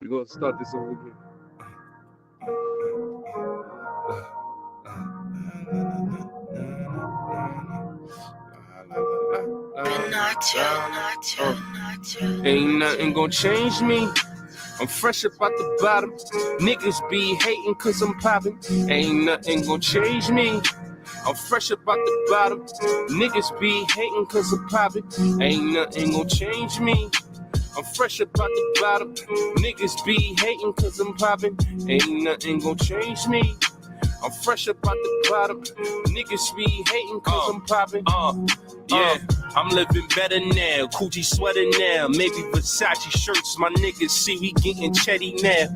We're gonna start this over again. Ain't nothing gonna change me. I'm fresh up out the bottom. Niggas be hating cause I'm popping. Ain't nothing gonna change me. I'm fresh up out the bottom. Niggas be hating cause I'm popping. Ain't nothing gonna change me. I'm fresh up out the bottom. Niggas be hating cause I'm popping. Ain't nothing gonna change me. I'm fresh up out the bottom. Niggas be hating cause I'm popping. Yeah, I'm living better now. Coochie sweater now. Maybe Versace shirts. My niggas see we getting chetty now.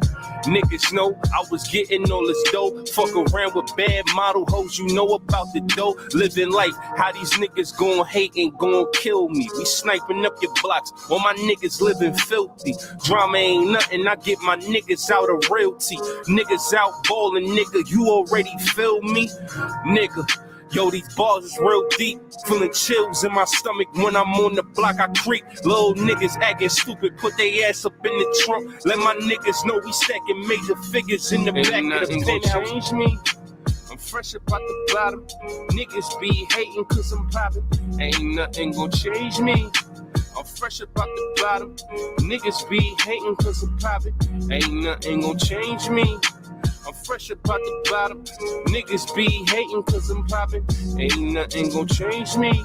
Niggas know I was getting all this dough. Fuck around with bad model hoes, you know about the dough. Living life, how these niggas gon' hate and gon' kill me. We sniping up your blocks, while my niggas living filthy. Drama ain't nothing, I get my niggas out of realty. Niggas out ballin', nigga, you already feel me? Nigga. Yo, these bars is real deep. Feeling chills in my stomach when I'm on the block, I creep. Little niggas acting stupid, put they ass up in the trunk. Let my niggas know we stacking major figures in the back of the penthouse. Change me. I'm fresh up out the bottom. Niggas be hating cause I'm popping. Ain't nothing gon' change me. I'm fresh up out the bottom. Niggas be hating cause I'm popping. Ain't nothing gon' change me. I'm fresh up out the bottom. Niggas be hating cause I'm popping. Ain't nothing gon' change me.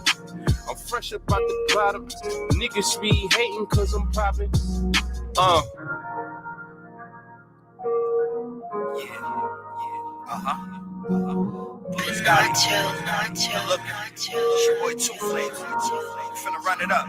I'm fresh up out the bottom. Niggas be hating cause I'm popping. It's not chill. Look, it's your boy Two Flames. Finna run it up.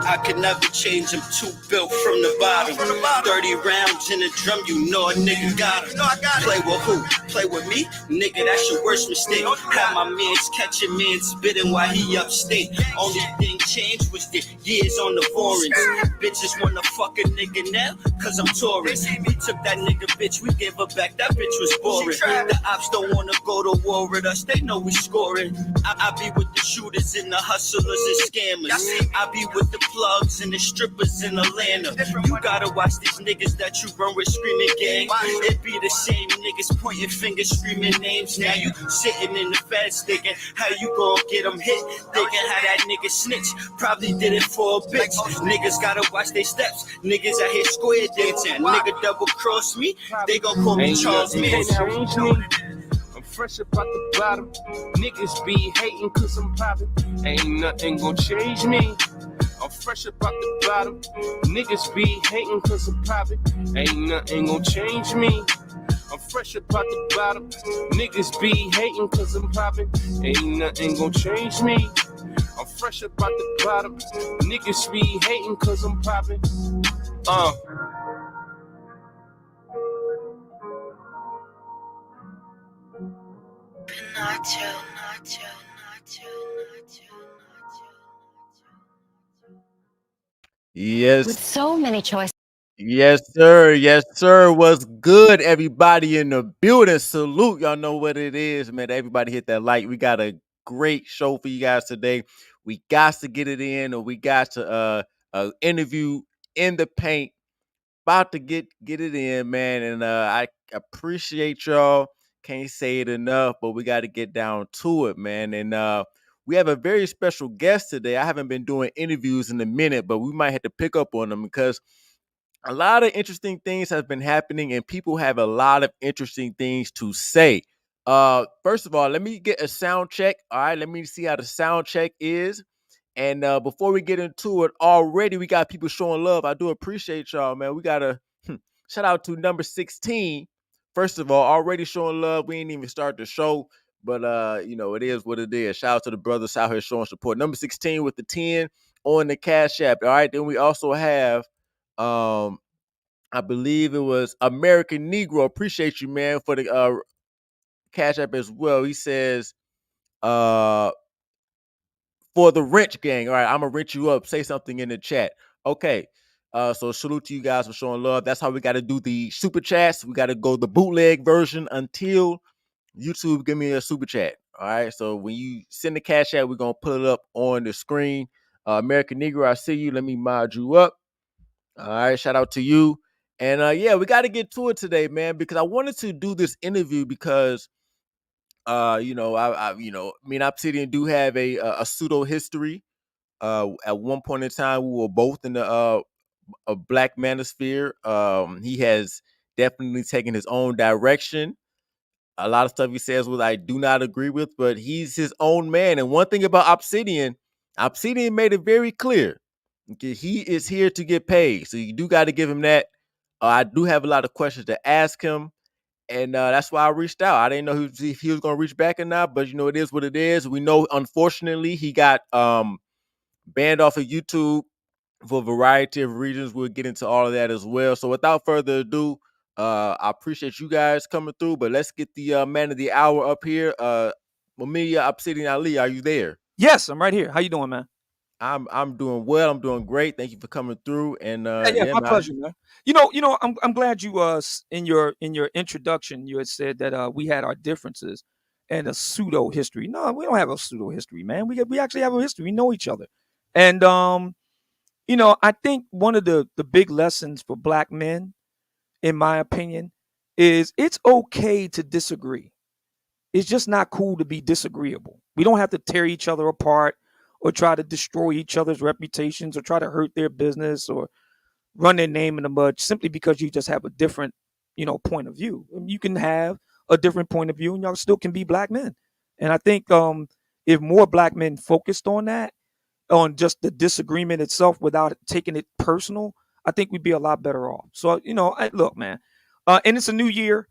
I could never change, I'm too built from the bottom. 30 rounds in a drum, you know a nigga got him. Play with who? Play with me? Nigga, that's your worst mistake. Had my mans catching man spitting while he upstate. Only thing changed was the years on the foreigns. Bitches wanna fuck a nigga now, cause I'm touring. We took that nigga bitch, we gave her back, that bitch was boring. The ops don't wanna go to war with us, they know we scoring. I be with the shooters and the hustlers and scammers. I be with the plugs and the strippers in Atlanta. You gotta watch these niggas that you run with screaming gang. It be the same niggas pointing fingers, screaming names. Now you sitting in the fence thinking how you gon' get them hit. Thinking how that nigga snitch probably did it for a bitch. Niggas gotta watch their steps. Niggas out here square dancing. Nigga double cross me, they gon' call me Charles Manson. I'm fresh up out the bottom. Niggas be hating cause I'm popping. Ain't nothing gon' change me. I'm fresh up out the bottom. Niggas be hating cause I'm popping. Ain't nothing gon' change me. I'm fresh up out the bottom. Niggas be hating cause I'm popping. Ain't nothing gon' change me. I'm fresh up out the bottom. Niggas be hating cause I'm popping. Yes. With so many choices. Yes, sir. Yes, sir. What's good, everybody in the building? Salute. Y'all know what it is, man. Everybody hit that like. We got a great show for you guys today. We got to get it in, or we got to interview in the paint. About to get it in, man. And I appreciate y'all. Can't say it enough, but we got to get down to it, man. And we have a very special guest today. I haven't been doing interviews in a minute, but we might have to pick up on them because a lot of interesting things have been happening and people have a lot of interesting things to say. First of all, let me get a sound check. All right, let me see how the sound check is. And before we get into it, already we got people showing love. I do appreciate y'all, man. We got a shout out to number 16. First of all, already showing love. We ain't even start the show, but it is what it is. Shout out to the brothers out here showing support. Number 16 with the 10 on the Cash App. All right, then we also have I believe it was American Negro. Appreciate you, man, for the Cash App as well. He says, for the wrench gang. All right, I'm gonna wrench you up. Say something in the chat. Okay. So salute to you guys for showing love. That's how we got to do the super chats. We got to go the bootleg version until YouTube give me a super chat. All right. So when you send the Cash App, we're gonna put it up on the screen. American Negro, I see you. Let me mod you up. All right, shout out to you. And yeah, we got to get to it today, man, because I wanted to do this interview because me and Obsidian do have a pseudo history. At one point in time, we were both in the a Black Manosphere. He has definitely taken his own direction. A lot of stuff he says was I do not agree with, but he's his own man. And one thing about Obsidian, Obsidian made it very clear. Okay, he is here to get paid. So you do got to give him that. I do have a lot of questions to ask him. And that's why I reached out. I didn't know if he was going to reach back or not, but it is what it is. We know, unfortunately, he got banned off of YouTube for a variety of reasons. We'll get into all of that as well. So without further ado, I appreciate you guys coming through, but let's get the man of the hour up here. Mumia Obsidian Ali, are you there? Yes, I'm right here. How you doing, man? I'm doing well. I'm doing great. Thank you for coming through. And Yeah, yeah, my man. pleasure, man. I'm glad you in your introduction you had said that we had our differences and a pseudo history. No, we don't have a pseudo history, man. We actually have a history. We know each other, and I think one of the big lessons for Black men, in my opinion, is it's okay to disagree. It's just not cool to be disagreeable. We don't have to tear each other apart or try to destroy each other's reputations or try to hurt their business or run their name in the mud simply because you just have a different, point of view. And you can have a different point of view and y'all still can be Black men. And I think if more Black men focused on that, on just the disagreement itself without taking it personal, I think we'd be a lot better off. So, look, man, and it's a new year.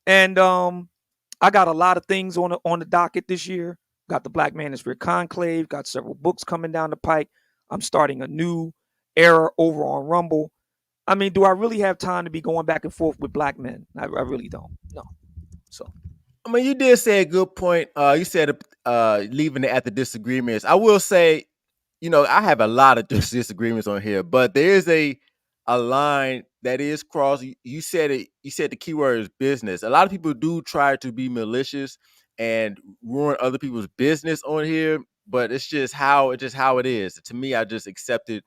And I got a lot of things on the docket this year. Got the Black Manosphere Conclave. Got several books coming down the pike. I'm starting a new era over on Rumble. I mean, do I really have time to be going back and forth with Black men? I really don't. No. So I mean, you did say a good point. You said leaving it at the disagreements. I will say, I have a lot of disagreements on here, but there is a line that is crossed. You said it. You said the keyword is business. A lot of people do try to be malicious and ruin other people's business on here, but it's just how it is. To me, I just accept it.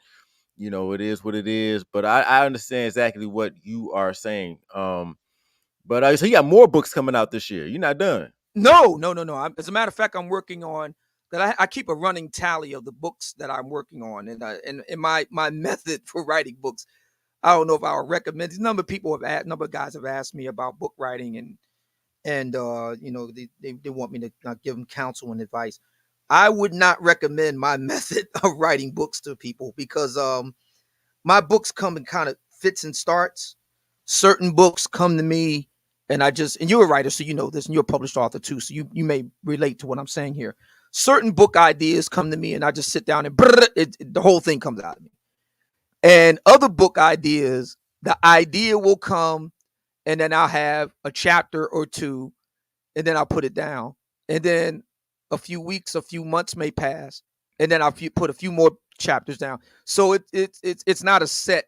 It is what it is. But I understand exactly what you are saying. But so you got more books coming out this year. You're not done. no. As a matter of fact, I'm working on that. I keep a running tally of the books that I'm working on, and my method for writing books. I don't know if I would recommend. A number of people number of guys have asked me about book writing, and they want me to give them counsel and advice. I would not recommend my method of writing books to people because my books come in kind of fits and starts. Certain books come to me, and you're a writer, so you know this, and you're a published author too, so you may relate to what I'm saying here. Certain book ideas come to me, and I just sit down and the whole thing comes out of me. And other book ideas, the idea will come, and then I'll have a chapter or two, and then I'll put it down. And then a few weeks, a few months may pass, and then I'll put a few more chapters down. So it's not a set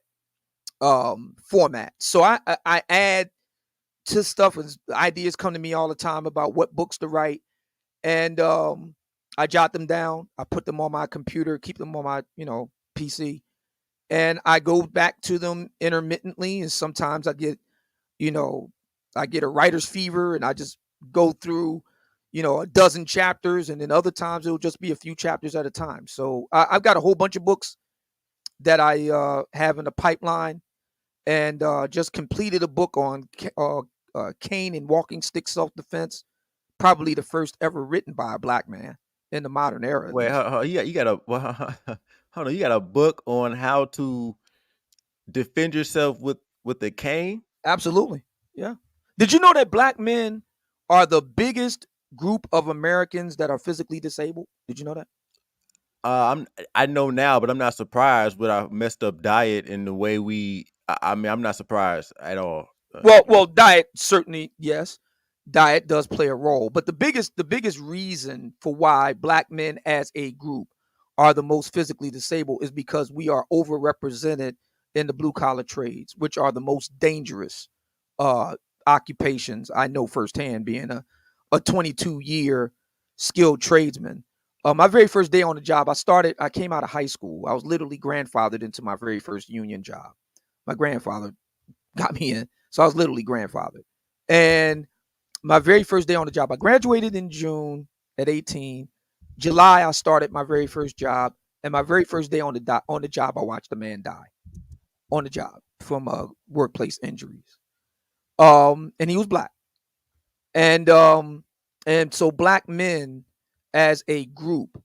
format. So I add to stuff. As ideas come to me all the time about what books to write, and I jot them down. I put them on my computer, keep them on my PC, and I go back to them intermittently. And sometimes I get a writer's fever, and I just go through a dozen chapters, and then other times it'll just be a few chapters at a time. So I've got a whole bunch of books that I have in the pipeline, and just completed a book on cane and walking stick self-defense, probably the first ever written by a Black man in the modern era, at Wait, least. you got hold on. You got a book on how to defend yourself with the cane? Absolutely. Yeah. Did you know that Black men are the biggest group of Americans that are physically disabled? Did you know that? I know now, but I'm not surprised with our messed up diet and the way we. I mean, I'm not surprised at all. Well, diet certainly, yes, diet does play a role, but the biggest reason for why Black men as a group are the most physically disabled is because we are overrepresented in the blue collar trades, which are the most dangerous uh, occupations. I know firsthand, being a 22-year skilled tradesman. My very first day on the job, I came out of high school. I was literally grandfathered into my very first union job. My grandfather got me in, so I was literally grandfathered. And my very first day on the job, I graduated in June at 18. July, I started my very first job, and my very first day on the job, I watched a man die on the job from workplace injuries. And he was black, and so black men as a group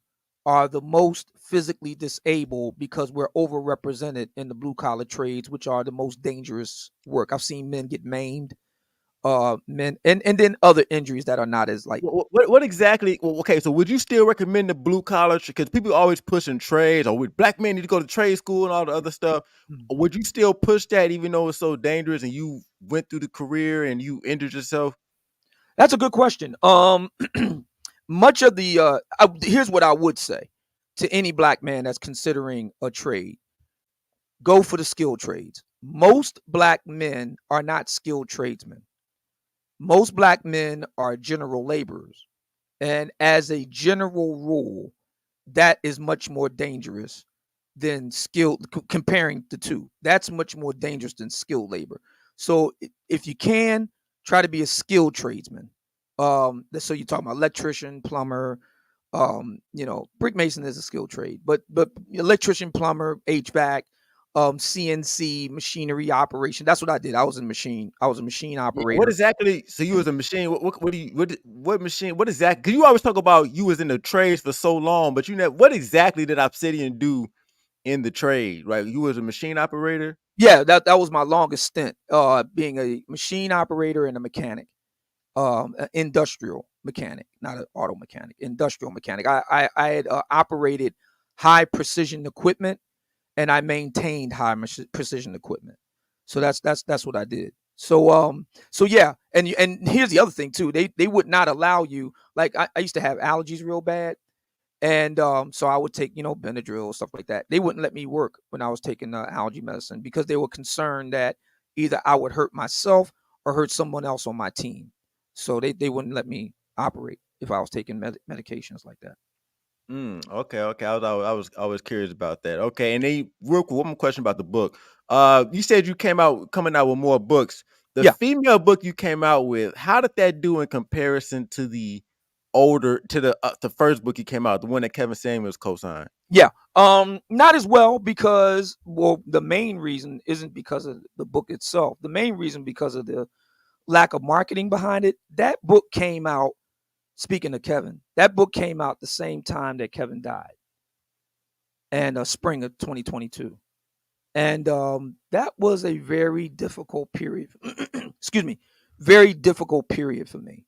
are the most physically disabled because we're overrepresented in the blue collar trades, which are the most dangerous work. I've seen men get maimed, men, and then other injuries that are not as like. What exactly? Well, okay, so would you still recommend the blue collar? Because people always pushing trades, or with black men need to go to trade school and all the other stuff. Or would you still push that, even though it's so dangerous, and you went through the career and you injured yourself? That's a good question. Much of the here's what I would say to any black man that's considering a trade: go for the skilled trades. Most black men are not skilled tradesmen. Most black men are general laborers. And as a general rule, that is much more dangerous than skilled, comparing the two. That's much more dangerous than skilled labor. So if you can, try to be a skilled tradesman. So you're talking about electrician, plumber, brick mason is a skilled trade, but electrician, plumber, HVAC, CNC, machinery operation. That's what I did. I was a machine operator. What exactly? So you was a machine. What do you what machine? What exactly? Because you always talk about you was in the trades for so long, but you know what exactly did Obsidian do in the trade? Right, you was a machine operator. Yeah, that was my longest stint, being a machine operator and a mechanic, an industrial mechanic, not an auto mechanic, industrial mechanic. I had operated high precision equipment, and I maintained high precision equipment. So that's what I did. So yeah, and here's the other thing too. They would not allow you. Like I used to have allergies real bad, and so I would take Benadryl, stuff like that. They wouldn't let me work when I was taking allergy medicine because they were concerned that either I would hurt myself or hurt someone else on my team. So they wouldn't let me operate if I was taking medications like that. Okay, okay. I was curious about that. Okay, and then real quick, one more question about the book. You said you coming out with more books. The Yeah, female book you came out with, how did that do in comparison to the first book you came out, the one that Kevin Samuels co-signed? yeah. Not as well because, well, the main reason isn't because of the book itself. The main reason because of the lack of marketing behind it. That book came out. Speaking of Kevin, that book came out the same time that Kevin died, and spring of 2022. And that was a very difficult period. Excuse me, very difficult period for me.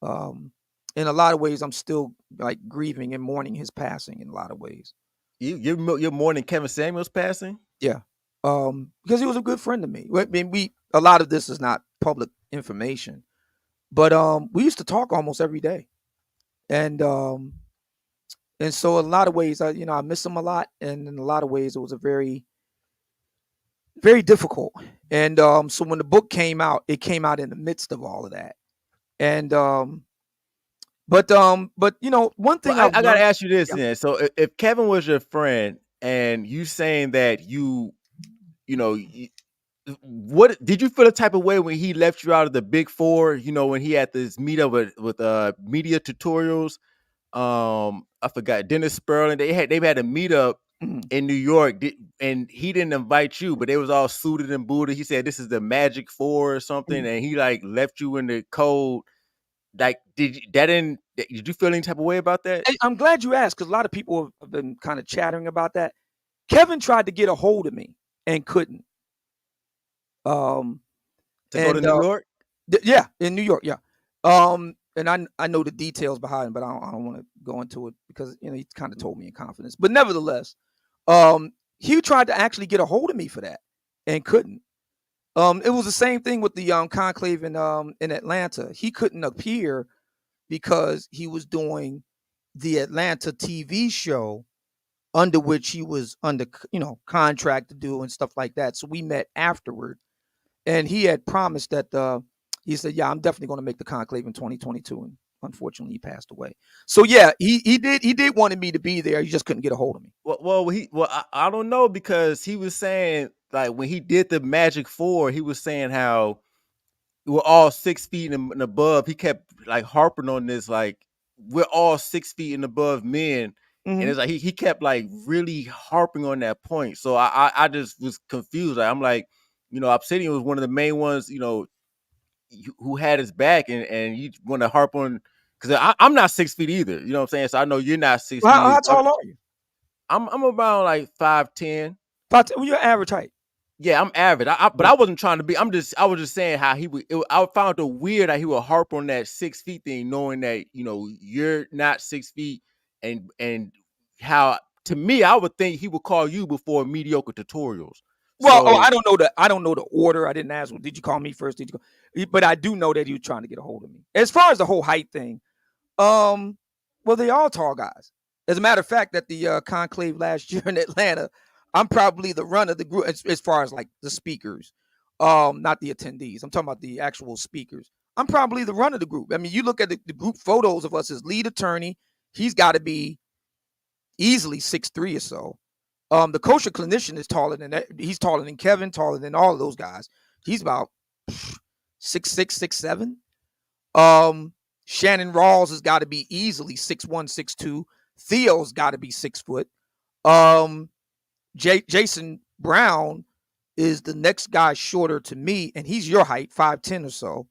Um, in a lot of ways, I'm still like grieving and mourning his passing. In a lot of ways, You're mourning Kevin Samuels passing. yeah. Because he was a good friend to me. I mean, a lot of this is not public information, but we used to talk almost every day, and so in a lot of ways, I miss him a lot, and in a lot of ways, it was a very very difficult. And so when the book came out, it came out in the midst of all of that. And but one thing Well, I've I gotta learned. ask you this Yeah, then. So if Kevin was your friend and you saying that you know, what did you feel a type of way when he left you out of the big four? You know, when he had this meetup with media tutorials. I forgot Dennis Sperling. They've had a meetup mhm. in New York, and he didn't invite you, but they was all suited and booted. He said this is the Magic Four or something, Mhm. and he like left you in the cold. Like, did you feel any type of way about that? Hey, I'm glad you asked because a lot of people have been kind of chattering about that. Kevin tried to get a hold of me and couldn't. Um, To go to and New York? yeah, in New York, yeah. And I know the details behind, it, but I don't want to go into it because he kind of told me in confidence. But nevertheless, he tried to actually get a hold of me for that and couldn't. It was the same thing with the conclave in Atlanta. He couldn't appear because he was doing the Atlanta TV show under which he was under contract to do and stuff like that. So we met afterward, and he had promised that he said, "Yeah, I'm definitely going to make the conclave in 2022." And unfortunately, he passed away. So yeah, he did wanted me to be there. He just couldn't get a hold of me. Well, I don't know because he was saying like when he did the Magic 4, he was saying how we're all 6 feet and above. He kept like harping on this, like we're all 6 feet and above men. And it's like he kept like really harping on that point. So I just was confused. Like, I'm like, Obsidian was one of the main ones, who had his back, and you want to harp on, because I'm not 6 feet either. You know what I'm saying? So I know you're not 6 feet Well, either. how tall are you? I'm about like 5'10". Well, you're average height. Yeah, I'm average. But I wasn't trying to be. I was just saying how he would. I found it weird that he would harp on that 6 feet thing, knowing that you're not 6 feet, and how, to me, I would think he would call you before mediocre tutorials. Well, So I don't know the order. I didn't ask. Well, did you call me first? But I do know that he was trying to get a hold of me. As far as the whole height thing, well, they all tall guys. As a matter of fact, at the conclave last year in Atlanta, I'm probably the run of the group as far as like the speakers, not the attendees. I'm talking about the actual speakers. I'm probably the run of the group. I mean, you look at the group photos of us as lead attorney. He's got to be easily 6'3" or so. The kosher clinician is taller than that. He's taller than Kevin, taller than all of those guys. He's about 6'6", 6'7". Shannon Rawls has got to be easily 6'1", 6'2". Theo's got to be 6 foot. Jason Brown is the next guy shorter to me, and he's your height, 5'10" or so.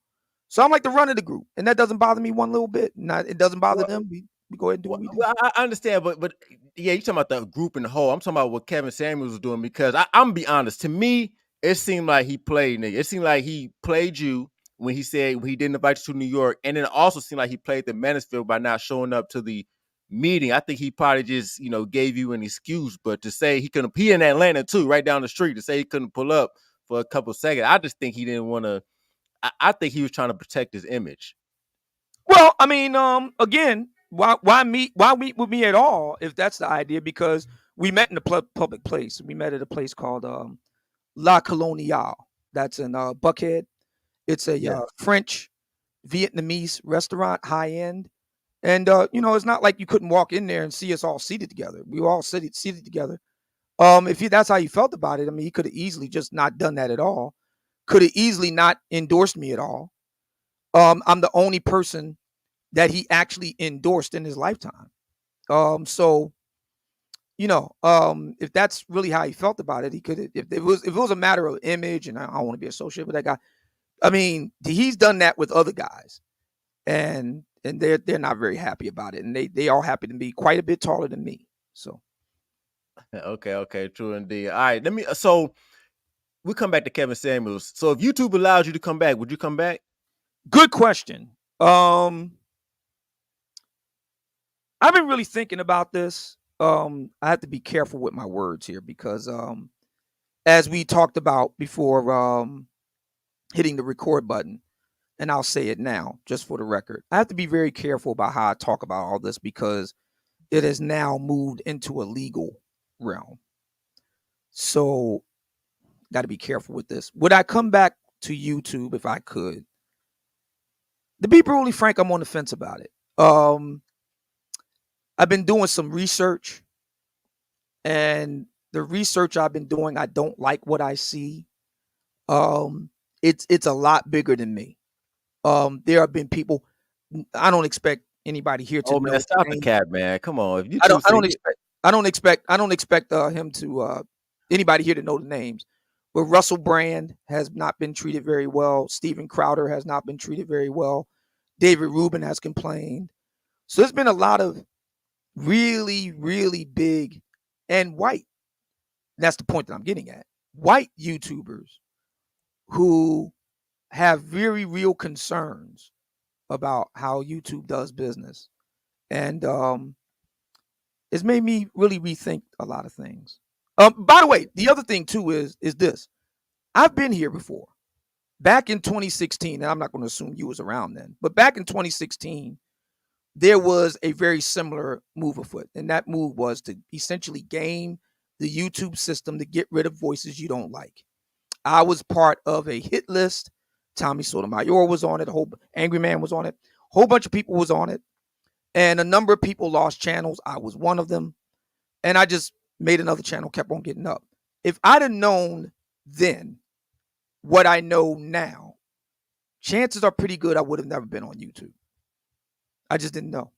So I'm like the run of the group, and that doesn't bother me one little bit. It doesn't bother them. We go ahead and do what we do. Well, I understand, but yeah, you're talking about the group in the whole. I'm talking about what Kevin Samuels was doing, because I'm gonna be honest. To me, it seemed like he played nigga. It seemed like he played you when he said he didn't invite you to New York, and then it also seemed like he played the Manosphere by not showing up to the meeting. I think he probably just gave you an excuse, but to say he couldn't, he in Atlanta too, right down the street, to say he couldn't pull up for a couple seconds, I just think he didn't want to. I think he was trying to protect his image. Well, I mean, again, why meet with me at all if that's the idea? Because we met in a public place. We met at a place called La Coloniale. That's in Buckhead. It's a French Vietnamese restaurant, high end. And it's not like you couldn't walk in there and see us all seated together. We were all seated together. If that's how you felt about it, I mean, he could have easily just not done that at all. Could have easily not endorsed me at all. I'm the only person that he actually endorsed in his lifetime. So if that's really how he felt about it, he could. If it was a matter of image, and I don't want to be associated with that guy. I mean, he's done that with other guys, and they're not very happy about it, and they all happen to be quite a bit taller than me. So okay, true indeed. All right, so we come back to Kevin Samuels. So if YouTube allows you to come back, would you come back? Good question. I've been really thinking about this. I have to be careful with my words here because as we talked about before hitting the record button, and I'll say it now just for the record, I have to be very careful about how I talk about all this because it has now moved into a legal realm. So got to be careful with this. Would I come back to YouTube if I could? To be brutally frank, I'm on the fence about it. I've been doing some research, and the research I've been doing, I don't like what I see. It's a lot bigger than me. There have been people. I don't expect anybody here to. Oh man, stop the cap, man! Come on, if you I don't expect him to anybody here to know the names. But Russell Brand has not been treated very well. Steven Crowder has not been treated very well. David Rubin has complained. So there's been a lot of really, really big and white. That's the point that I'm getting at. White YouTubers who have very real concerns about how YouTube does business. And it's made me really rethink a lot of things. By the way, the other thing too is this. I've been here before. Back in 2016, and I'm not going to assume you was around then, but back in 2016, there was a very similar move afoot. And that move was to essentially game the YouTube system to get rid of voices you don't like. I was part of a hit list. Tommy Sotomayor was on it. A whole Angry Man was on it. A whole bunch of people was on it. And a number of people lost channels. I was one of them. And I just made another channel, kept on getting up. If I'd have known then what I know now, chances are pretty good I would have never been on YouTube. I just didn't know.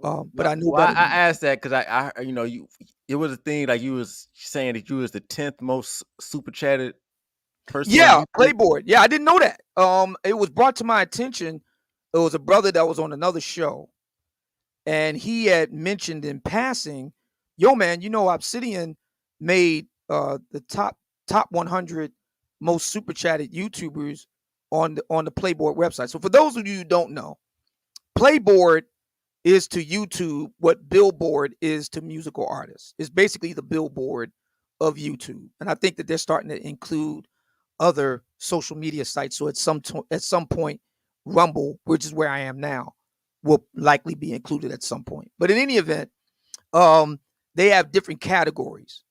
But I knew better. I asked that because I it was a thing like you was saying that you was the 10th most super chatted person on Yeah, YouTube. Playboard. Yeah, I didn't know that. It was brought to my attention. It was a brother that was on another show, and he had mentioned in passing, "Yo, man, Obsidian made the top 100 most super chatted YouTubers on the Playboard website." So for those of you who don't know, Playboard is to YouTube what Billboard is to musical artists. It's basically the Billboard of YouTube, and I think that they're starting to include other social media sites. So at some point, Rumble, which is where I am now, will likely be included at some point. But in any event, they have different categories: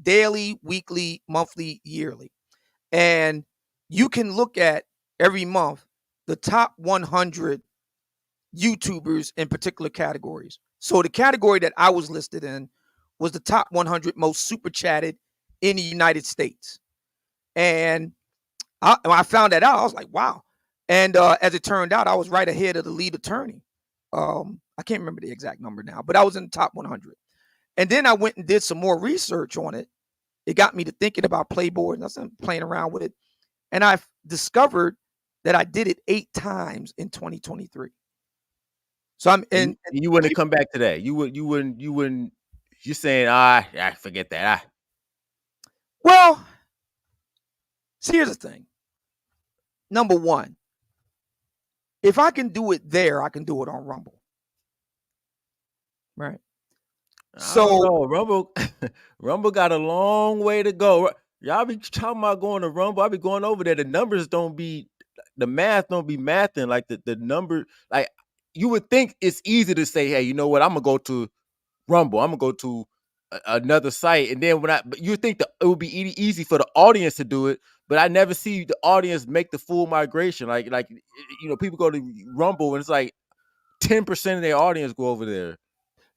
daily, weekly, monthly, yearly, and you can look at every month the top 100 YouTubers in particular categories. So the category that I was listed in was the top 100 most super chatted in the United States. And when I found that out, I was like, wow. And as it turned out, I was right ahead of the lead attorney. I can't remember the exact number now, but I was in the top 100. And then I went and did some more research on it. It got me to thinking about Playboard, and I started playing around with it. And I discovered that I did it 8 times in 2023. So And you wouldn't come back to that. You wouldn't. You're saying, I forget that. Well, see, here's the thing. Number one, if I can do it there, I can do it on Rumble. Right. So Rumble got a long way to go. Y'all be talking about going to Rumble. I be going over there. The math don't be mathing. Like the number, like you would think it's easy to say, hey, you know what? I'm gonna go to Rumble. I'm gonna go to another site, and then but you think that it would be easy for the audience to do it, but I never see the audience make the full migration. Like people go to Rumble and it's like 10% of their audience go over there.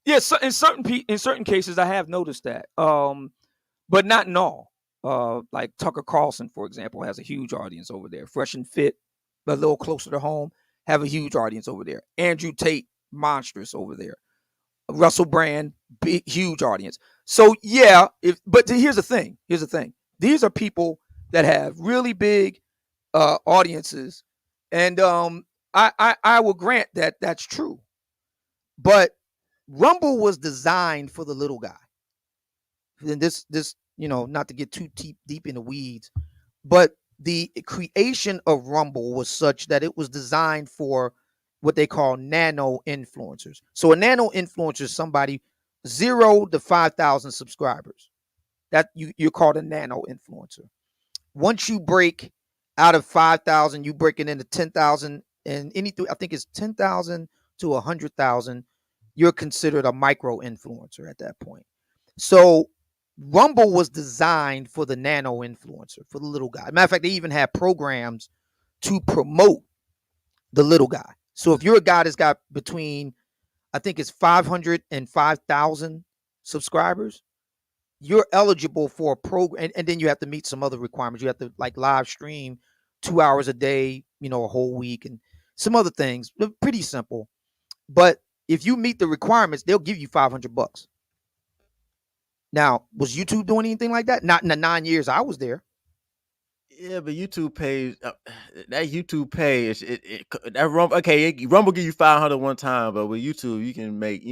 Yeah, so in certain cases, I have noticed that, but not in all. Like Tucker Carlson, for example, has a huge audience over there. Fresh and Fit, a little closer to home, have a huge audience over there. Andrew Tate, monstrous over there. Russell Brand, big, huge audience. So yeah, but here's the thing. These are people that have really big audiences, and I will grant that that's true. But Rumble was designed for the little guy. And this, not to get too deep in the weeds, but the creation of Rumble was such that it was designed for what they call nano influencers. So a nano influencer is somebody 0 to 5,000 subscribers. That you're called a nano influencer. Once you break out of 5,000, you break it into 10,000 and anything. I think it's 10,000 to 100,000. You're considered a micro influencer at that point. So Rumble was designed for the nano influencer, for the little guy. Matter of fact, they even had programs to promote the little guy. So if you're a guy that's got between, I think it's 500 and 5,000 subscribers, you're eligible for a program. And then you have to meet some other requirements. You have to like live stream 2 hours a day, a whole week, and some other things. They're pretty simple. But if you meet the requirements, they'll give you $500. Now, was YouTube doing anything like that? Not in the 9 years I was there. Yeah, but YouTube pays that YouTube pay is that Rumble. Okay, Rumble give you 500 one time, but with YouTube you can make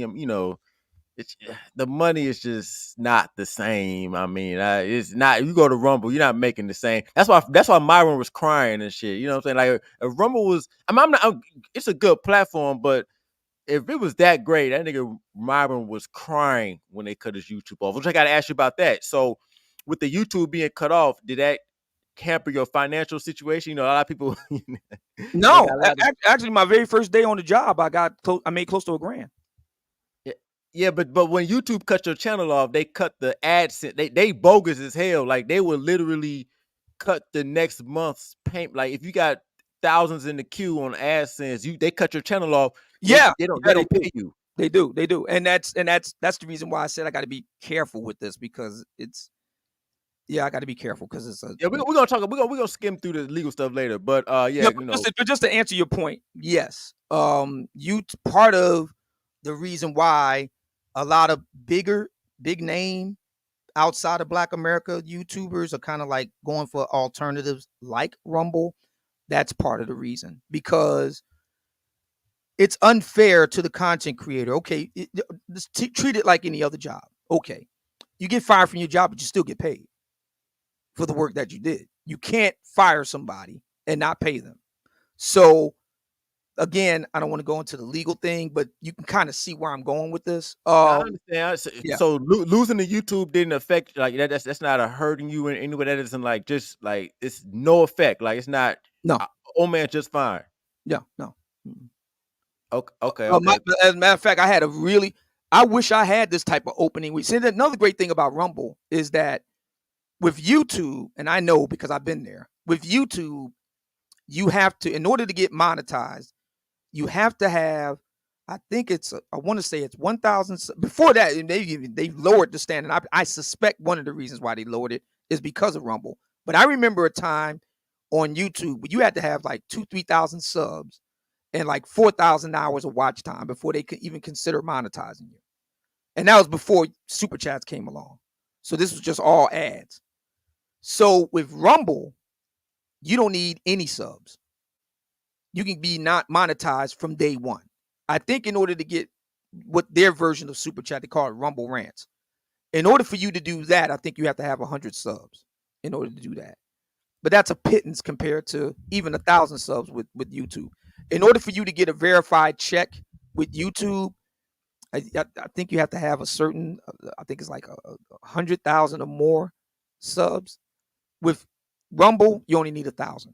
it's the money is just not the same. I mean, it's not. You go to Rumble, you're not making the same. That's why Myron was crying and shit. You know what I'm saying? Like if Rumble was, it's a good platform, but if it was that great, that nigga Myron was crying when they cut his YouTube off. Which I got to ask you about that. So, with the YouTube being cut off, did that hamper your financial situation? A lot of people. No, actually, my very first day on the job, I made close to $1,000. Yeah, but when YouTube cut your channel off, they cut the AdSense. They bogus as hell. Like they will literally cut the next month's payment. Like if you got thousands in the queue on AdSense, they cut your channel off. They don't pay you. They do, and that's the reason why I said I got to be careful with this, because it's Yeah, I got to be careful because it's a. Yeah, we're gonna talk. We're gonna skim through the legal stuff later. But Yeah, yeah, but just to answer your point, yes. You part of the reason why a lot of big name outside of Black America YouTubers are kind of like going for alternatives like Rumble. That's part of the reason, because it's unfair to the content creator. Okay, treat it like any other job. Okay, you get fired from your job, but you still get paid for the work that you did. You can't fire somebody and not pay them. So again, I don't want to go into the legal thing, but you can kind of see where I'm going with this. I understand. Yeah. So losing the YouTube didn't affect like that. That's not a hurting you in any way. That isn't like just like it's no effect. Like it's not. No. Oh man, just fine. Yeah. No. Okay. As a matter of fact, I wish I had this type of opening. We see, another great thing about Rumble is that with YouTube, and I know because I've been there, with YouTube, you have to, in order to get monetized, you have to have, I think it's, I want to say it's 1,000. Before that, they lowered the standard. I suspect one of the reasons why they lowered it is because of Rumble. But I remember a time on YouTube where you had to have like 3,000 subs and like 4,000 hours of watch time before they could even consider monetizing you. And that was before Super Chats came along. So this was just all ads. So with Rumble, you don't need any subs. You can be not monetized from day one. I think in order to get what their version of Super Chat, they call it Rumble Rants. In order for you to do that, I think you have to have 100 subs in order to do that. But that's a pittance compared to even 1,000 subs with YouTube. In order for you to get a verified check with YouTube, I think you have to have a certain, I think it's like 100,000 or more subs. With Rumble, you only need 1,000.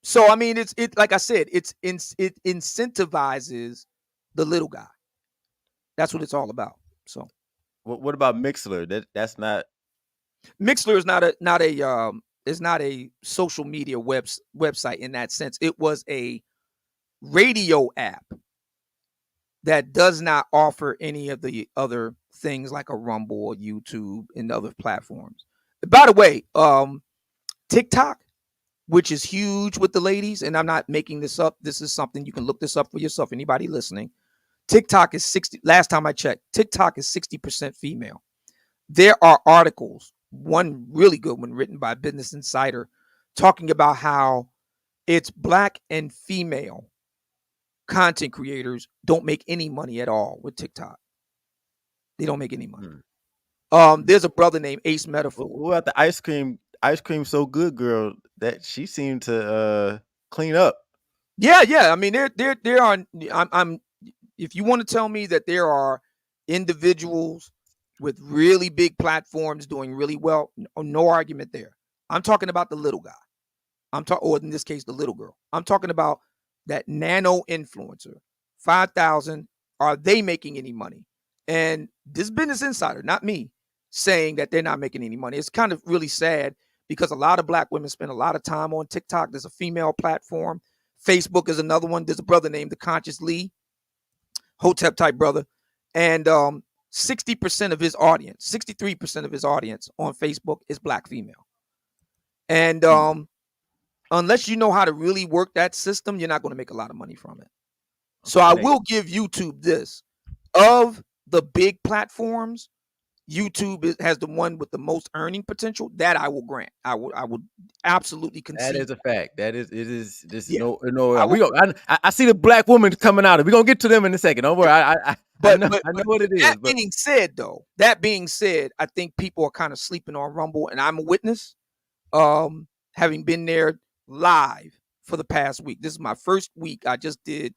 So I mean, it's like I said, it incentivizes the little guy. That's what it's all about. So what about Mixler? That's not. Mixler is not a social media website in that sense. It was a radio app that does not offer any of the other things like a Rumble or YouTube and other platforms. By the way, TikTok, which is huge with the ladies, and I'm not making this up. This is something you can look this up for yourself. Anybody listening, TikTok is 60. Last time I checked, TikTok is 60% female. There are articles, one really good one written by Business Insider, talking about how it's Black and female content creators don't make any money at all with TikTok. They don't make any money. There's a brother named Ace Metaphor. What about the ice cream so good girl that she seemed to clean up? Yeah. I mean, there are. I'm. If you want to tell me that there are individuals with really big platforms doing really well, no argument there. I'm talking about the little guy. Or in this case, the little girl. I'm talking about that nano influencer. 5,000. Are they making any money? And this Business Insider, not me, saying that they're not making any money. It's kind of really sad because a lot of Black women spend a lot of time on TikTok. There's a female platform. Facebook is another one. There's a brother named The Conscious Lee, Hotep type brother. And 60% of his audience, 63% of his audience on Facebook is Black female. And unless you know how to really work that system, you're not going to make a lot of money from it. So I will give YouTube this. Of the big platforms, YouTube has the one with the most earning potential. That I will grant. I would absolutely concede. That is a fact. It is. This Yeah. no. I see the Black woman coming out. We're gonna get to them in a second. Don't worry. I know what it is. That being said, I think people are kind of sleeping on Rumble, and I'm a witness. Having been there live for the past week. This is my first week. I just did,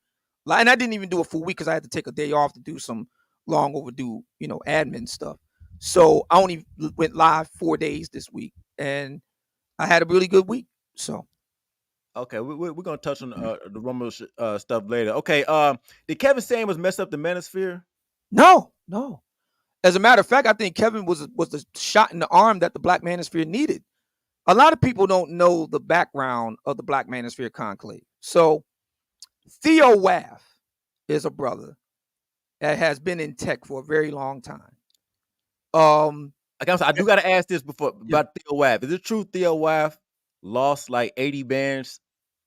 and I didn't even do a full week because I had to take a day off to do some long overdue, admin stuff. So I only went live 4 days this week, and I had a really good week. So, okay, we're gonna touch on the Rumble stuff later. Okay, did Kevin Samuels mess up the Manosphere? No. As a matter of fact, I think Kevin was the shot in the arm that the Black Manosphere needed. A lot of people don't know the background of the Black Manosphere conclave. So Theo Waff is a brother that has been in tech for a very long time. I do got to ask this before about Theo Waff. Is it true Theo Waff lost like 80 bands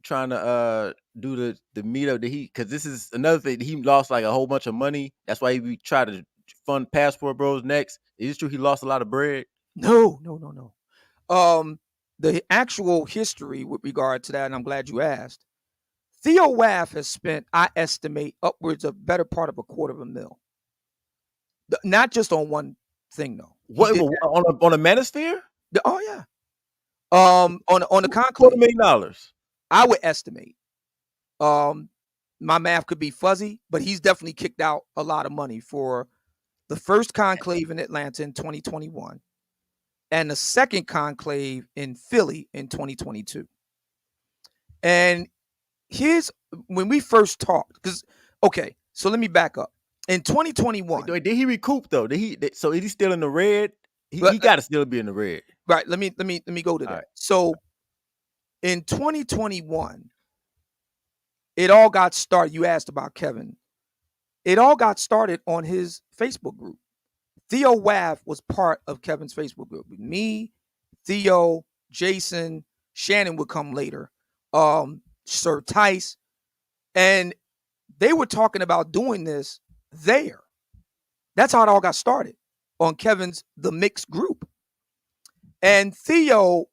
trying to do the meetup? That because this is another thing. He lost like a whole bunch of money. That's why he tried to fund Passport Bros next. Is it true he lost a lot of bread? No. The actual history with regard to that, and I'm glad you asked. Theo Waff has spent, I estimate, upwards of better part of $250,000. Not just on one thing though. What on a Manosphere? Oh yeah. On the conclave. $250,000. I would estimate. My math could be fuzzy, but he's definitely kicked out a lot of money for the first conclave in Atlanta in 2021 and the second conclave in Philly in 2022. And here's when we first talked, because so let me back up. In 2021, did he recoup though? So is he still in the red? He got to still be in the red. Right. Let me go to that. Right. So in 2021, it all got started. You asked about Kevin. It all got started on his Facebook group. Theo Waff was part of Kevin's Facebook group. Me, Theo, Jason, Shannon would come later, Sir Tice, and they were talking about doing this there. That's how it all got started on Kevin's The Mix group. And Theo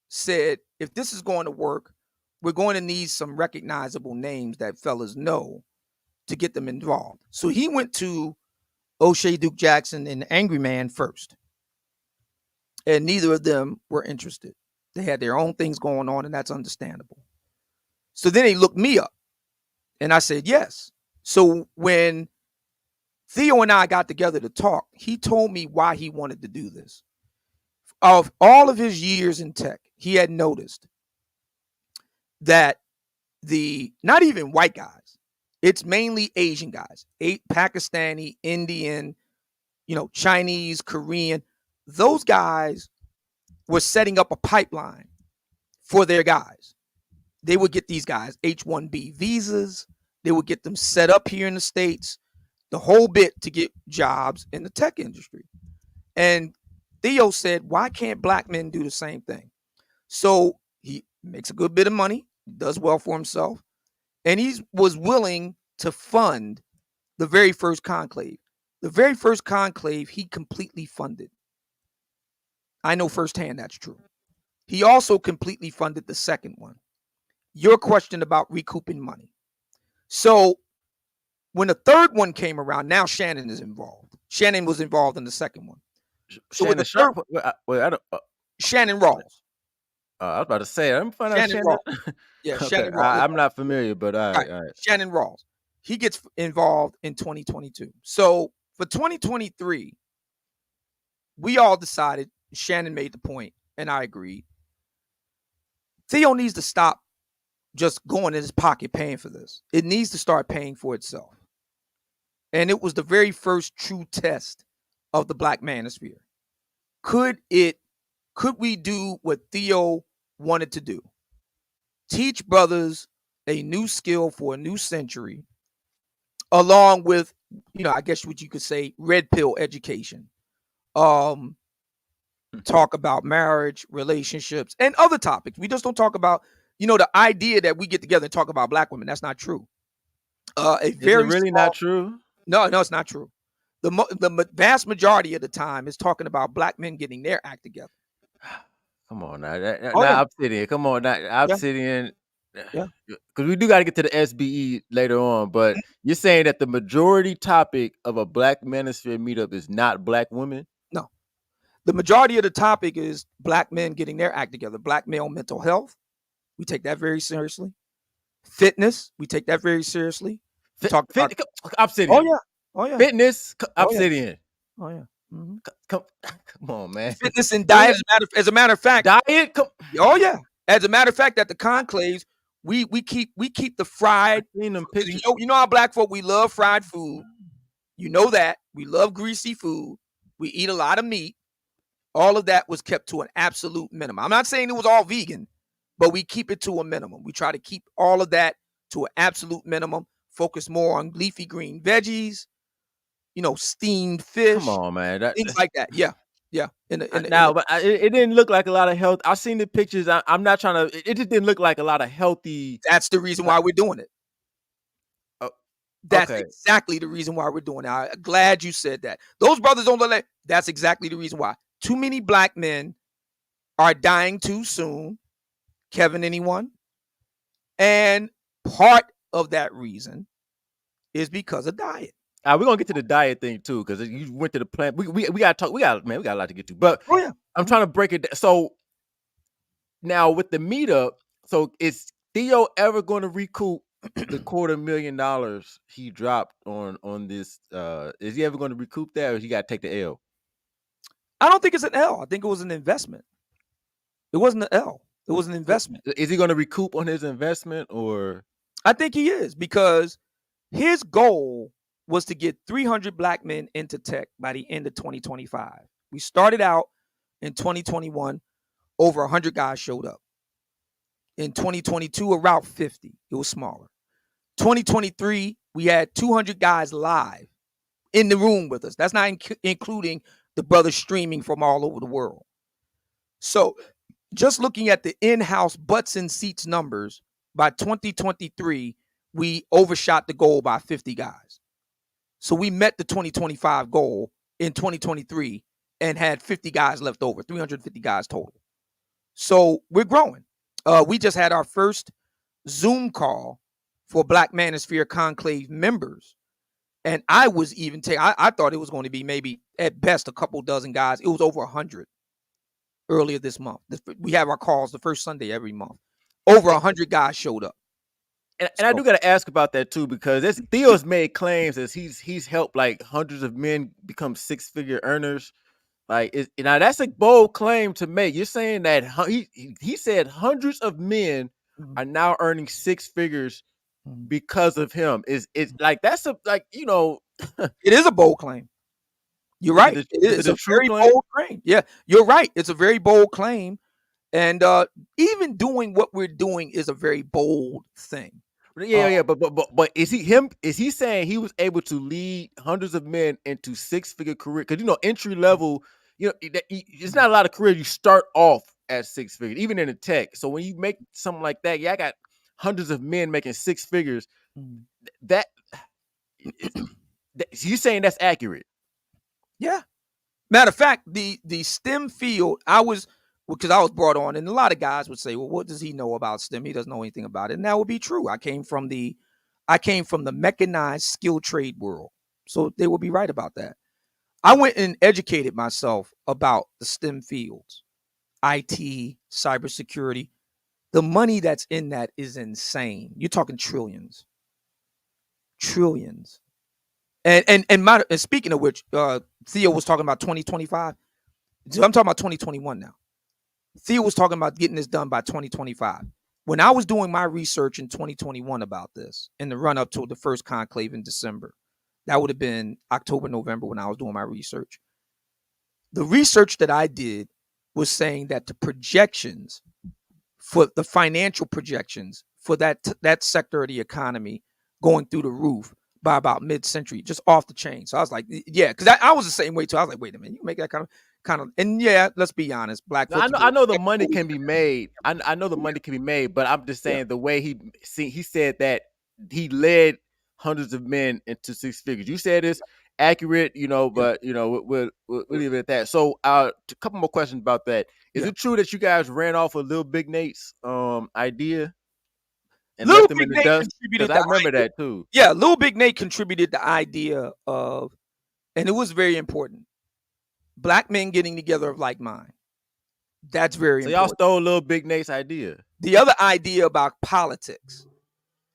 said, if this is going to work, we're going to need some recognizable names that fellas know to get them involved. So he went to O'Shea Duke Jackson and Angry Man first. And neither of them were interested. They had their own things going on, and that's understandable. So then he looked me up, and I said, yes. So when Theo and I got together to talk, he told me why he wanted to do this. Of all of his years in tech, he had noticed that not even white guys, it's mainly Asian guys, Pakistani, Indian, Chinese, Korean. Those guys were setting up a pipeline for their guys. They would get these guys H-1B visas. They would get them set up here in the States, the whole bit to get jobs in the tech industry. And Theo said, why can't black men do the same thing? So he makes a good bit of money, does well for himself, and he was willing to fund the very first conclave. The very first conclave he completely funded. I know firsthand that's true. He also completely funded the second one. Your question about recouping money. So when the third one came around, now Shannon is involved. Shannon was involved in the second one. So with the third, Shannon Rawls. I was about to say, I'm finding out Shannon. Yeah, okay. Shannon Rawls. I'm not familiar, but all right. Shannon Rawls. He gets involved in 2022. So for 2023, we all decided, Shannon made the point, and I agreed. Theo needs to stop just going in his pocket paying for this. It needs to start paying for itself. And it was the very first true test of the Black Manosphere. Could we do what Theo wanted to do? Teach brothers a new skill for a new century, along with, I guess what you could say, red pill education. Talk about marriage, relationships, and other topics. We just don't talk about, the idea that we get together and talk about black women. That's not true. Is it really not true? No, it's not true. The vast majority of the time is talking about black men getting their act together. Come on now. Obsidian. Come on now. Obsidian. Yeah. Because we do got to get to the SBE later on, but you're saying that the majority topic of a Black Manosphere meetup is not black women? No. The majority of the topic is black men getting their act together. Black male mental health. We take that very seriously. Fitness. We take that very seriously. Obsidian. Oh yeah. Fitness. Obsidian. Oh yeah. Mm-hmm. Come on, man. Fitness and diet. As a matter of fact, diet. Oh yeah. As a matter of fact, at the conclaves, we keep the fried. You know how black folk, we love fried food. You know that we love greasy food. We eat a lot of meat. All of that was kept to an absolute minimum. I'm not saying it was all vegan, but we keep it to a minimum. We try to keep all of that to an absolute minimum. Focus more on leafy green veggies. Steamed fish. Come on, man. Things like that. Yeah. Yeah. But it didn't look like a lot of health. I've seen the pictures. I'm not trying to. It just didn't look like a lot of healthy. That's the reason why we're doing it. Oh, That's okay. exactly the reason why we're doing it. I'm glad you said that. Those brothers don't let. That's exactly the reason why. Too many black men are dying too soon. Kevin, anyone? And part of that reason is because of diet. We're gonna get to the diet thing too, because you went to the plant. We gotta talk. We got a lot to get to. But I'm trying to break it down. So now with the meetup, so is Theo ever going to recoup the $250,000 he dropped on this? Is he ever going to recoup that, or he got to take the L? I don't think it's an L. I think it was an investment. It wasn't an L. It was an investment. Is he going to recoup on his investment, or? I think he is, because his goal was to get 300 black men into tech by the end of 2025. We started out in 2021, over 100 guys showed up. In 2022, around 50. It was smaller. 2023, we had 200 guys live in the room with us. That's not including the brothers streaming from all over the world. So just looking at the in-house butts and seats numbers, by 2023, we overshot the goal by 50 guys. So we met the 2025 goal in 2023 and had 50 guys left over, 350 guys total. So we're growing. We just had our first Zoom call for Black Manosphere Conclave members. And I was even I thought it was going to be maybe at best a couple dozen guys. It was over 100 earlier this month. We have our calls the first Sunday every month. Over 100 guys showed up. And I do got to ask about that too, because Theo's made claims as he's helped like hundreds of men become 6-figure earners. Like, now that's a bold claim to make. You're saying that he said hundreds of men are now earning 6 figures because of him. It's like that's it is a bold claim. You're right. It's a very bold claim. Yeah, you're right. It's a very bold claim. And even doing what we're doing is a very bold thing. Yeah. But is he saying he was able to lead hundreds of men into 6-figure career? Because entry level, it's not a lot of careers. You start off at 6 figures, even in the tech. So when you make something like that, I got hundreds of men making 6 figures. That you saying that's accurate? Yeah. Matter of fact, the STEM field, because I was brought on, and a lot of guys would say, well, what does he know about STEM? He doesn't know anything about it. And that would be true. I came from the mechanized skill trade world. So they would be right about that. I went and educated myself about the STEM fields, IT, cybersecurity. The money that's in that is insane. You're talking trillions. And speaking of which, Theo was talking about 2025. I'm talking about 2021 now. Theo was talking about getting this done by 2025. When I was doing my research in 2021 about this, in the run up to the first conclave in December, that would have been October, November when I was doing my research. The research that I did was saying that the projections for the financial projections for that sector of the economy going through the roof by about mid-century, just off the chain. So I was like, yeah, because I was the same way too. I was like, wait a minute, you make that kind of, and yeah, let's be honest, Blackfoot. I know the money can be made. I know the money can be made, but I'm just saying the way he said that he led hundreds of men into 6 figures. You said it's accurate, but we'll leave it at that. So, a couple more questions about that. Is it true that you guys ran off of Lil Big Nate's idea and left him in the dust? Because I remember that too. Yeah, Lil Big Nate contributed the idea of, and it was very important, Black men getting together of like mind. That's very important. So y'all stole Lil Big Nate's idea. The other idea about politics.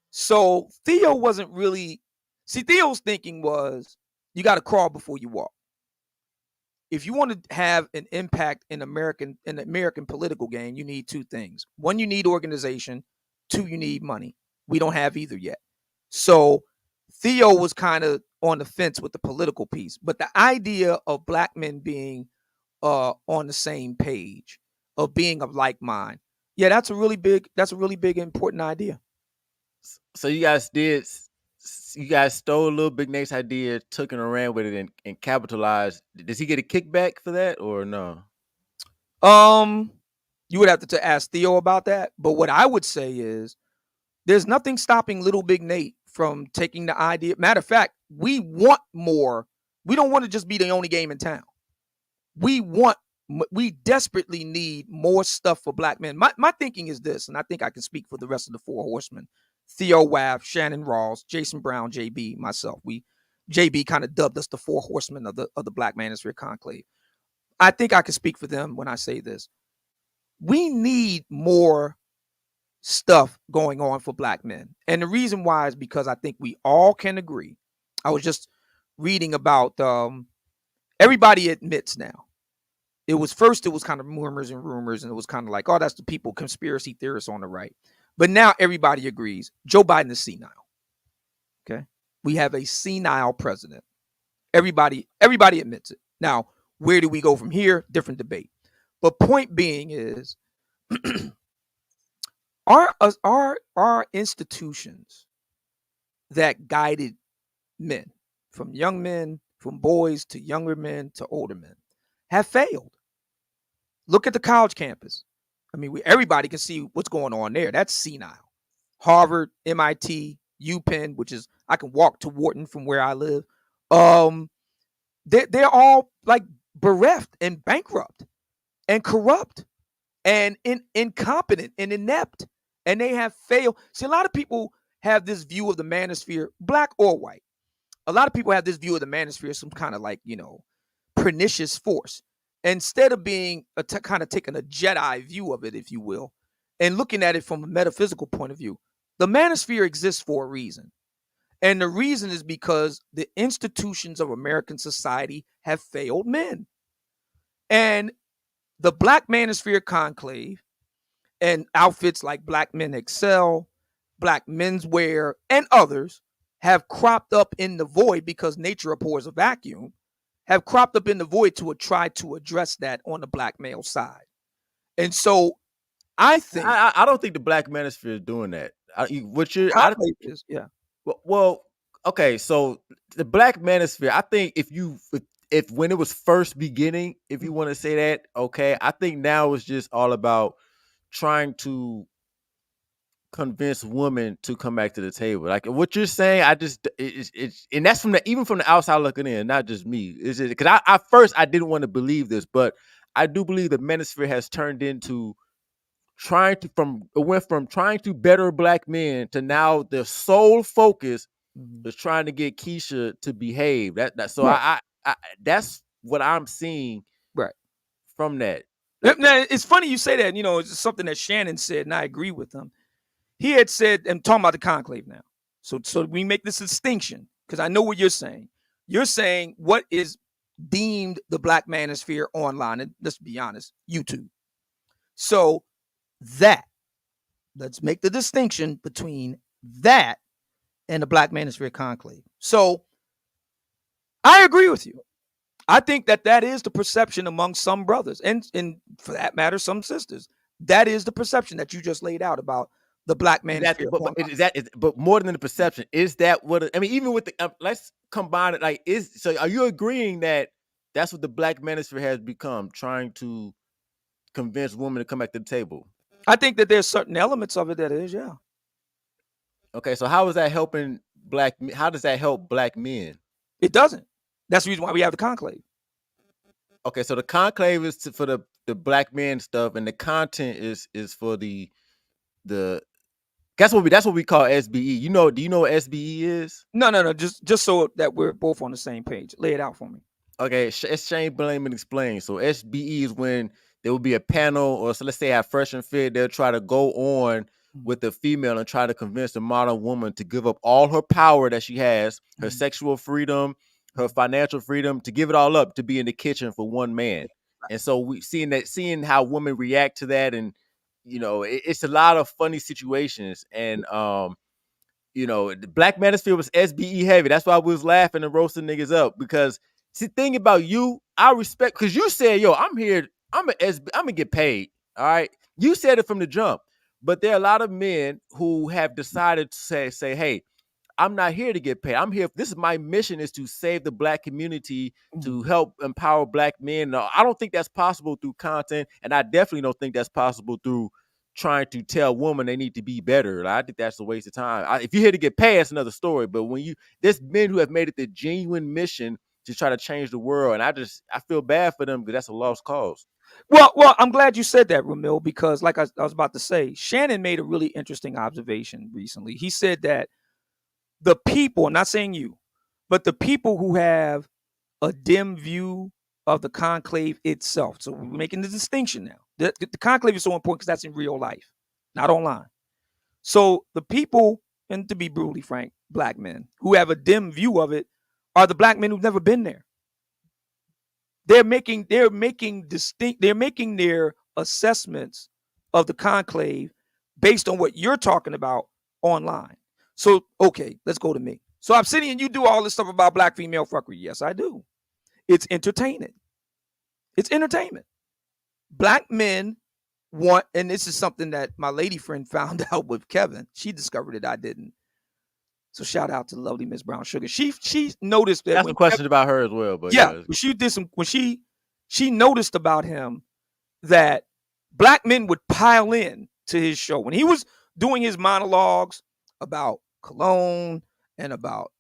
So Theo wasn't really, Theo's thinking was, you got to crawl before you walk. If you want to have an impact in American political game, you need 2 things. 1, you need organization. 2, you need money. We don't have either yet. So Theo was kind of on the fence with the political piece, but the idea of Black men being on the same page, of being of like mind, yeah, that's a really big important idea. So you guys did you guys stole a little Big Nate's idea, took it and ran with it, and capitalized. Does he get a kickback for that or no? You would have to ask Theo about that. But what I would say is there's nothing stopping Little Big Nate from taking the idea. Matter of fact, we want more. We don't want to just be the only game in town. We desperately need more stuff for black men. My thinking is this, and I think I can speak for the rest of the four horsemen: Theo Wav, Shannon Rawls, Jason Brown, JB, myself. JB kind of dubbed us the four horsemen of the Black Manosphere Conclave. I think I can speak for them when I say this. We need more stuff going on for black men. And the reason why is because I think we all can agree. I was just reading about everybody admits now. It was kind of murmurs and rumors, and it was kind of like, oh, that's the people, conspiracy theorists on the right. But now everybody agrees Joe Biden is senile. Okay. We have a senile president. Everybody admits it. Now, where do we go from here? Different debate. But point being is our institutions that guided men, from young men, from boys to younger men to older men, have failed. Look at the college campus. I mean, everybody can see what's going on there. That's senile. Harvard, MIT, UPenn, which is I can walk to Wharton from where I live. They're all like bereft and bankrupt and corrupt and incompetent and inept, and they have failed. See, a lot of people have this view of the manosphere, black or white. A lot of people have this view of the manosphere as some kind of like, pernicious force. Instead of being kind of taking a Jedi view of it, if you will, and looking at it from a metaphysical point of view, the manosphere exists for a reason. And the reason is because the institutions of American society have failed men. And the Black Manosphere Conclave and outfits like Black Men Excel, Black Menswear, and others have cropped up in the void because nature abhors a vacuum, have cropped up in the void to try to address that on the black male side. And so I think I don't think the Black Manosphere is doing that. yeah. Well, okay, so the Black Manosphere, I think if when it was first beginning, if you want to say that, okay, I think now it's just all about trying to convince women to come back to the table. Like what you're saying, it's and that's even from the outside looking in, not just me. Is it because I first I didn't want to believe this, but I do believe the Manosphere has turned into went from trying to better black men to now the sole focus is trying to get Keisha to behave. So right. I that's what I'm seeing right from that. Now, it's funny you say that. It's something that Shannon said, and I agree with him. He had said, I'm talking about the conclave now. So we make this distinction because I know what you're saying. You're saying what is deemed the Black Manosphere online, and let's be honest, YouTube. So let's make the distinction between that and the Black Manosphere Conclave. So I agree with you. I think that is the perception among some brothers, and for that matter, some sisters. That is the perception that you just laid out about the Black Manosphere. But more than the perception, is that what? I mean, even with the let's combine it. Like, so are you agreeing that that's what the Black Manosphere has become, trying to convince women to come back to the table? I think that there's certain elements of it that is, yeah. Okay, so how is that helping black? How does that help black men? It doesn't. That's the reason why we have the conclave. Okay, so the conclave is for the black men stuff, and the content is for the that's what we call SBE. Do you know what SBE is? No. Just so that we're both on the same page. Lay it out for me. Okay, it's shame, blame, and explain. So SBE is when there will be a panel, or so let's say at Fresh and Fit, they'll try to go on with the female and try to convince the modern woman to give up all her power that she has, her sexual freedom, her financial freedom, to give it all up to be in the kitchen for one man. And so we seeing how women react to that, and it's a lot of funny situations. And the Black Manosphere was SBE heavy. That's why we was laughing and roasting niggas up, because see, the thing about you, I respect, because you said, yo, I'm here, I'm gonna get paid. All right. You said it from the jump. But there are a lot of men who have decided to say, hey, I'm not here to get paid. I'm here. This is my mission, is to save the Black community, to Mhm. help empower Black men. No, I don't think that's possible through content, and I definitely don't think that's possible through trying to tell women they need to be better. I think that's a waste of time. If you're here to get paid, that's another story. But when there's men who have made it the genuine mission to try to change the world, and I feel bad for them because that's a lost cause. Well, I'm glad you said that, Ramil, because like I was about to say, Shannon made a really interesting observation recently. He said that the people, I'm not saying you, but the people who have a dim view of the conclave itself. So we're making the distinction now. The conclave is so important because that's in real life, not online. So the people, and to be brutally frank, Black men who have a dim view of it are the Black men who've never been there. They're making their assessments of the conclave based on what you're talking about online. So, okay, let's go to me. So, Obsidian, you do all this stuff about Black female fuckery. Yes, I do. It's entertaining. It's entertainment. Black men want, and this is something that my lady friend found out with Kevin. She discovered it. I didn't. So shout out to lovely Miss Brown Sugar. She noticed that Got when some questions about her as well, but yeah, yeah. when she noticed about him that Black men would pile in to his show when he was doing his monologues about cologne and about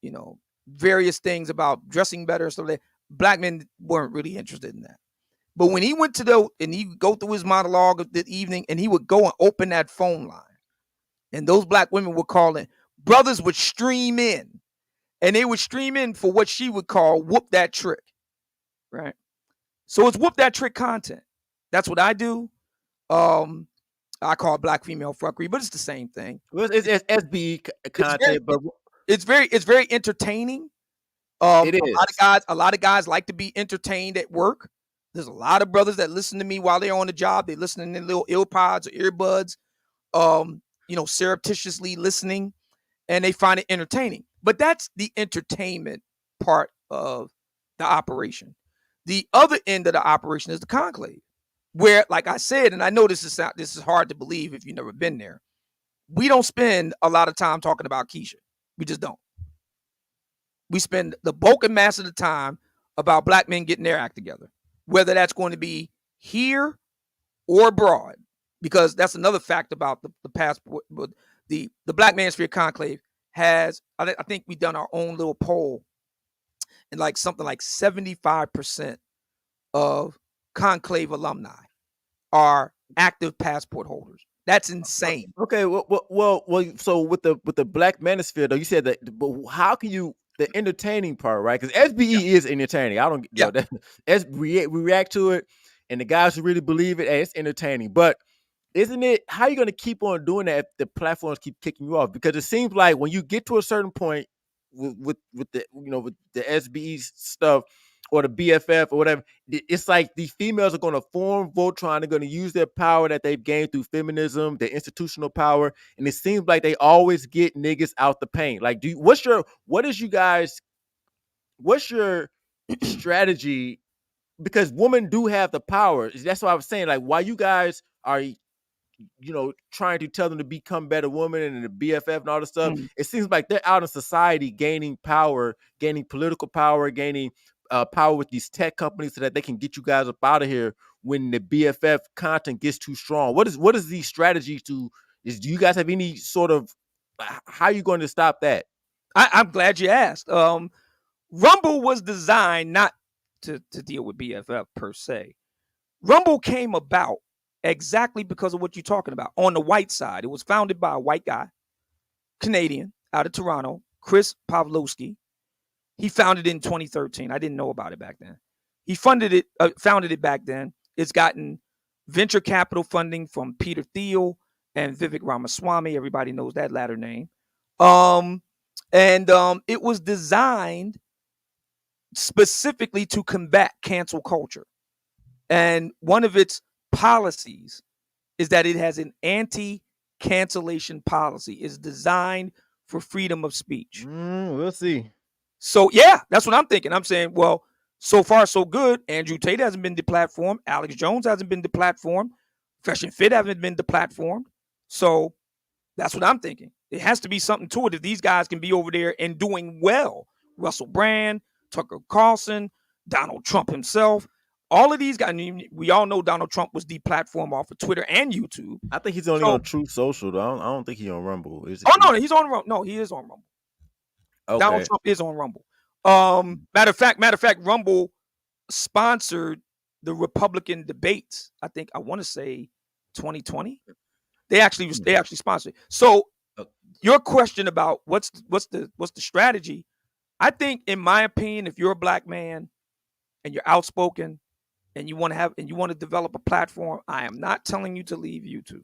various things about dressing better and stuff like that. Black men weren't really interested in that. But when he went and he would go through his monologue of the evening, and he would go and open that phone line, and those Black women would call in, brothers would stream in, and they would stream in for what she would call whoop that trick, right? So it's whoop that trick content. That's what I do. I call it Black female fuckery, but it's the same thing. Well, it's SBE content, but it's very entertaining. it is. A lot of guys like to be entertained at work. There's a lot of brothers that listen to me while they're on the job. They listen in their little earpods or earbuds, surreptitiously listening, and they find it entertaining. But that's the entertainment part of the operation. The other end of the operation is the conclave, where, like I said, and I know this is hard to believe if you've never been there. We don't spend a lot of time talking about Keisha. We just don't. We spend the bulk and mass of the time about Black men getting their act together, whether that's going to be here or abroad, because that's another fact about the passport. The Black Manosphere Conclave has, I think we've done our own little poll, and like something like 75% of Conclave alumni are active passport holders. That's insane. Okay, well. So with the Black Manosphere, though, you said that, but how can you the entertaining part, right? Because SBE is entertaining. I don't know that. We react to it, and the guys who really believe it, hey, it's entertaining. But isn't it? How are you going to keep on doing that if the platforms keep kicking you off? Because it seems like when you get to a certain point with the with the SBE stuff or the BFF or whatever, it's like these females are going to form Voltron. They're going to use their power that they've gained through feminism, their institutional power, and it seems like they always get niggas out the paint. Like, what's your strategy? Because women do have the power. That's what I was saying. Like, why you guys are trying to tell them to become better women and the BFF and all this stuff. It seems like they're out in society gaining power, gaining political power, gaining power with these tech companies so that they can get you guys up out of here when the BFF content gets too strong. What is the strategy do you guys have any sort of, how are you going to stop that? I'm glad you asked. Rumble was designed not to deal with BFF per se. Rumble came about exactly because of what you're talking about. On the white side, it was founded by a white guy, Canadian, out of Toronto, Chris Pavlovsky. He founded it in 2013. I didn't know about it back then. He founded it back then. It's gotten venture capital funding from Peter Thiel and Vivek Ramaswamy. Everybody knows that latter name. It was designed specifically to combat cancel culture. And one of its policies is that it has an anti-cancellation policy. It's designed for freedom of speech. We'll see. So yeah, that's what I'm thinking. I'm saying, well, so far so good. Andrew Tate hasn't been deplatformed. Alex Jones hasn't been deplatformed. Fresh and Fit haven't been deplatformed. So That's what I'm thinking. It has to be something to it if these guys can be over there and doing well. Russell Brand, Tucker Carlson, Donald Trump himself. All of these guys, we all know Donald Trump was deplatformed off of Twitter and YouTube. I think he's only on Truth Social, though. I don't think he's on Rumble. No, he's on Rumble. No, he is on Rumble. Okay. Donald Trump is on Rumble. Matter of fact, Rumble sponsored the Republican debates. I want to say 2020. They actually sponsored. So your question about what's the strategy? I think, in my opinion, if you're a black man and you're outspoken and you want to develop a platform, I am not telling you to leave YouTube,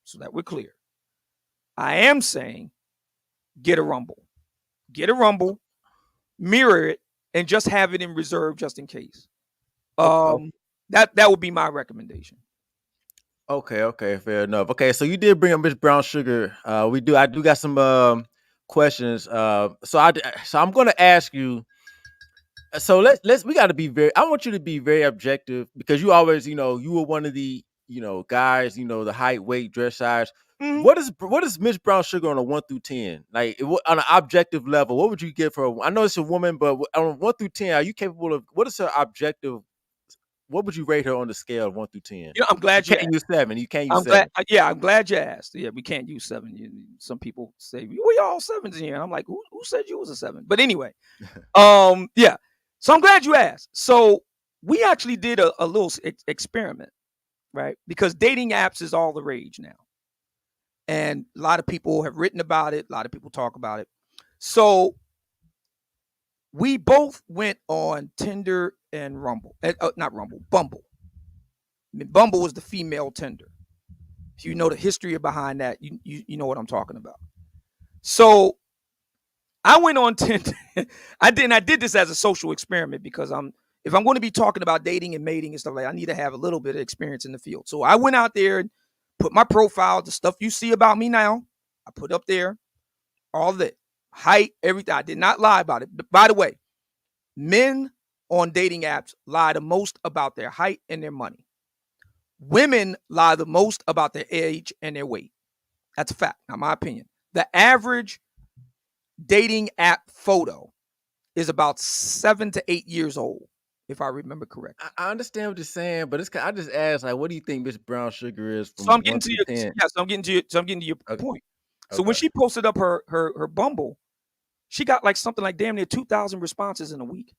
so that we're clear. I am saying get a Rumble, mirror it, and just have it in reserve just in case. That would be my recommendation. Okay, fair enough. Okay, so you did bring up Miss Brown Sugar. I do got some questions. So I'm gonna ask you. So we got to be I want you to be very objective, because you always, you were one of the, guys, the height, weight, dress size. Mm-hmm. What is Miss Brown Sugar on a 1 through 10? Like, on an objective level, what would you give her? I know it's a woman, but on 1 through 10, are you capable of, what is her objective? What would you rate her on the scale of 1 through 10? I'm glad you can't use 7. You can't use 7. I'm glad you asked. Yeah, we can't use 7. Some people say we all 7s in here, and I'm like, who said you was a 7? But anyway, yeah. So I'm glad you asked. So we actually did a little experiment, right? Because dating apps is all the rage now, and a lot of people have written about it. A lot of people talk about it. So we both went on Tinder and Rumble. Not Rumble, Bumble. Bumble was the female Tinder. If you know the history behind that, you know what I'm talking about. So I went on Tinder. I did this as a social experiment, because if I'm going to be talking about dating and mating and stuff like that, I need to have a little bit of experience in the field. So I went out there and put my profile, the stuff you see about me now, I put up there, all that, height, everything. I did not lie about it. By the way, men on dating apps lie the most about their height and their money. Women lie the most about their age and their weight. That's a fact, not my opinion. The average dating app photo is about 7 to 8 years old, if I remember correctly. I understand what you're saying, but I just asked, like, what do you think Miss Brown Sugar is? So I'm getting to your point. So when she posted up her Bumble, she got like something like damn near 2,000 responses in a week.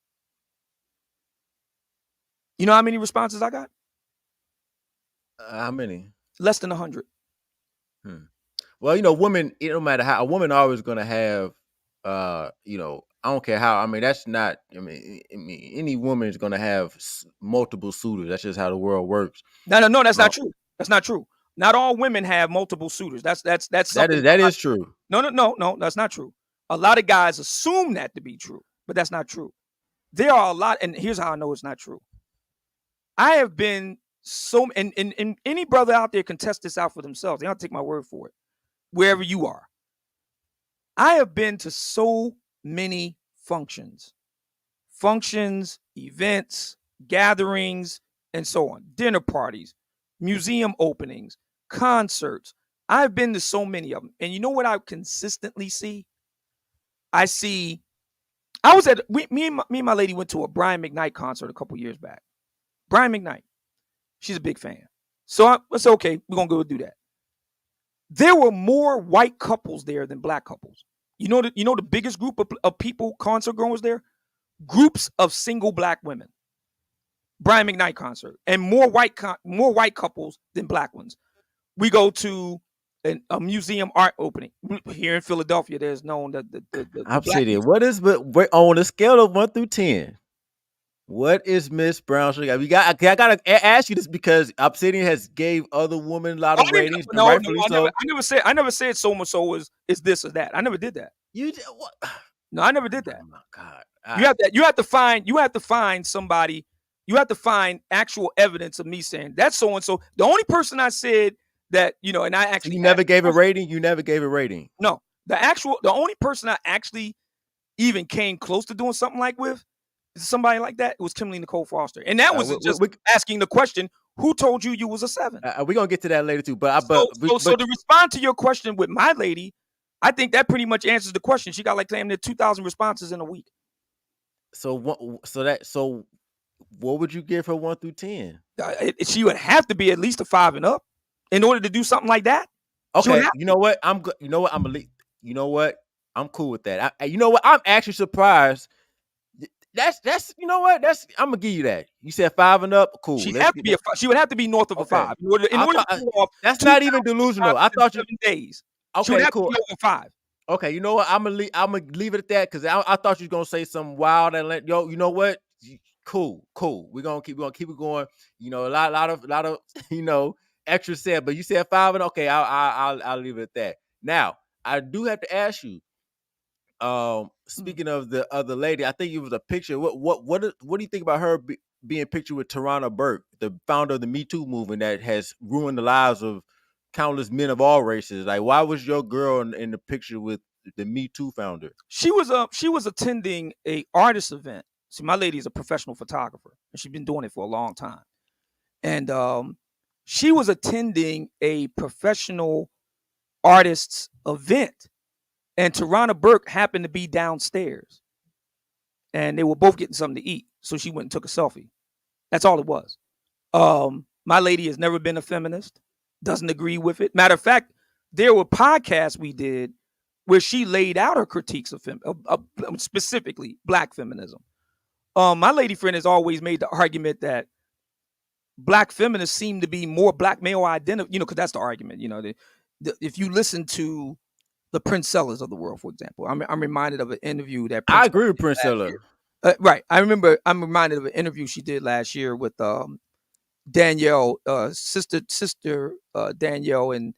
You know how many responses I got? How many? Less than 100. Well, women, it don't matter how, a woman always gonna have, I don't care how. I mean, that's not. I mean, any woman is gonna have multiple suitors. That's just how the world works. No, that's not true. That's not true. Not all women have multiple suitors. That is true. No, that's not true. A lot of guys assume that to be true, but that's not true. There are a lot, and here's how I know it's not true. I have been and any brother out there can test this out for themselves. They don't take my word for it. Wherever you are, I have been to so many functions, events, gatherings, and so on, dinner parties, museum openings, concerts. I've been to so many of them. And you know what I consistently see? I was at, me and my lady went to a Brian McKnight concert a couple years back. Brian McKnight. She's a big fan. So I said, okay, we're going to go do that. There were more white couples there than black couples. You know the biggest group of people, concert goers there? Groups of single black women. Brian McKnight concert. And more white couples than black ones. We go to a museum art opening. Here in Philadelphia, there's known that the Obsidian. What is, but on a scale of 1 through 10, what is Miss Brown Sugar? I gotta ask you this because Obsidian has gave other women a lot of ratings. I never said so much so is this or that. I never did that. You did what? No, I never did that. Oh my God. You have to find somebody. You have to find actual evidence of me saying that's so and so. The only person I said that, and I actually never gave a rating. You never gave a rating. No, the only person I actually even came close to doing something like with somebody like that, it was Kimberly Nicole Foster. And that was asking the question, Who told you was a 7? We're gonna get to that later too. But So to respond to your question with my lady, I think that pretty much answers the question. She got like damn near 2,000 responses in a week. So what would you give her 1 through 10? She would have to be at least a 5 and up in order to do something like that. Okay, you know what? You know what? You know what? I'm cool with that. You know what? I'm actually surprised. That's you know what? I'm gonna give you that. You said 5 and up. Cool. She would have to be north of a 5 in order to pull off. That's not even delusional. I thought 7 days. Okay, she would have cool. to be over 5. Okay, you know what? I'm gonna leave it at that because I thought you was gonna say something wild and you know what? Cool. We're gonna keep it going. You know, a lot of extra said, but you said 5 and okay. I'll leave it at that. Now I do have to ask you. Speaking of the other lady, I think it was a picture. What do you think about her being pictured with Tarana Burke, the founder of the Me Too movement that has ruined the lives of countless men of all races? Like, why was your girl in the picture with the Me Too founder? She was attending a artist event. See, my lady is a professional photographer, and she's been doing it for a long time. And she was attending a professional artist's event, and Tarana Burke happened to be downstairs, and they were both getting something to eat. So she went and took a selfie. That's all it was. My lady has never been a feminist, doesn't agree with it. Matter of fact, there were podcasts we did where she laid out her critiques of specifically Black feminism. My lady friend has always made the argument that Black feminists seem to be more Black male identity, because that's the argument. If you listen to the Prince Sellers of the world, for example, I'm reminded of an interview that I agree with Prince Seller. Right. I'm reminded of an interview she did last year with Danielle, sister Danielle and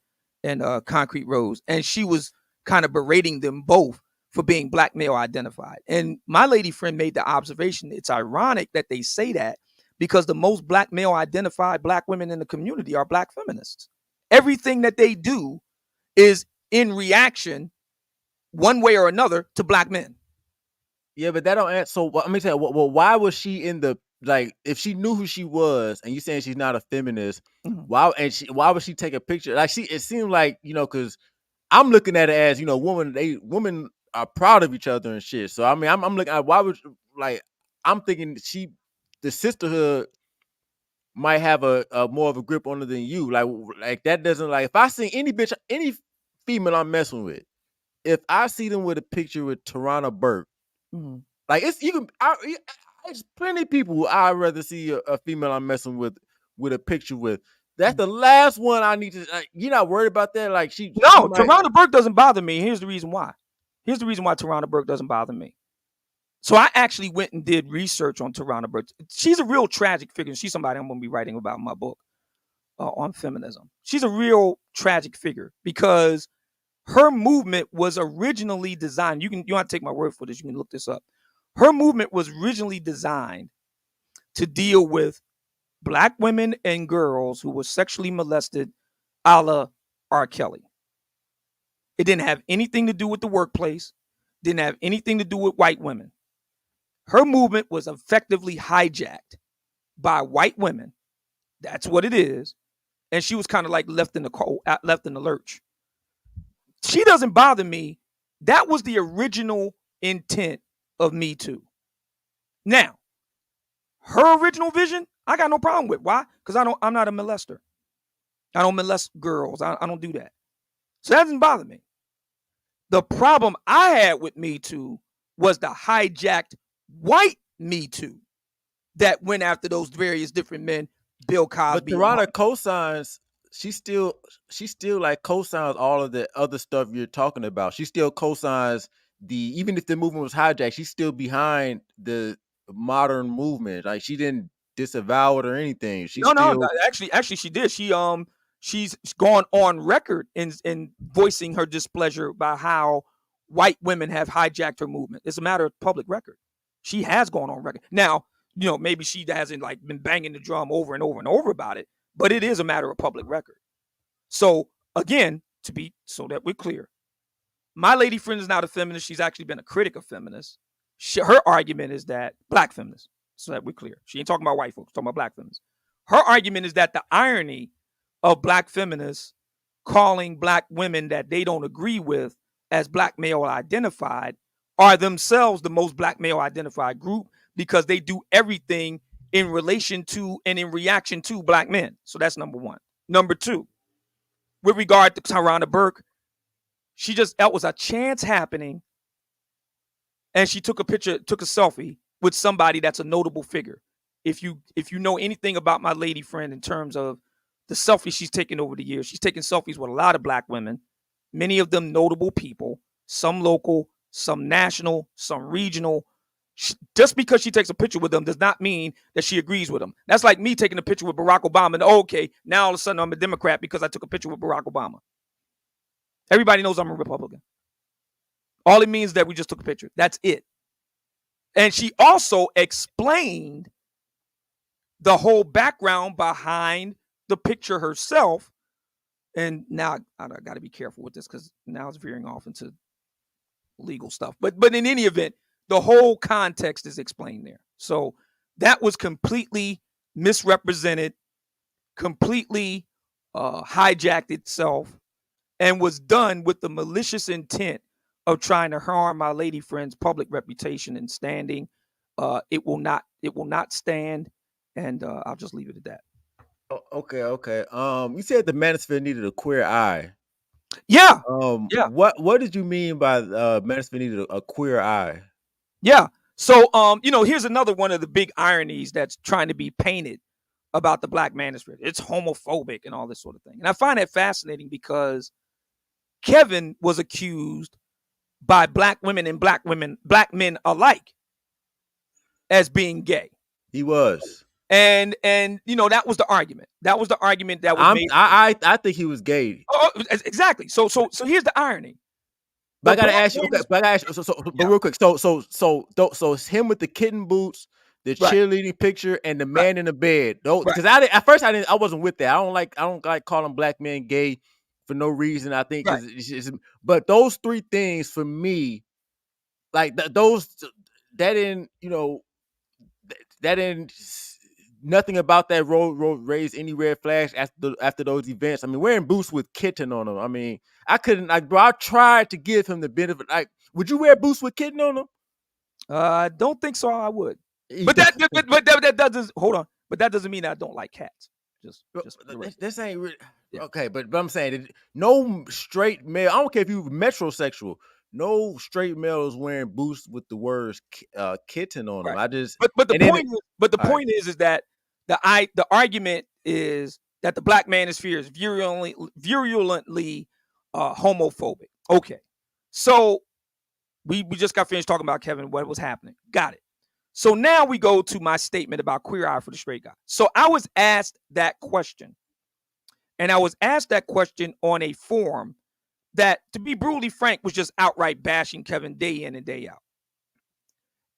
Concrete Rose, and she was kind of berating them both for being Black male identified. And my lady friend made the observation, it's ironic that they say that because the most Black male identified Black women in the community are Black feminists. Everything that they do is in reaction, one way or another, to Black men. Yeah, but that don't answer. So let me tell you, well, why was she in the if she knew who she was, and you saying she's not a feminist, why would she take a picture? It seemed like because I'm looking at it as women are proud of each other and shit. So I mean, I'm looking at why would I'm thinking the sisterhood might have a more of a grip on her than you. Like that doesn't if I see any female I'm messing with, if I see them with a picture with Tarana Burke. Like there's plenty of people who I'd rather see a female I'm messing with a picture with. That's the last one I need to. You're not worried about that? Tarana Burke doesn't bother me. Here's the reason why. Tarana Burke doesn't bother me. So I actually went and did research on Tarana Burke. She's a real tragic figure. She's somebody I'm going to be writing about in my book on feminism. She's a real tragic figure because her movement was originally designed. You don't have to take my word for this. You can look this up. Her movement was originally designed to deal with Black women and girls who were sexually molested, a la R. Kelly. It didn't have anything to do with the workplace. Didn't have anything to do with white women. Her movement was effectively hijacked by white women. That's what it is. And she was kind of like left in the lurch. She doesn't bother me. That was the original intent of Me Too. Now, her original vision, I got no problem with. Why? Because I'm not a molester. I don't molest girls. I don't do that. So that doesn't bother me. The problem I had with Me Too was the hijacked white Me Too that went after those various different men, Bill Cosby. But Tarana co-signs. She still co-signs all of the other stuff you're talking about. She still co-signs even if the movement was hijacked, she's still behind the modern movement. Like she didn't disavow it or anything. Actually she did. She's gone on record in voicing her displeasure by how white women have hijacked her movement. It's a matter of public record. She has gone on record. Now, maybe she hasn't been banging the drum over and over and over about it, but it is a matter of public record. So again, so that we're clear, my lady friend is not a feminist. She's actually been a critic of feminists. Her argument is that Black feminists, so that we're clear. She ain't talking about white folks, talking about Black feminists. Her argument is that the irony of black feminists calling black women that they don't agree with as black male identified are themselves the most black male identified group because they do everything in relation to and in reaction to black men. So that's number one. Number two, with regard to Tarana Burke, that was a chance happening, and she took a selfie with somebody that's a notable figure. If you know anything about my lady friend in terms of the selfies she's taken over the years, she's taken selfies with a lot of black women, many of them notable people, some local, some national, some regional. Just because she takes a picture with them does not mean that she agrees with them. That's like me taking a picture with Barack Obama and okay, now all of a sudden I'm a Democrat because I took a picture with Barack Obama. Everybody knows I'm a Republican. All it means is that we just took a picture. That's it. And she also explained the whole background behind the picture herself. And now I got to be careful with this because now it's veering off into legal stuff. But in any event, the whole context is explained there. So that was completely misrepresented, completely hijacked itself, and was done with the malicious intent of trying to harm my lady friend's public reputation and standing. It will not stand, and I'll just leave it at that. Okay. You said the Manosphere needed a queer eye. Yeah. Yeah. What did you mean by Manosphere needed a queer eye? Yeah. So here's another one of the big ironies that's trying to be painted about the Black Manosphere. It's homophobic and all this sort of thing. And I find that fascinating because Kevin was accused by black women and black men alike as being gay. He was. And that was the argument. That was the argument that was made. I think he was gay. Oh, exactly. So here's the irony. But I gotta ask you. Okay, but I gotta ask you. But real quick. So it's him with the kitten boots, the cheerleading picture, and the man in the bed. Because at first I wasn't with that. I don't like calling black men gay for no reason. I think, but those three things for me, like that didn't nothing about that road raise any red flags after those events. I mean, wearing boots with kitten on them. I mean, I couldn't. Bro, I tried to give him the benefit. Would you wear boots with kitten on them? I don't think so. I would. But that doesn't hold on. But that doesn't mean I don't like cats. This ain't really okay. But I'm saying no straight male. I don't care if you metrosexual. No straight male is wearing boots with the words kitten on them. But the point is that the argument is that the Black Manosphere is virulently homophobic. Okay, so we just got finished talking about Kevin, what was happening. Got it. So now we go to my statement about queer eye for the straight guy. So I was asked that question, and I was asked that question on a forum that, to be brutally frank, was just outright bashing Kevin day in and day out.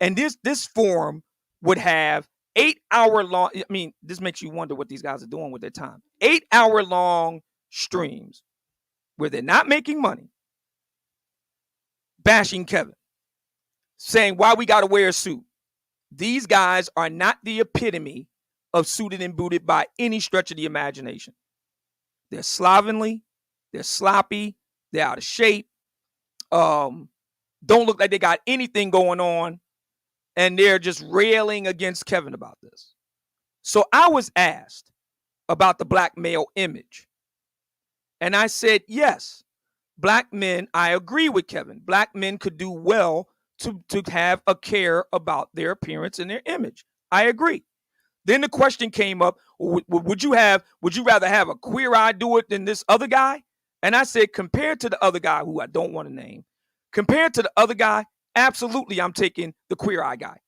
And this forum would have 8-hour long. I mean, this makes you wonder what these guys are doing with their time. 8-hour long streams where they're not making money, bashing Kevin, saying why we got to wear a suit. These guys are not the epitome of suited and booted by any stretch of the imagination. They're slovenly, they're sloppy, they're out of shape, don't look like they got anything going on, and they're just railing against Kevin about this. So I was asked about the black male image, and I said, yes, black men, I agree with Kevin. Black men could do well to have a care about their appearance and their image. I agree. Then the question came up, would you rather have a queer eye do it than this other guy? And I said, compared to the other guy, who I don't want to name, compared to the other guy, absolutely, I'm taking the queer eye guy.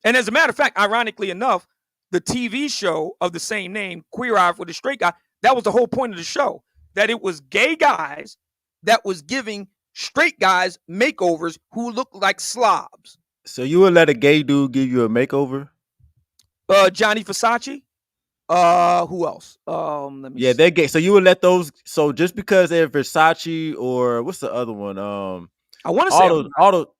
And as a matter of fact, ironically enough, the TV show of the same name, Queer Eye for the Straight Guy, that was the whole point of the show, that it was gay guys that was giving straight guys makeovers who look like slobs. So you would let a gay dude give you a makeover? Johnny Versace. Who else? Let me see. They're gay. So you would let those? So just because they're Versace or what's the other one? I want to say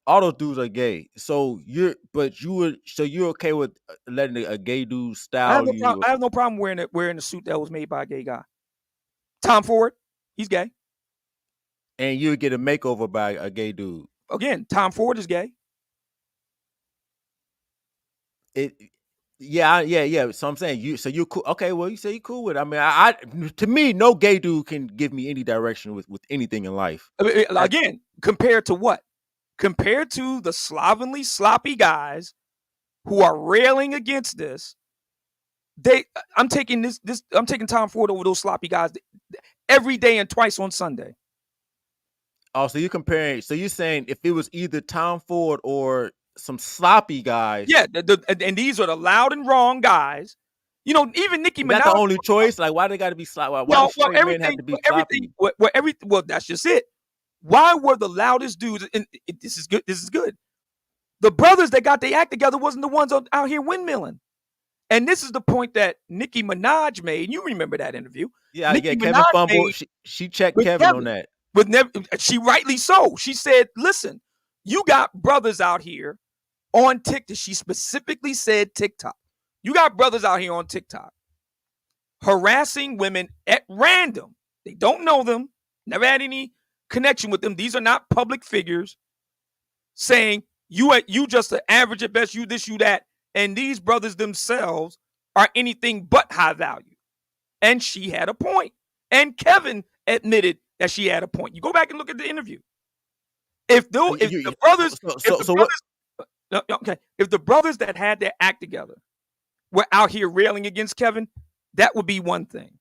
all those dudes are gay. So you're okay with letting a gay dude style you, I have no problem wearing a suit that was made by a gay guy. Tom Ford, he's gay. and you get a makeover by a gay dude. Again, Tom Ford is gay. Yeah. So I'm saying you're cool. Okay, well, you say you're cool with it. I mean, I to me, no gay dude can give me any direction with anything in life. I mean, again, compared to what? Compared to the slovenly, sloppy guys who are railing against this, I'm taking Tom Ford over those sloppy guys every day and twice on Sunday. Oh, so you're comparing. So you're saying if it was either Tom Ford or some sloppy guys, yeah, and these are the loud and wrong guys. You know, even Nicki Minaj. Is that the only choice? Like, why they got to be sloppy? Why do straight men have to be sloppy? Well, that's just it. Why were the loudest dudes? And this is good. This is good. The brothers that got their act together wasn't the ones out here windmilling. And this is the point that Nicki Minaj made. You remember that interview? Yeah, Kevin fumbled. She checked Kevin on that. She rightly so. She said, "Listen, you got brothers out here on TikTok." She specifically said TikTok. You got brothers out here on TikTok harassing women at random. They don't know them, never had any connection with them. These are not public figures saying you just an average at best, you this, you that. And these brothers themselves are anything but high value. And she had a point. And Kevin admitted that she had a point. You go back and look at the interview. If the brothers that had their act together were out here railing against Kevin, that would be one thing.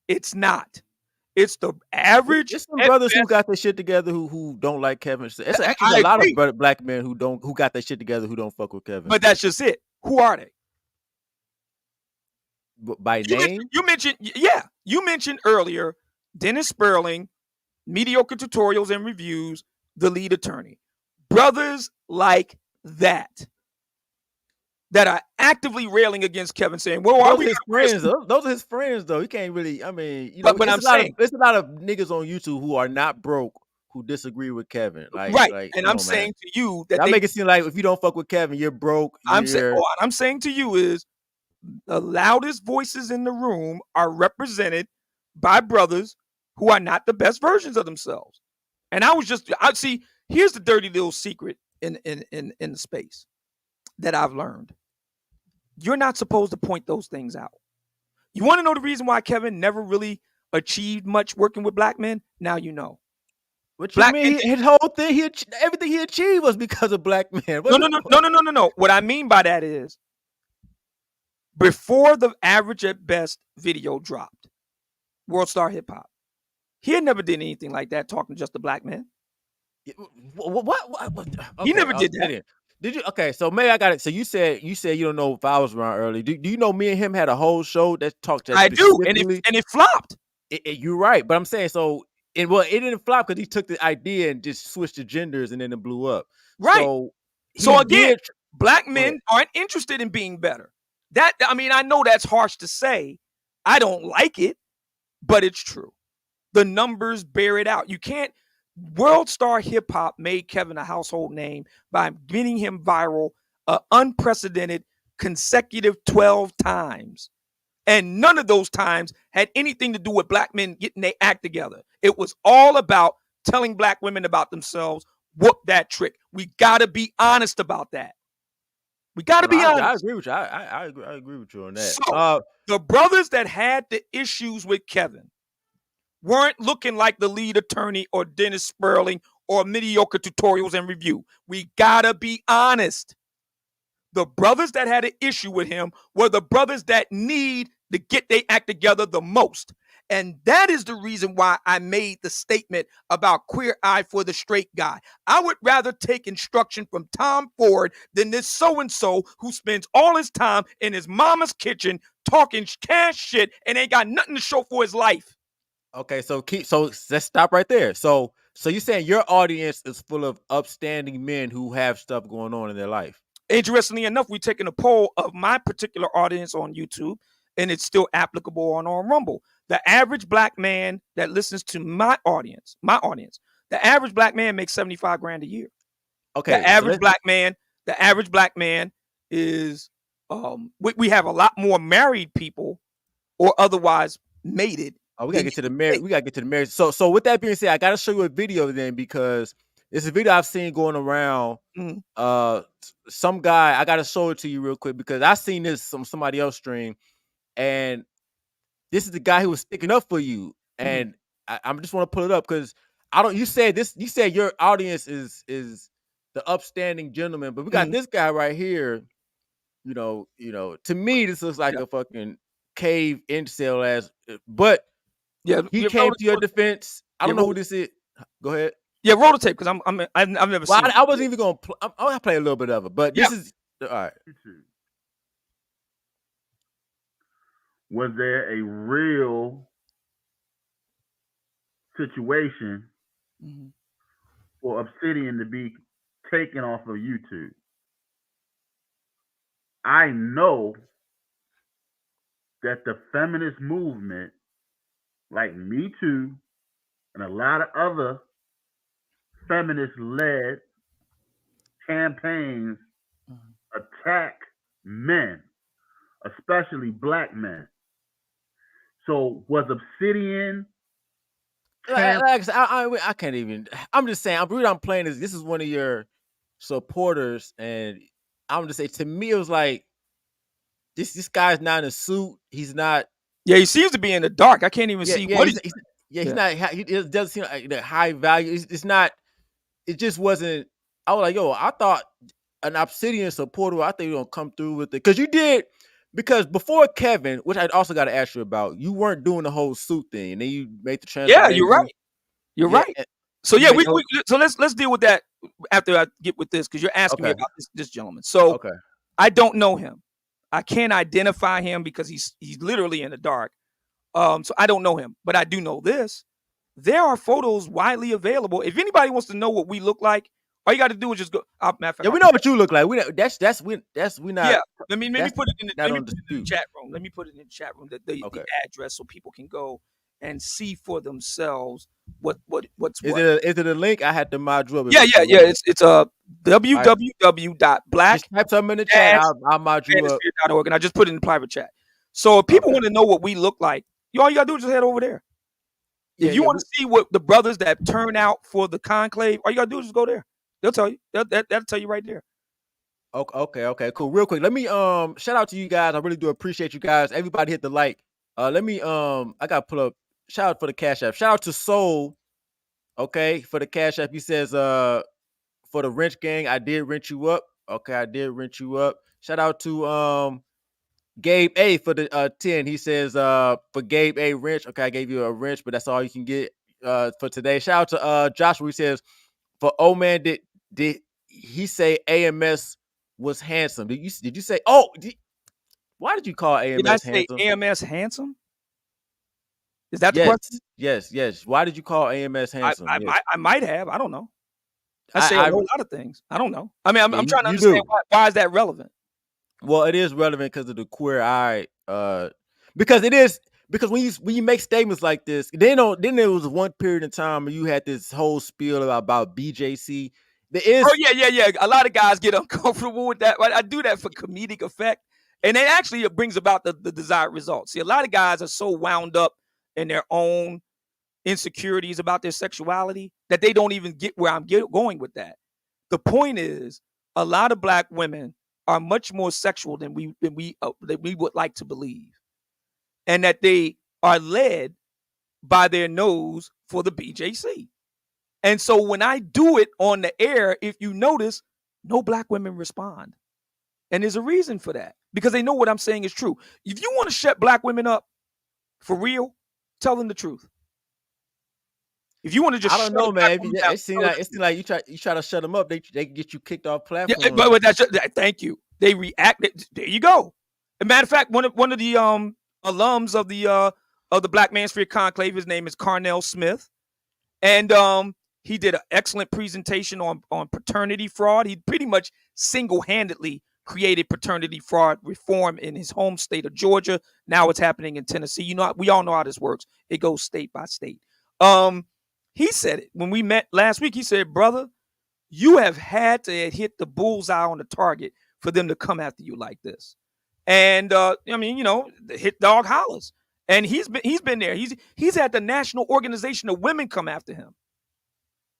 It's not. It's the average. It's some brothers who got their shit together who don't like Kevin. It's actually a lot of black men who got their shit together who don't fuck with Kevin. But that's just it. Who are they? By name? You mentioned earlier Dennis Sperling, Mediocre Tutorials and Reviews, the lead attorney. Brothers like that are actively railing against Kevin, saying, "Well, those are his friends. Those are his friends, though. You can't really. I mean, you know, but there's a lot of niggas on YouTube who are not broke who disagree with Kevin. Right. And I'm saying to you that I make it seem like if you don't fuck with Kevin, you're broke. I'm saying to you is the loudest voices in the room are represented by brothers who are not the best versions of themselves. And I see. Here's the dirty little secret in the space that I've learned. You're not supposed to point those things out. You want to know the reason why Kevin never really achieved much working with black men? Now you know. What you mean? His whole thing, everything he achieved was because of black men. No. What I mean by that is, before the Average at Best video dropped, World Star Hip Hop, he had never did anything like that, talking just to black men. What? Okay, he never did that. Did you? Okay, so maybe I got it. So you said you don't know if I was around early. Do you know me and him had a whole show that talked? I do, and it flopped. You're right, but I'm saying so. It didn't flop because he took the idea and just switched the genders, and then it blew up. Right. So again, black men aren't interested in being better. I know that's harsh to say. I don't like it, but it's true. The numbers bear it out. You can't. World Star Hip Hop made Kevin a household name by getting him viral unprecedented consecutive 12 times. And none of those times had anything to do with black men getting their act together. It was all about telling black women about themselves. Whoop that trick. We got to be honest about that. We got to be honest. I agree with you. I agree with you on that. So, the brothers that had the issues with Kevin weren't looking like the lead attorney or Dennis Sperling or Mediocre Tutorials and Review. We gotta be honest. The brothers that had an issue with him were the brothers that need to get their act together the most. And that is the reason why I made the statement about queer eye for the straight guy. I would rather take instruction from Tom Ford than this so-and-so who spends all his time in his mama's kitchen talking cash shit and ain't got nothing to show for his life. Okay, so let's stop right there. So you're saying your audience is full of upstanding men who have stuff going on in their life. Interestingly enough, we're taking a poll of my particular audience on YouTube, and it's still applicable on Rumble. The average black man that listens to my audience, The average black man makes 75 grand a year. Okay, The average black man is we have a lot more married people or otherwise mated. we gotta get to the marriage. We gotta get to the marriage. So with that being said, I gotta show you a video then, because it's a video I've seen going around. Some guy, I gotta show it to you real quick because I seen this from somebody else stream, and this is the guy who was sticking up for you. And I just want to pull it up because I don't. You said this. You said your audience is the upstanding gentleman, but we got this guy right here. You know. To me, this looks like a fucking cave incel ass. But he came to your defense. I don't know who this is. Go ahead. Yeah, roll the tape because I've never seen. I wasn't even gonna. I'm gonna play a little bit of it, but this is all right. Was there a real situation for Obsidian to be taken off of YouTube? I know that the feminist movement, like Me Too and a lot of other feminist-led campaigns, attack men, especially black men. So was Obsidian? I can't even. I'm just saying. I'm playing this. This is one of your supporters, and I'm just saying. To me, it was like this guy's not in a suit. He's not. Yeah, he seems to be in the dark. I can't even see what he's not. He doesn't seem like the high value. It's not. It just wasn't. I was like, yo, I thought an Obsidian supporter. I think you're gonna come through with it because you did. Because before Kevin, which I also got to ask you about, you weren't doing the whole suit thing, and then you made the transformation. Yeah, you're right. You're right. So yeah, so let's deal with that after I get with this because you're asking me about this gentleman. So I don't know him. I can't identify him because he's literally in the dark. So I don't know him, but I do know this. There are photos widely available. If anybody wants to know what we look like, all you got to do is just go. We know what you look like. We not. Yeah. Let me put it in the chat room. Let me put it in the chat room the address so people can go and see for themselves what's what. Is it a link? I had to mod you up. Yeah. It's a www.black. Just type something in the chat. I'll mod you up. Manosphere.org, and I just put it in the private chat. So if people want to know what we look like, all you gotta do is just head over there. If you want to see what the brothers that turn out for the conclave, all you gotta do is just go there. They'll tell you. That'll tell you right there. Okay, cool. Real quick, let me shout out to you guys. I really do appreciate you guys. Everybody hit the like. Let me I gotta pull up. Shout out for the Cash App. Shout out to Soul. Okay, for the Cash App. He says for the wrench gang, I did wrench you up. Okay, I did wrench you up. Shout out to Gabe A for the 10. He says for Gabe A wrench. Okay, I gave you a wrench, but that's all you can get for today. Shout out to Joshua. He says for man, did he say AMS was handsome? Did you say why did you call AMS did I say handsome? AMS handsome? Is that the question? Yes. Why did you call AMS handsome? I might have. I don't know. I say a whole lot of things. I don't know. I mean, I'm trying to understand why is that relevant? Well, it is relevant because of the queer eye. Because it is because when you make statements like this, then there was one period in time where you had this whole spiel about BJC. Yeah. A lot of guys get uncomfortable with that. I do that for comedic effect, and it brings about the desired results. See, a lot of guys are so wound up in their own insecurities about their sexuality that they don't even get where I'm going with that. The point is, a lot of black women are much more sexual than we would like to believe, and that they are led by their nose for the BJC. And so when I do it on the air, if you notice, no black women respond, and there's a reason for that because they know what I'm saying is true. If you want to shut black women up for real, tell them the truth. If you want to just, I don't know, man. It seems like you try to shut them up, they get you kicked off platform. Yeah, but thank you. They react. There you go. As a matter of fact, one of the alums of the Black Manosphere Conclave, his name is Carnell Smith, and he did an excellent presentation on paternity fraud. He pretty much single-handedly created paternity fraud reform in his home state of Georgia. Now it's happening in Tennessee. We all know how this works. It goes state by state. He said it when we met last week. He said, brother, you have had to hit the bullseye on the target for them to come after you like this. And I mean, the hit dog hollers. And he's been there. He's had the National Organization of Women come after him.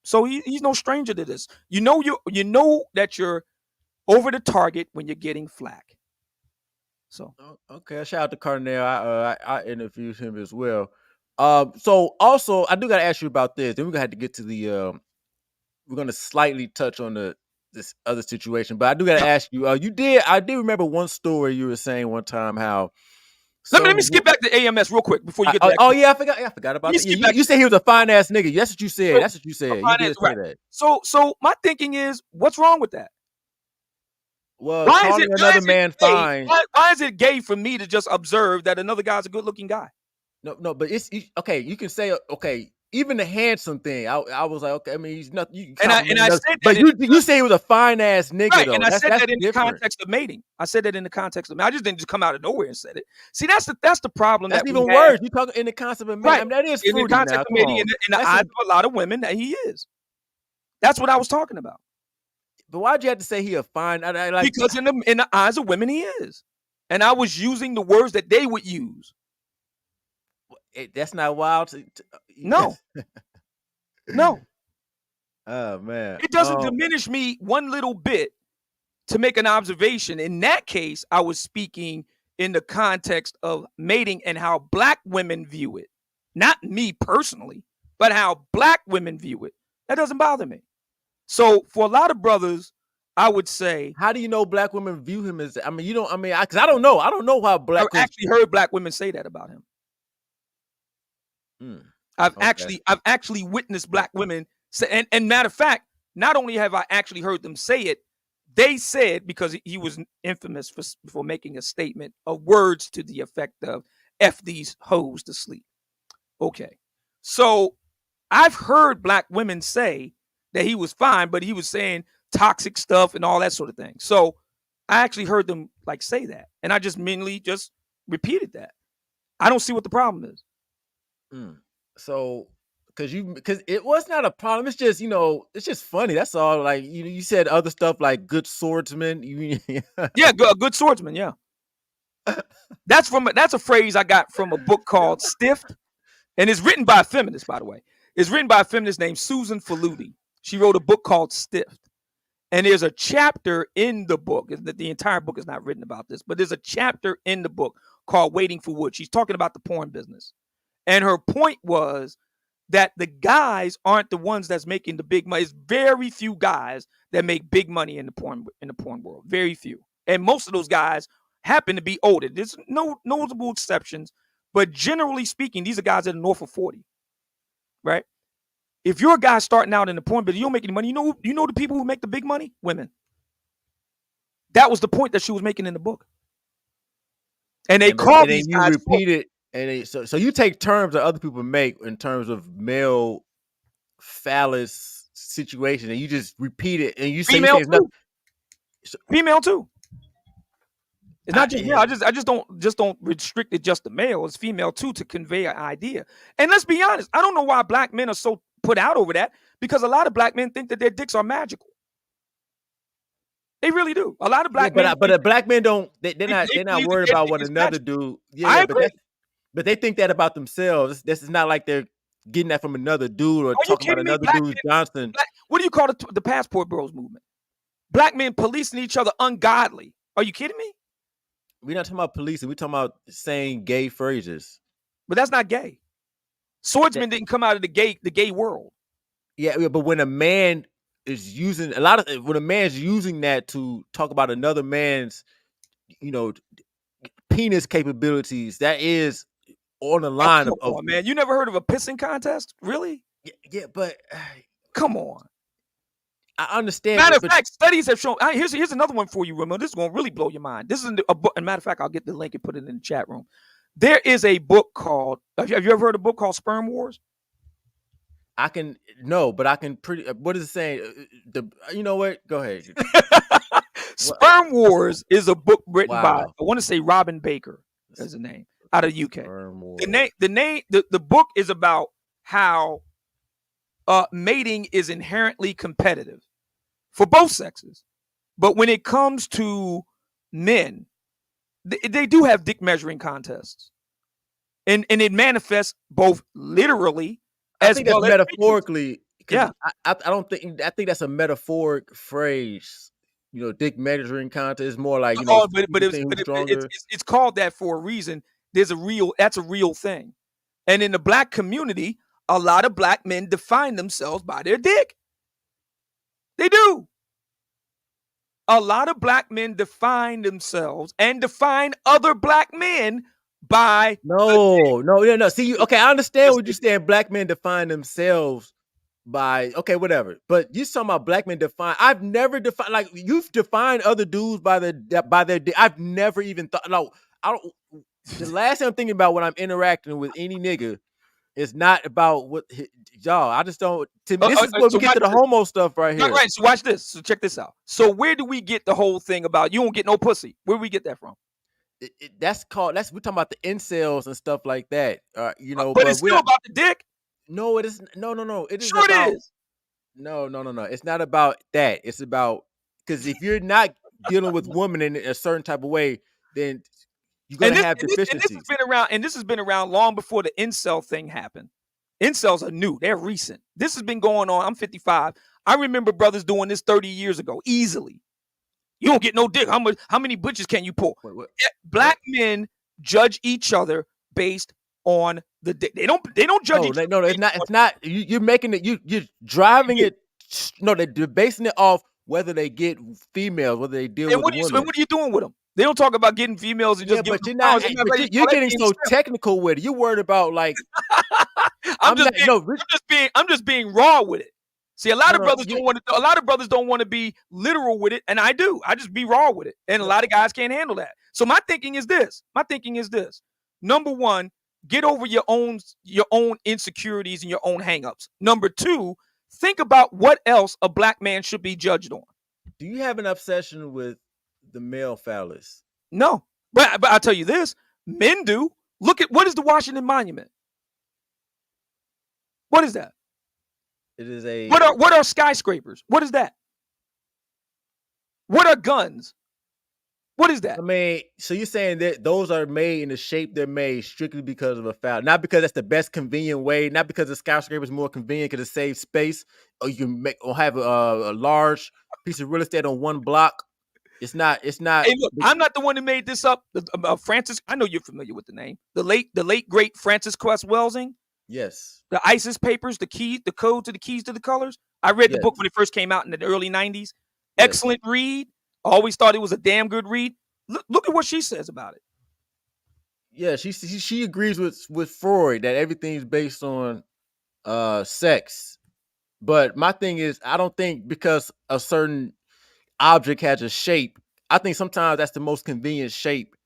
So he's no stranger to this. You know that you're over the target when you're getting flack. So okay, shout out to Cardinal. I interviewed him as well. So also I do gotta ask you about this. Then we're gonna have to get to the we're gonna slightly touch on this other situation, but I do gotta ask you. I did remember one story you were saying one time how. Let me skip back to AMS real quick before you get back. Oh yeah, I forgot about that. You said he was a fine ass nigga. That's what you said. That's what you said. You did say that. So my thinking is, what's wrong with that? Well, calling another man fine. Why is it gay for me to just observe that another guy's a good looking guy? No, but it's okay. You can say okay. Even the handsome thing, I was like, okay. I mean, he's not. And I said that, but you say he was a fine ass nigga, right? Though. And I said that in the context of mating. I said that in the context of. I just didn't just come out of nowhere and said it. See, that's the problem. That's even worse. You talking in the concept of mating. Right. I mean, that is in the context of mating. In the eyes of a lot of women, that he is. That's what I was talking about. But why'd you have to say he a fine? Because in the eyes of women, he is, and I was using the words that they would use. That's not wild. No. No. Oh man. It doesn't diminish me one little bit to make an observation. In that case, I was speaking in the context of mating and how black women view it. Not me personally, but how black women view it. That doesn't bother me. So for a lot of brothers, I would say, how do you know black women view him as? I mean, because I don't know. I don't know how black. I've actually heard black women say that about him. I've actually witnessed black women say, and matter of fact, not only have I actually heard them say it, they said, because he was infamous for making a statement of words to the effect of "F these hoes to sleep." Okay, so I've heard black women say that he was fine, but he was saying toxic stuff and all that sort of thing. So I actually heard them say that, and I just mentally just repeated that. I don't see what the problem is. So, because it was not a problem. It's just it's just funny. That's all. Like you said other stuff like good swordsman. Yeah, a good swordsman. Yeah, that's a phrase I got from a book called Stiffed, and it's written by a feminist, by the way. It's written by a feminist named Susan Faludi. She wrote a book called Stiffed, and there's a chapter in the book. The entire book is not written about this, but there's a chapter in the book called "Waiting for Wood." She's talking about the porn business. And her point was that the guys aren't the ones that's making the big money. It's very few guys that make big money in the porn world. Very few. And most of those guys happen to be older. There's no notable exceptions, but generally speaking, these are guys that are north of 40. Right? If you're a guy starting out in the porn business, you don't make any money. You know the people who make the big money? Women. That was the point that she was making in the book. And they call these guys. You repeat it. And so you take terms that other people make in terms of male phallus situation, and you just repeat it, and you say female too. Female too. It's not just male. I just don't restrict it just to male. It's female too, to convey an idea. And let's be honest, I don't know why black men are so put out over that, because a lot of black men think that their dicks are magical. They really do. A lot of black men. But black men don't. They're not worried about what another dude. Yeah, I agree. But they think that about themselves. This is not like they're getting that from another dude or talking about another dude's Johnson. What do you call the Passport Bros movement? Black men policing each other ungodly. Are you kidding me? We're not talking about policing. We're talking about saying gay phrases. But that's not gay. Swordsman didn't come out of the gay world. Yeah, but when a man is using when a man's using that to talk about another man's, penis capabilities, that is on the line come on, man. You never heard of a pissing contest? Really? Yeah, but come on. I understand. Matter of fact, studies have shown. Here's another one for you, Ramon. This is going to really blow your mind. This is a book. And matter of fact, I'll get the link and put it in the chat room. There is a book called. Have you ever heard of a book called Sperm Wars? But I can what is it saying? You know what? Go ahead. Sperm Wars is a book written by, I want to say Robin Baker is the name, out of the UK. The book is about how mating is inherently competitive for both sexes. But when it comes to men, they do have dick measuring contests. And it manifests both literally I as think that's well as metaphorically, because yeah. I don't think, I think that's a metaphoric phrase. You know, dick measuring contest is more like, you know, Oh, but people saying who's stronger. it's called that for a reason. That's a real thing. And in the black community, a lot of black men define themselves by their dick. They do. A lot of black men define themselves and define other black men by No. See, okay, I understand Yes, what they you're do. saying. Black men define themselves by, okay, whatever. But you talking about black men define. I've never defined, like, you've defined other dudes by their. I've never even thought. No, I don't. The last thing I'm thinking about when I'm interacting with any nigga is not about what y'all. I just don't. To me, this is where we So get watch to the this. homo stuff right Right, here. right. So watch this. So check this out. So where do we get the whole thing about you don't get no pussy? Where do we get that from? That's called. We're talking about the incels and stuff like that. You know, But but it's we're still not. about the dick. No, it is. No. It is Sure about. it is. No. It's not about that. It's about, because if you're not dealing with women in a certain type of way, then you're And gonna have this has deficiencies. been around, and this has been around long before the incel thing happened. Incels are new; they're recent. This has been going on. I'm 55. I remember brothers doing this 30 years ago, easily. You don't get no dick. How many butches can you pull? What? Black men judge each other based on the dick. They don't judge No, each other no. It's based not. on It's not. You're making it. You're driving you. it. No, they're basing it off whether they get females, whether they deal And with women. what are you doing with them? They don't talk about getting females and Yeah, just giving but them you're not. flowers. As a matter of But fact, they you're call that getting being so simp. technical with it. You're worried about, like, I'm I'm just not. being, No, I'm just being raw with it. See, a lot of no. brothers don't want to. A lot of brothers don't want to be literal with it, and I do. I just be raw with it, and a No. lot of guys can't handle that. So my thinking is this. Number one, get over your own insecurities and your own hangups. Number two, think about what else a black man should be judged on. Do you have an obsession with the male phallus? No, but I'll tell you this: men do. Look at what is the Washington Monument? What is that? It is a. What are skyscrapers? What is that? What are guns? What is that? I mean, so you're saying that those are made in the shape they're made strictly because of a foul, not because that's the best convenient way, not because the skyscraper is more convenient because it saves space, or you can make or have a large piece of real estate on one block. It's not. It's not. Hey, look, I'm not the one who made this up. Francis, I know you're familiar with the name. The late great Francis Quest Welsing. Yes. The ISIS papers, the code to the keys to the colors. I read the Yes. book when it first came out in the early 90s. Yes. Excellent read. I always thought it was a damn good read. Look at what she says about it. Yeah, she agrees with Freud that everything's based on sex. But my thing is, I don't think because a certain object has a shape, I think sometimes that's the most convenient shape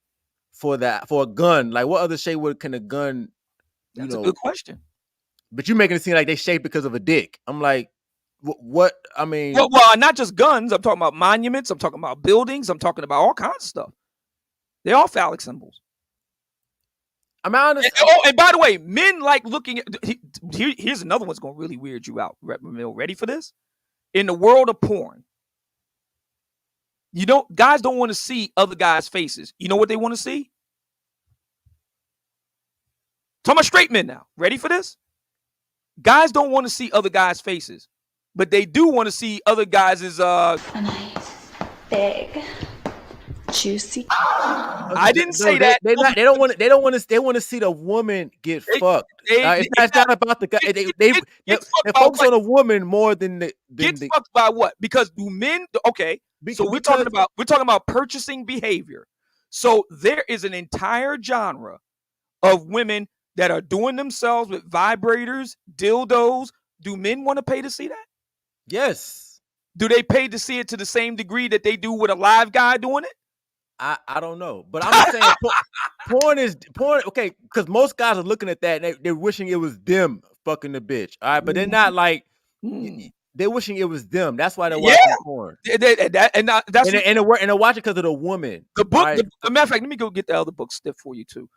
for a gun. Like, what other shape can a gun, That's a good question. But you're making it seem like they shape because of a dick. I'm like, what? I mean, well, not just guns. I'm talking about monuments. I'm talking about buildings. I'm talking about all kinds of stuff. They're all phallic symbols. I mean, I understand. And by the way, men like looking at. Here's another one's going to really weird you out. Ready for this? In the world of porn, guys don't want to see other guys' faces. You know what they want to see? Talking about straight men now. Ready for this? Guys don't want to see other guys' faces, but they do want to see other guys' a nice, big, juicy. I didn't say that. They don't want to. They want to see the woman get fucked. It's not about the guy. They focus on a woman more than the fucked by what? Because do men? Okay, so we're talking about purchasing behavior. So there is an entire genre of women that are doing themselves with vibrators, dildos. Do men want to pay to see that? Yes. Do they pay to see it to the same degree that they do with a live guy doing it? I don't know, but I'm saying porn is porn. Okay, because most guys are looking at that and they're wishing it was them fucking the bitch. All right, but they're not like they're wishing it was them. That's why they're watching porn. And they're watching because of the woman. The book. Right? Matter of fact, let me go get the other book stiff for you too.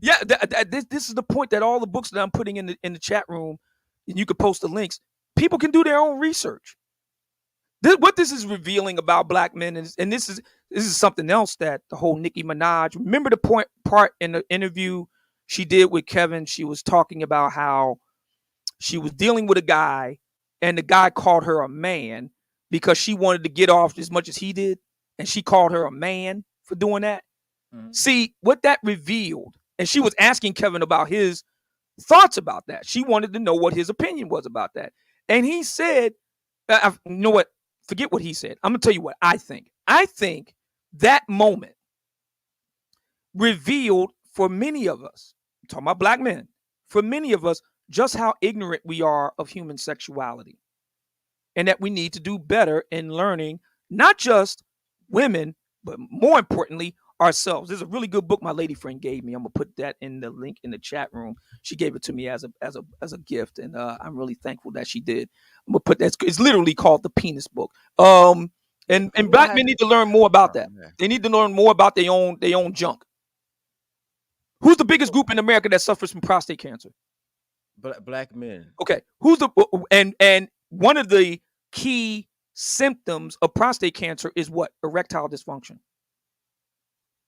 This is the point that all the books that I'm putting in the chat room and you could post the links. People can do their own research. What this is revealing about black men, and this is something else that the whole Nicki Minaj. Remember the part in the interview she did with Kevin? She was talking about how she was dealing with a guy, and the guy called her a man because she wanted to get off as much as he did, and she called her a man for doing that. Mm-hmm. See what that revealed, and she was asking Kevin about his thoughts about that. She wanted to know what his opinion was about that, and he said, "You know what? Forget what he said. I'm gonna tell you what I think. I think that moment revealed for many of us, I'm talking about black men, for many of us, just how ignorant we are of human sexuality, and that we need to do better in learning not just women, but more importantly, ourselves." There's a really good book my lady friend gave me. I'm gonna put that in the link in the chat room. She gave it to me as a gift, and I'm really thankful that she did. I'm gonna put that. It's literally called The Penis Book. And black men need to learn more about that. They need to learn more about their own junk. Who's the biggest group in America that suffers from prostate cancer? Black men. Okay. Who's the and one of the key symptoms of prostate cancer is what? Erectile dysfunction.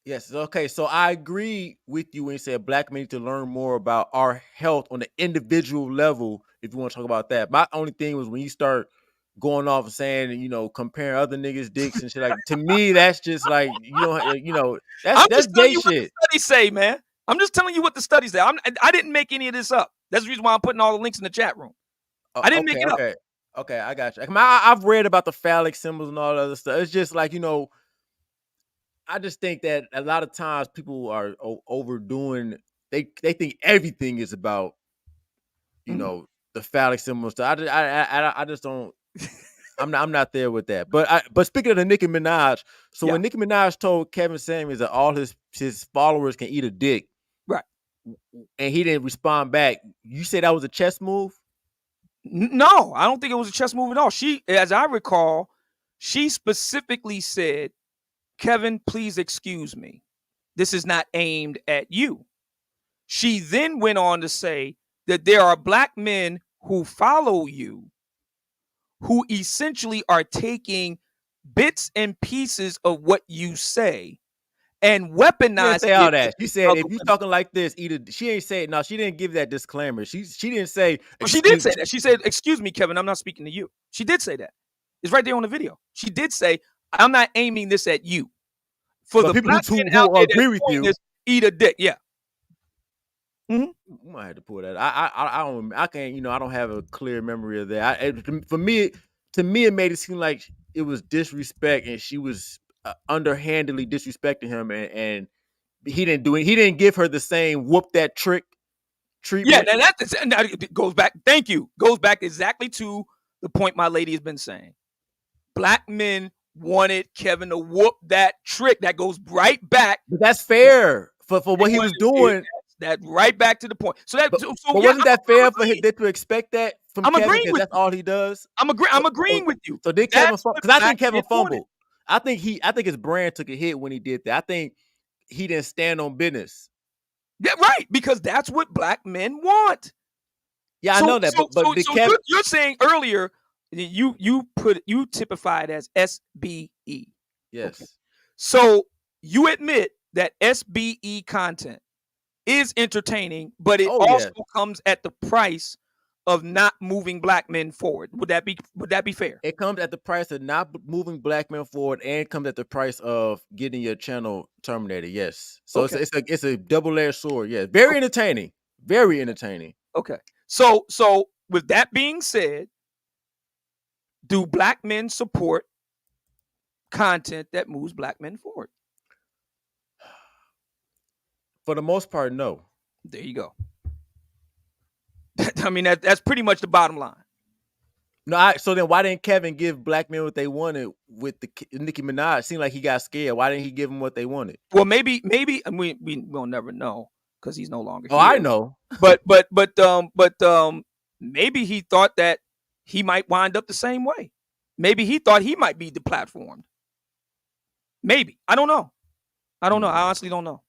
Yes. Okay. So I agree with you when you said black men need to learn more about our health on the individual level. If you want to talk about that, my only thing was when you start going off and saying, comparing other niggas' dicks and shit. Like, to me, that's just like, that's gay shit. What the studies say, man. I'm just telling you what the studies say. I didn't make any of this up. That's the reason why I'm putting all the links in the chat room. I didn't make it up. Okay, I got you. I've read about the phallic symbols and all the other stuff. It's just like, I just think that a lot of times people are overdoing. They think everything is about, the phallic symbols. I just don't. I'm not there with that. But speaking of the Nicki Minaj, so when Nicki Minaj told Kevin Samuels that all his followers can eat a dick, right, and he didn't respond back, you say that was a chess move? No, I don't think it was a chess move at all. She, as I recall, she specifically said, "Kevin, please excuse me. This is not aimed at you." She then went on to say that there are black men who follow you who essentially are taking bits and pieces of what you say and weaponize say all that. She said, if you talking like this, she ain't say, no, she didn't give that disclaimer. She didn't say. Well, she did say that. She said, "Excuse me, Kevin, I'm not speaking to you." She did say that. It's right there on the video. She did say, "I'm not aiming this at you." For the people black who men out there agree with you, eat a dick. Yeah. Mm-hmm. I might have to pull that. I can't. I don't have a clear memory of that. To me, it made it seem like it was disrespect, and she was underhandedly disrespecting him, and he didn't do it. He didn't give her the same whoop that trick treatment. Yeah, and that goes back. Thank you. Goes back exactly to the point my lady has been saying. Black men wanted Kevin to whoop that trick. That goes right back. But that's fair for what he was doing. That right back to the point. So that. But wasn't that fair for him to expect that from Kevin? Agreeing with that's all he does. I'm agreeing with you. So did Kevin? Because I think Kevin fumbled. I think his brand took a hit when he did that. I think he didn't stand on business. Yeah, right. Because that's what black men want. Yeah, I know that. But Kevin, you're saying earlier you typified as SBE. Yes. Okay. So you admit that SBE content is entertaining, but it also comes at the price of not moving black men forward. Would that be fair? It comes at the price of not moving black men forward, and comes at the price of getting your channel terminated. Yes. So it's a double-edged sword. Yes. Very entertaining. Very entertaining. Okay. So with that being said, do black men support content that moves black men forward? For the most part, no. There you go. I mean, that's pretty much the bottom line. No, so then why didn't Kevin give black men what they wanted with the Nicki Minaj? It seemed like he got scared. Why didn't he give them what they wanted? Well, maybe we'll never know because he's no longer here. Oh, I know. But maybe he thought that he might wind up the same way. Maybe he thought he might be deplatformed. Maybe. I don't know. I honestly don't know.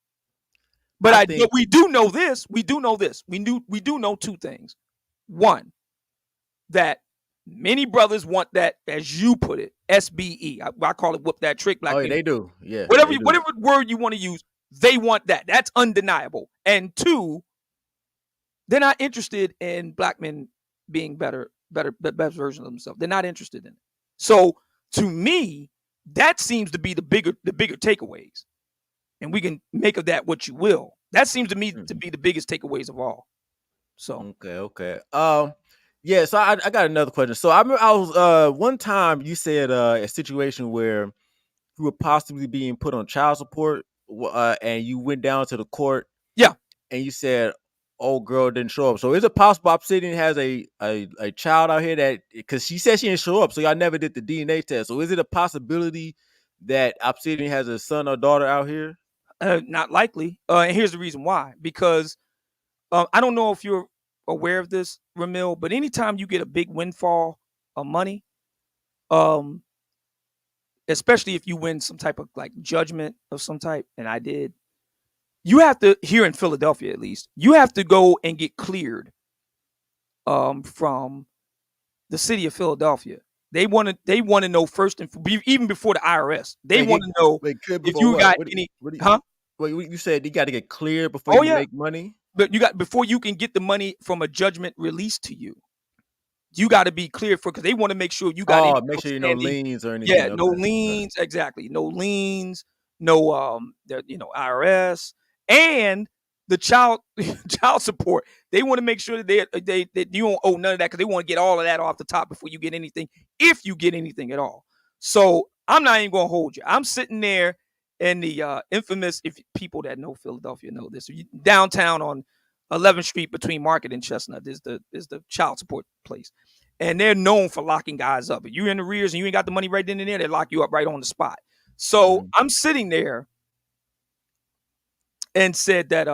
But we do know this. We do know two things. One, that many brothers want that, as you put it, SBE. I call it whoop that trick, black Oh, yeah, people. they do. Yeah, Whatever they do. whatever word you want to use, they want that. That's undeniable. And two, they're not interested in black men being better, the best version of themselves. They're not interested in it. So to me, that seems to be the bigger takeaways. And we can make of that what you will. That seems to me to be the biggest takeaways of all. So okay. Yeah. So I got another question. So I remember I was one time you said a situation where you were possibly being put on child support, and you went down to the court. Yeah. And you said, "Oh, girl didn't show up." So is it possible Obsidian has a child out here that, because she said she didn't show up, so y'all never did the DNA test. So is it a possibility that Obsidian has a son or daughter out here? Not likely. And here's the reason why. Because I don't know if you're aware of this, Ramil, but anytime you get a big windfall of money, especially if you win some type of like judgment of some type, and I did, you have to, here in Philadelphia at least, you have to go and get cleared from the city of Philadelphia. They want to know first, and even before the IRS, they want to know if you got any. Huh? Wait, you said you got to get cleared before you make money? But before you can get the money from a judgment released to you, you got to be cleared for, because they want to make sure you got. Make sure you no liens or anything. Yeah, no liens, exactly. No liens, no IRS, and the child support. They want to make sure that that you don't owe none of that, because they want to get all of that off the top before you get anything, if you get anything at all. So I'm not even gonna hold you. I'm sitting there in the infamous, if people that know Philadelphia know this, downtown on 11th Street between Market and Chestnut is the child support place. And they're known for locking guys up. If you're in arrears and you ain't got the money right then and there, they lock you up right on the spot. So I'm sitting there and said that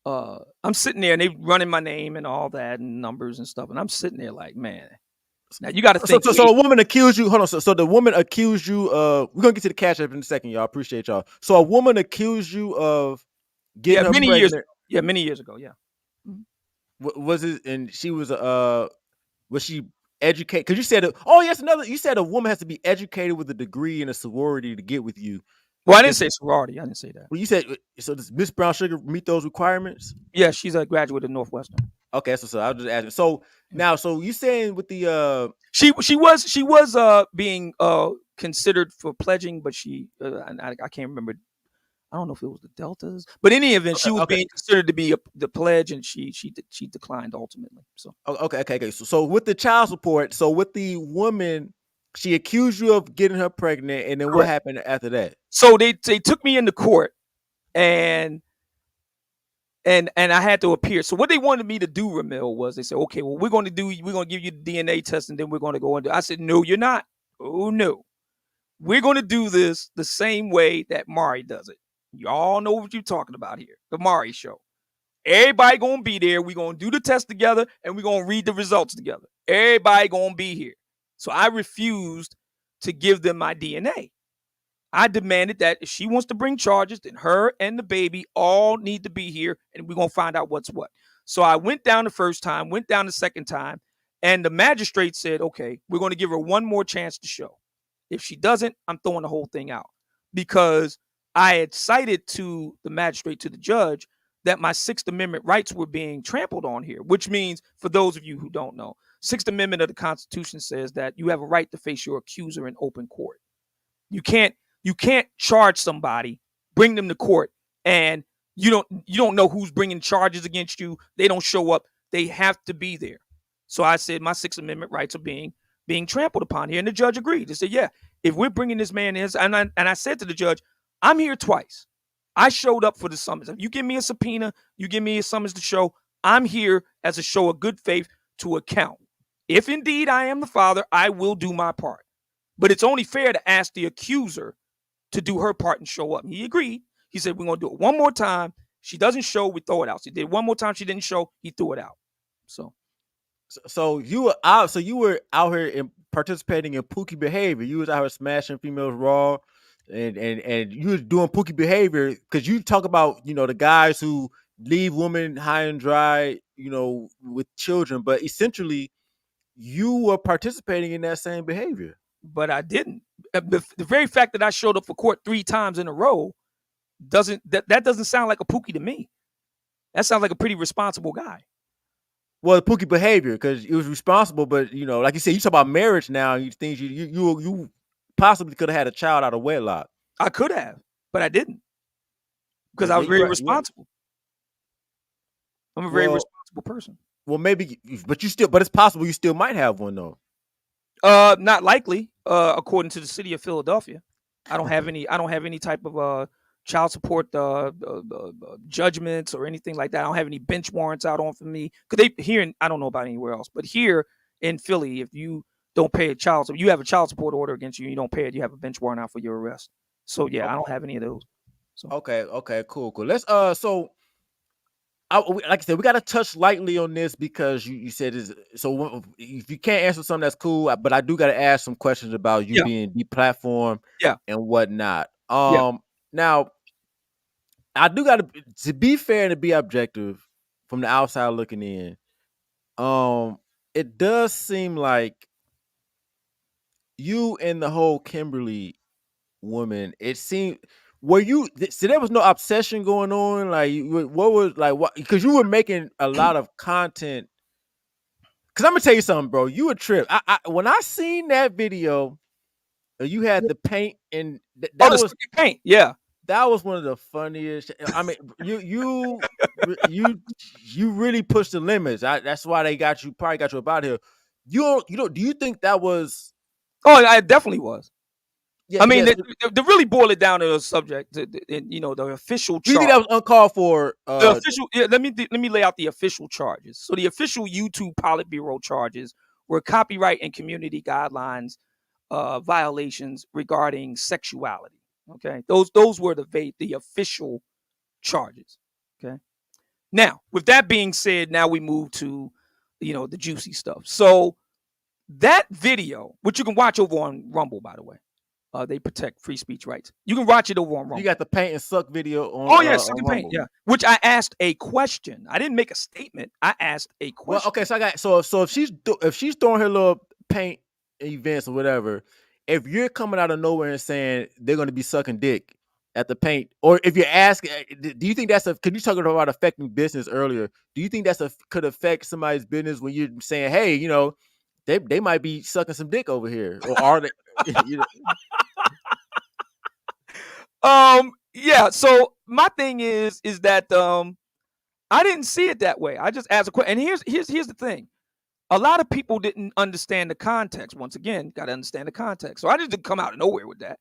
I'm sitting there and they running my name and all that and numbers and stuff. And I'm sitting there like, man, now you got to think. So a woman accused you. Hold on. So the woman accused you of. We're gonna get to the cash app in a second, y'all. Appreciate y'all. So a woman accused you of getting her many pregnant. years. Yeah, many years ago. Yeah. Was it? And she was was she educated? Because you said, oh yes, you said a woman has to be educated with a degree in a sorority to get with you. Well, I didn't say sorority. I didn't say that. Well, you said, so does Miss Brown Sugar meet those requirements? Yeah, she's a graduate of Northwestern. Okay, so I was just asking. So now, so you saying with the she was being considered for pledging, but she I can't remember. I don't know if it was the Deltas, but in any event, she was being considered to be the pledge, and she declined ultimately. So okay. So with the child support, so with the woman, she accused you of getting her pregnant, and then what happened after that? So they took me into court, and I had to appear. So what they wanted me to do, Ramil, was they said, okay, well, we're going to give you the DNA test, and then we're going to go and do. I said, no, you're not. Oh no, we're going to do this the same way that Mari does it. Y'all know what you're talking about here. The Mari show. Everybody gonna be there. We're gonna do the test together, and we're gonna read the results together. Everybody gonna be here. So I refused to give them my DNA. I demanded that if she wants to bring charges, then her and the baby all need to be here, and we're gonna find out what's what. So I went down the first time, went down the second time, and the magistrate said, okay, we're gonna give her one more chance to show. If she doesn't, I'm throwing the whole thing out, because I had cited to the magistrate, to the judge, that my Sixth Amendment rights were being trampled on here, which means, for those of you who don't know, Sixth Amendment of the Constitution says that you have a right to face your accuser in open court. You can't charge somebody, bring them to court, and you don't know who's bringing charges against you. They don't show up. They have to be there. So I said my Sixth Amendment rights are being trampled upon here, and the judge agreed. They said, yeah, if we're bringing this man in, and I said to the judge, I'm here twice. I showed up for the summons. If you give me a subpoena, you give me a summons to show, I'm here as a show of good faith to account. If indeed I am the father, I will do my part. But it's only fair to ask the accuser to do her part and show up. And he agreed. He said, we're going to do it one more time. She doesn't show, we throw it out. So he did one more time. She didn't show, he threw it out. So you were out. So you were out here in participating in pookie behavior. You was out here smashing females raw, and you was doing pookie behavior because you talk about, the guys who leave women high and dry, with children. But essentially, you were participating in that same behavior. But I didn't. The very fact that I showed up for court 3 times in a row doesn't sound like a Pookie to me. That sounds like a pretty responsible guy. Well, Pookie behavior, because it was responsible, but like you said, you talk about marriage now. You things you possibly could have had a child out of wedlock. I could have, but I didn't, because I was very responsible. I'm a very responsible person. Well, maybe, but it's possible you still might have one though. Not likely, according to the city of Philadelphia. I don't have any type of child support judgments or anything like that. I don't have any bench warrants out on for me. Because I don't know about anywhere else, but here in Philly, if you don't pay you have a child support order against you, and you don't pay it, you have a bench warrant out for your arrest. So yeah, okay. I don't have any of those. So. Okay, cool. Let's so. Like I said, we got to touch lightly on this because you said so. If you can't answer something, that's cool. But I do got to ask some questions about you being deplatformed, and whatnot. Now, I do got to be fair and to be objective from the outside looking in. It does seem like you and the whole Kimberly woman. It seemed. So there was no obsession going on? Like, what was like what? Because you were making a lot of content. Because I'm gonna tell you something, bro. You a trip. When I seen that video, you had the paint and that was paint. Yeah, that was one of the funniest. I mean, you really pushed the limits. That's why they probably got you up out here. Do you think that was? Oh, I definitely was. Yeah, I mean, to really boil it down to the subject, the official charge. Do you think that was uncalled for? The official. Yeah, let me lay out the official charges. So the official YouTube Politburo charges were copyright and community guidelines violations regarding sexuality. Okay, those were the official charges. Okay. Now, with that being said, now we move to the juicy stuff. So that video, which you can watch over on Rumble, by the way. They protect free speech rights. You can watch it over on Rumble. You got the paint and suck video on. Oh yeah, suck and paint. Yeah, which I asked a question. I didn't make a statement. I asked a question. Well, okay, so if she's throwing her little paint events or whatever, if you're coming out of nowhere and saying they're going to be sucking dick at the paint, or if you're asking, do you think that's could you talk about affecting business earlier? Do you think could affect somebody's business when you're saying, hey, they might be sucking some dick over here, or are they? Yeah. So my thing is that I didn't see it that way. I just asked a question. And here's the thing. A lot of people didn't understand the context. Once again, got to understand the context. So I just didn't come out of nowhere with that.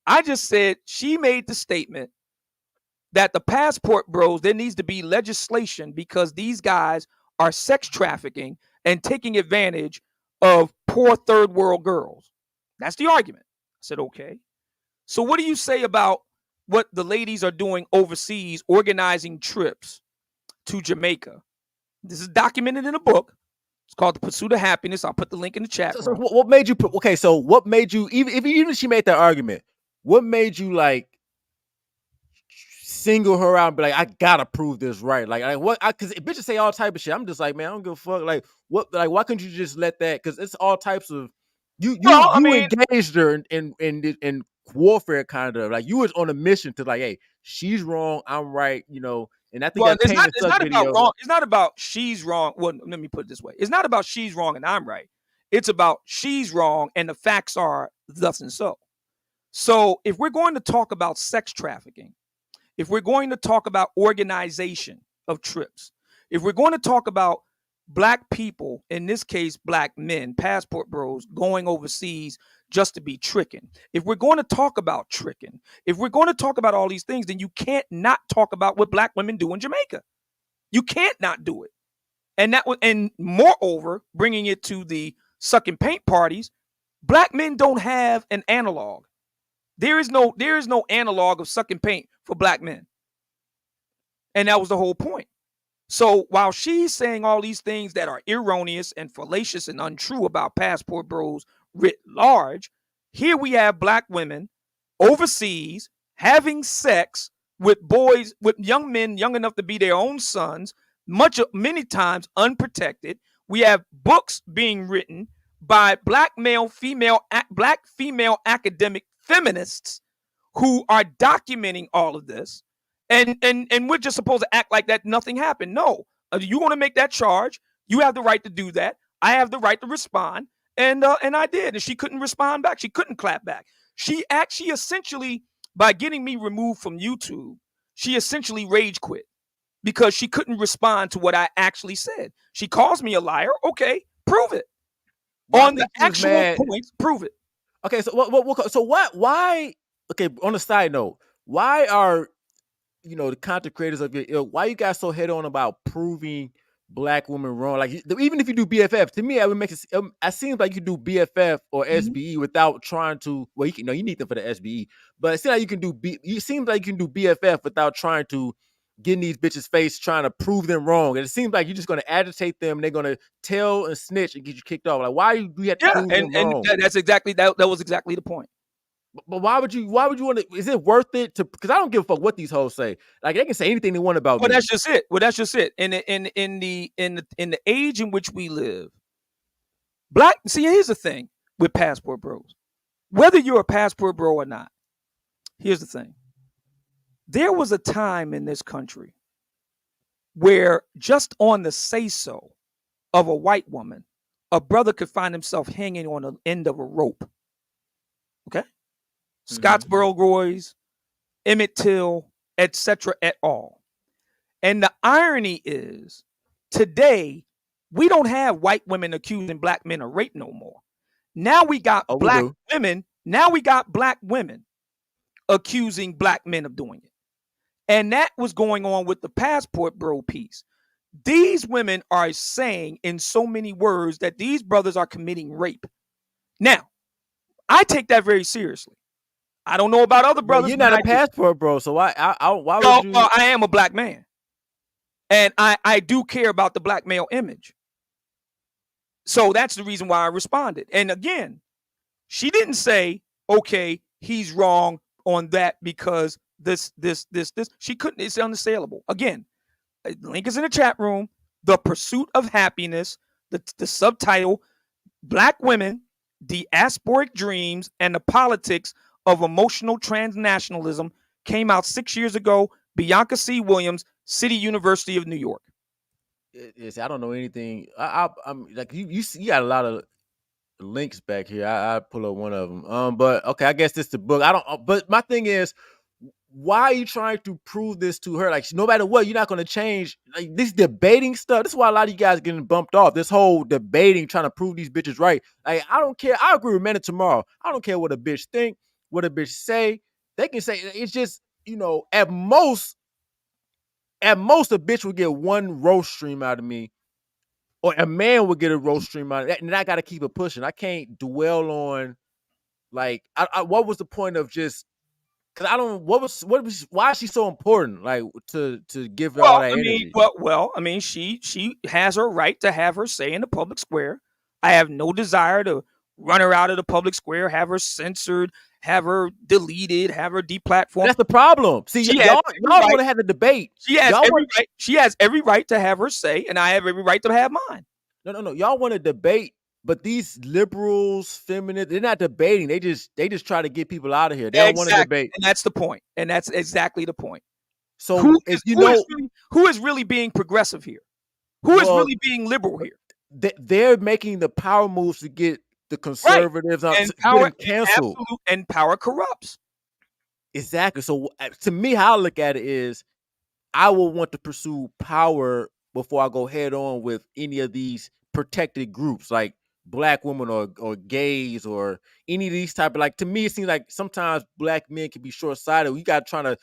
I just said she made the statement that the passport bros, there needs to be legislation because these guys are sex trafficking and taking advantage of poor third world girls. That's the argument. I said, okay. So what do you say about what the ladies are doing overseas, organizing trips to Jamaica? This is documented in a book. It's called The Pursuit of Happiness. I'll put the link in the chat. So what made you put? Okay, so what made you even if she made that argument? What made you like single her out and be like, I gotta prove this right? Like what? Because bitches say all type of shit. I'm just like, man, I don't give a fuck. Like what? Like why couldn't you just let that? Because it's all types of you engaged her in warfare, kind of like you was on a mission to like, hey, she's wrong, I'm right, and I think it's not about wrong. It's not about she's wrong. Well, let me put it this way: it's not about she's wrong and I'm right. It's about she's wrong and the facts are thus and so. So if we're going to talk about sex trafficking, if we're going to talk about organization of trips, if we're going to talk about Black people, in this case, Black men, passport bros, going overseas just to be tricking. If we're going to talk about tricking, if we're going to talk about all these things, then you can't not talk about what Black women do in Jamaica. You can't not do it. And moreover, bringing it to the sucking paint parties, Black men don't have an analog. There is no analog of sucking paint for Black men. And that was the whole point. So while she's saying all these things that are erroneous and fallacious and untrue about passport bros writ large, here we have Black women overseas having sex with boys, with young men young enough to be their own sons, many times unprotected, We have books being written by black female academic feminists who are documenting all of this, and we're just supposed to act like that nothing happened. No, you want to make that charge, you have the right to do that. I have the right to respond, and I did, and she couldn't respond back. She couldn't clap back. She essentially, by getting me removed from YouTube, she essentially rage quit because she couldn't respond to what I actually said. She calls me a liar. Okay, prove it. Well, On the actual points, prove it. Okay, so why? Okay, on a side note, why are the content creators of your ilk? Why you guys so head on about proving black women wrong? Like, even if you do BFF, to me, it would make it seems like you do BFF or SBE without trying to. Well, you need them for the SBE, but it seems like you can do You seems like you can do BFF without trying to get in these bitches' face, trying to prove them wrong. And it seems like you're just going to agitate them. And they're going to tell and snitch and get you kicked off. Like, why do you have to prove them wrong? That's exactly that was exactly the point. But why would you want to? Is it worth it to? Because I don't give a fuck what these hoes say. Like, they can say anything they want about me. That's just it. In the age in which we live, here's the thing with passport bros. Whether you're a passport bro or not, here's the thing. There was a time in this country where just on the say-so of a white woman, a brother could find himself hanging on the end of a rope. Okay? Scottsboro Roy's, Emmett Till, etc. et al. And the irony is, today, we don't have white women accusing black men of rape no more. Now we got black women. Now we got black women accusing black men of doing it. And that was going on with the passport bro piece. These women are saying in so many words that these brothers are committing rape. Now, I take that very seriously. I don't know about other brothers. Well, you're not a passport bro, so why would you? I am a black man. And I do care about the black male image. So that's the reason why I responded. And again, she didn't say, okay, he's wrong on that because this. She couldn't. It's unassailable. Again, link is in the chat room. The Pursuit of Happiness, the subtitle, Black Women, Diasporic Dreams, and the Politics of Emotional Transnationalism, came out 6 years ago. Bianca C. Williams, City University of New York. I don't know anything. I'm like you got a lot of links back here. I pull up one of them. But okay, I guess this is the book. I don't. But my thing is, why are you trying to prove this to her? Like, no matter what, you're not going to change. Like, this debating stuff. This is why a lot of you guys are getting bumped off. This whole debating, trying to prove these bitches right. Like, I don't care. I agree with Men of Tomorrow. I don't care what a bitch think, what a bitch say. They can say it's just, at most a bitch would get one roast stream out of me, or a man would get a roast stream out of that, and I got to keep it pushing. I can't dwell on, like, what was the point of just, because I don't, why is she so important, like, to give her all that energy? She has her right to have her say in the public square. I have no desire to run her out of the public square, have her censored, have her deleted, have her deplatformed. That's the problem. See, y'all want to have the debate. She has every right to have her say, and I have every right to have mine. No. Y'all want to debate, but these liberals, feminists, they're not debating. They just try to get people out of here. They don't want to debate. And that's the point. And that's exactly the point. So who is really being progressive here? Who is really being liberal here? They're making the power moves to get the conservatives out, and power canceled. And power corrupts. Exactly. So to me, how I look at it is, I will want to pursue power before I go head on with any of these protected groups, like black women or gays or any of these type of, like, to me, it seems like sometimes black men can be short-sighted. You got trying to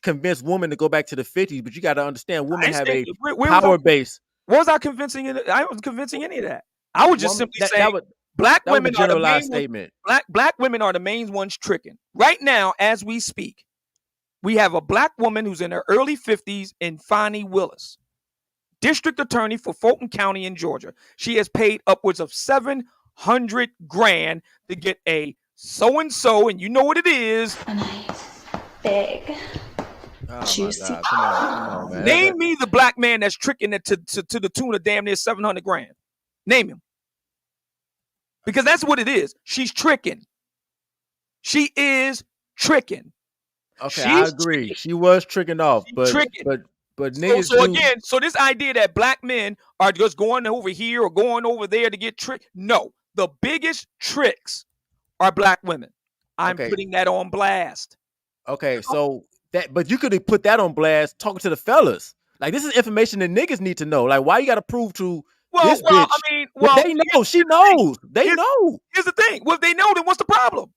convince women to go back to the 50s, but you got to understand women have a power base. What was I convincing? I wasn't convincing any of that. I was just simply saying black women are the main statement. Black women are the main ones tricking. Right now, as we speak, we have a black woman who's in her early 50s in Fani Willis, district attorney for Fulton County in Georgia. She has paid upwards of $700,000 to get a so-and-so, and you know what it is. A nice, big, juicy. Come on, man. Name me the black man that's tricking it to the tune of damn near $700,000. Name him. Because that's what it is. She's tricking. She is tricking. Okay, I She's agree. tricking. She was tricking off, She's but tricking. niggas So do. again, so this idea that black men are just going over here or going over there to get tricked. No, the biggest tricks are black women. I'm Okay. putting that on blast. Okay, so but you could have put that on blast talking to the fellas. Like, this is information that niggas need to know. Like, why you got to prove to this bitch? I mean, They know. She knows. They know. Here's the thing. Well, if they know, then what's the problem?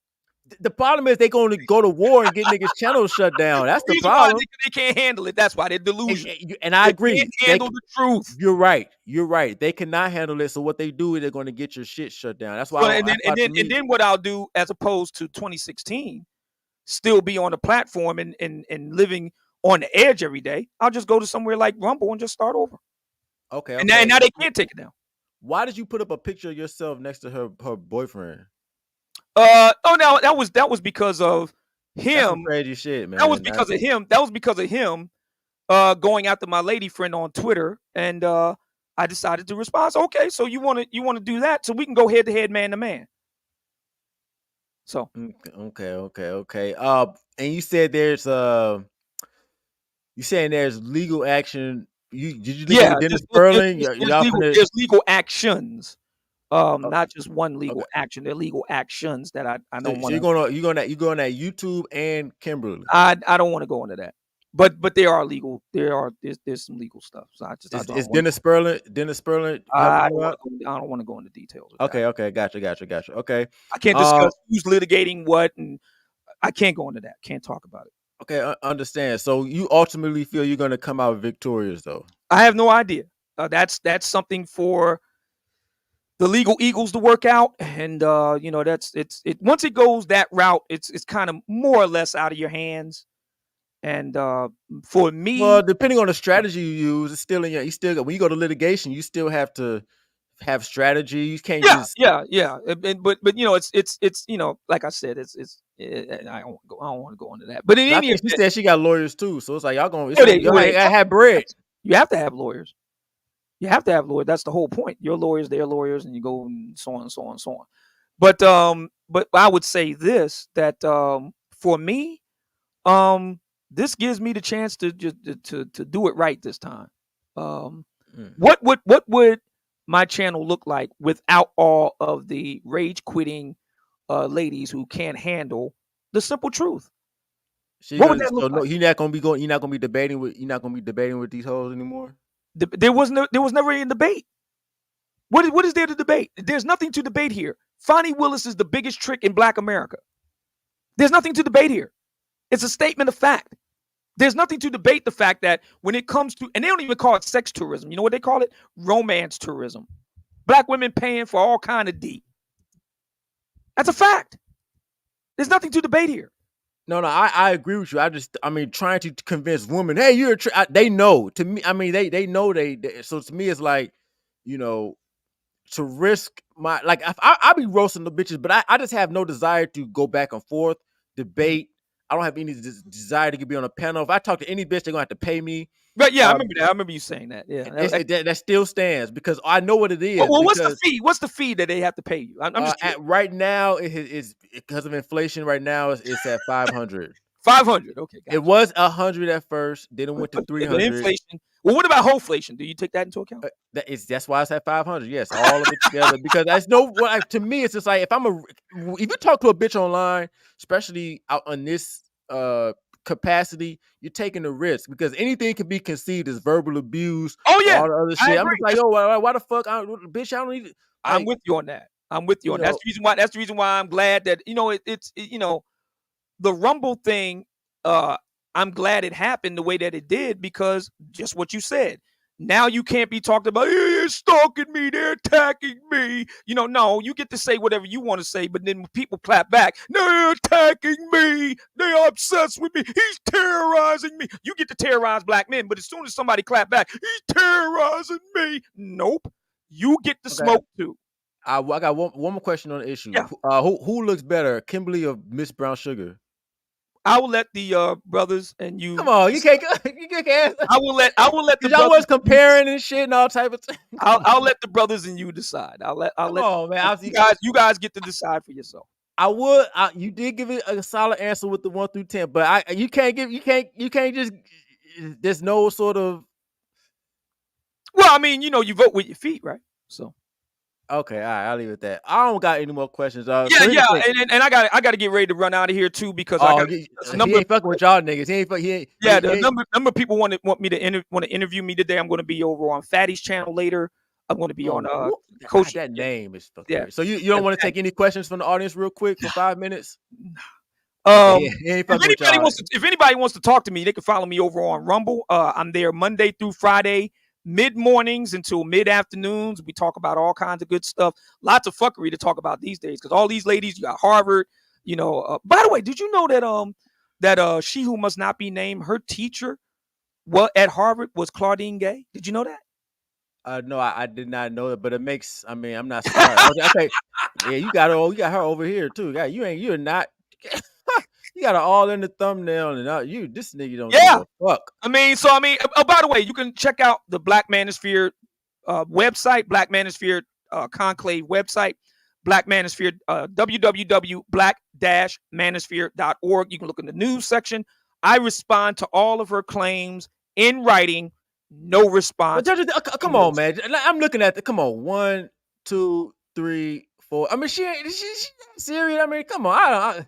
The problem is they going to go to war and get niggas' channels shut down. That's the reason why problem. they can't handle it. That's why they're delusional. And I agree. Can't handle the truth. You're right. You're right. They cannot handle it. So what they do is they're going to get your shit shut down. That's why. And then what I'll do, as opposed to 2016, still be on the platform and living on the edge every day. I'll just go to somewhere like Rumble and just start over. Okay. And now they can't take it down. Why did you put up a picture of yourself next to her boyfriend? No, that was because of him. That's some crazy shit, man. That was because of him. That was because of him going after my lady friend on Twitter, and I decided to respond. So, okay, so you want to do that, so we can go head to head, man to man. So okay. And you said there's you saying there's legal action. Did you listen to Dennis Sperling? There's legal actions. Not just one legal action. They're legal actions that I don't want. So you're going at YouTube and Kimberly. I don't want to go into that. But they are legal. There's some legal stuff. So is Dennis Sperling I don't want to go into details. Okay, gotcha. Okay. I can't discuss who's litigating what, and I can't go into that. Can't talk about it. Okay, understand. So you ultimately feel you're going to come out victorious, though? I have no idea. That's something for the legal eagles to work out, and that's it. Once it goes that route, it's kind of more or less out of your hands. And for me, well, depending on the strategy you use, it's still in your. When you go to litigation, you still have to have strategy. You can't just but it's like I said, I don't want to go into that. But in any event, she said she got lawyers too, so it's like y'all going to have bread. You have to have lawyers. You have to have lawyers. That's the whole point. Your lawyers, their lawyers, and you go and so on and so on and so on. But I would say this, that for me, this gives me the chance to do it right this time. What would my channel look like without all of the rage quitting ladies who can't handle the simple truth? What would that look like? You're not gonna be debating with these hoes anymore. There was never a debate. What is there to debate? There's nothing to debate here. Fonnie Willis is the biggest trick in Black America. There's nothing to debate here. It's a statement of fact. There's nothing to debate the fact that when it comes to, and they don't even call it sex tourism. You know what they call it? Romance tourism. Black women paying for all kind of D. That's a fact. There's nothing to debate here. No, I agree with you. Trying to convince women, hey, you're they know. To me, they know they. So to me, it's like, to risk my, like, I be roasting the bitches, but I just have no desire to go back and forth, debate. I don't have any desire to be on a panel. If I talk to any bitch, they're gonna have to pay me. But yeah, I remember that. I remember you saying that. Yeah, that still stands because I know what it is. Well, what's the fee? What's the fee that they have to pay you? I'm just right now, it's because of inflation. Right now, it's at 500. 500. Okay, gotcha. It was 100 at first. Then it went to 300. Inflation. Well, what about wholeflation? Do you take that into account? That's why it's at 500. Yes, all of it together. Because to me, it's just like if you talk to a bitch online, especially out on this capacity, you're taking a risk because anything can be conceived as verbal abuse. Oh yeah, all the other shit. I'm just like, yo, why the fuck, bitch? I don't need. I'm with you on that. I'm with you on that. That's the reason why. That's the reason why I'm glad that it's the Rumble thing. I'm glad it happened the way that it did because just what you said. Now you can't be talked about, they're stalking me, they're attacking me. No, you get to say whatever you want to say, but then when people clap back, they're attacking me, they're obsessed with me, he's terrorizing me. You get to terrorize black men, but as soon as somebody clap back, he's terrorizing me. Nope. You get the smoke too. I got one more question on the issue. Yeah. Who looks better, Kimberly or Miss Brown Sugar? I will let the brothers and you. Come on, you can't answer. I will let the Y'all brothers was comparing and shit and all type of things. I'll let the brothers and you decide. I'll let Come on, man. you guys get to decide for yourself. You did give it a solid answer with the 1 through 10, but you can't just. There's no sort of. Well, I mean, you vote with your feet, right? So. Okay, all right, I'll leave it at that. I don't got any more questions. Yeah, and I got to get ready to run out of here too because he ain't fucking with y'all niggas. The number of people want me to interview me today. I'm going to be over on Fatty's channel later. I'm going to be on Coach. That name is fucking weird. So you don't want to take any questions from the audience real quick for 5 minutes? If anybody wants to talk to me, they can follow me over on Rumble. I'm there Monday through Friday, mid mornings until mid afternoons. We talk about all kinds of good stuff. Lots of fuckery to talk about these days because all these ladies, you got Harvard. By the way, did you know that she who must not be named, her teacher, at Harvard was Claudine Gay? Did you know that? No, I did not know that, but it makes. I mean, I'm not smart. Okay, yeah, you got her over here too. You're not. You got it all in the thumbnail, and this nigga don't give a fuck. I mean, by the way, you can check out the Black Manosphere website, Black Manosphere conclave website, Black Manosphere, www.black-manosphere.org. You can look in the news section. I respond to all of her claims in writing. No response. Come on, man. I'm looking at come on. 1, 2, 3, 4. I mean, she's serious. I mean, come on.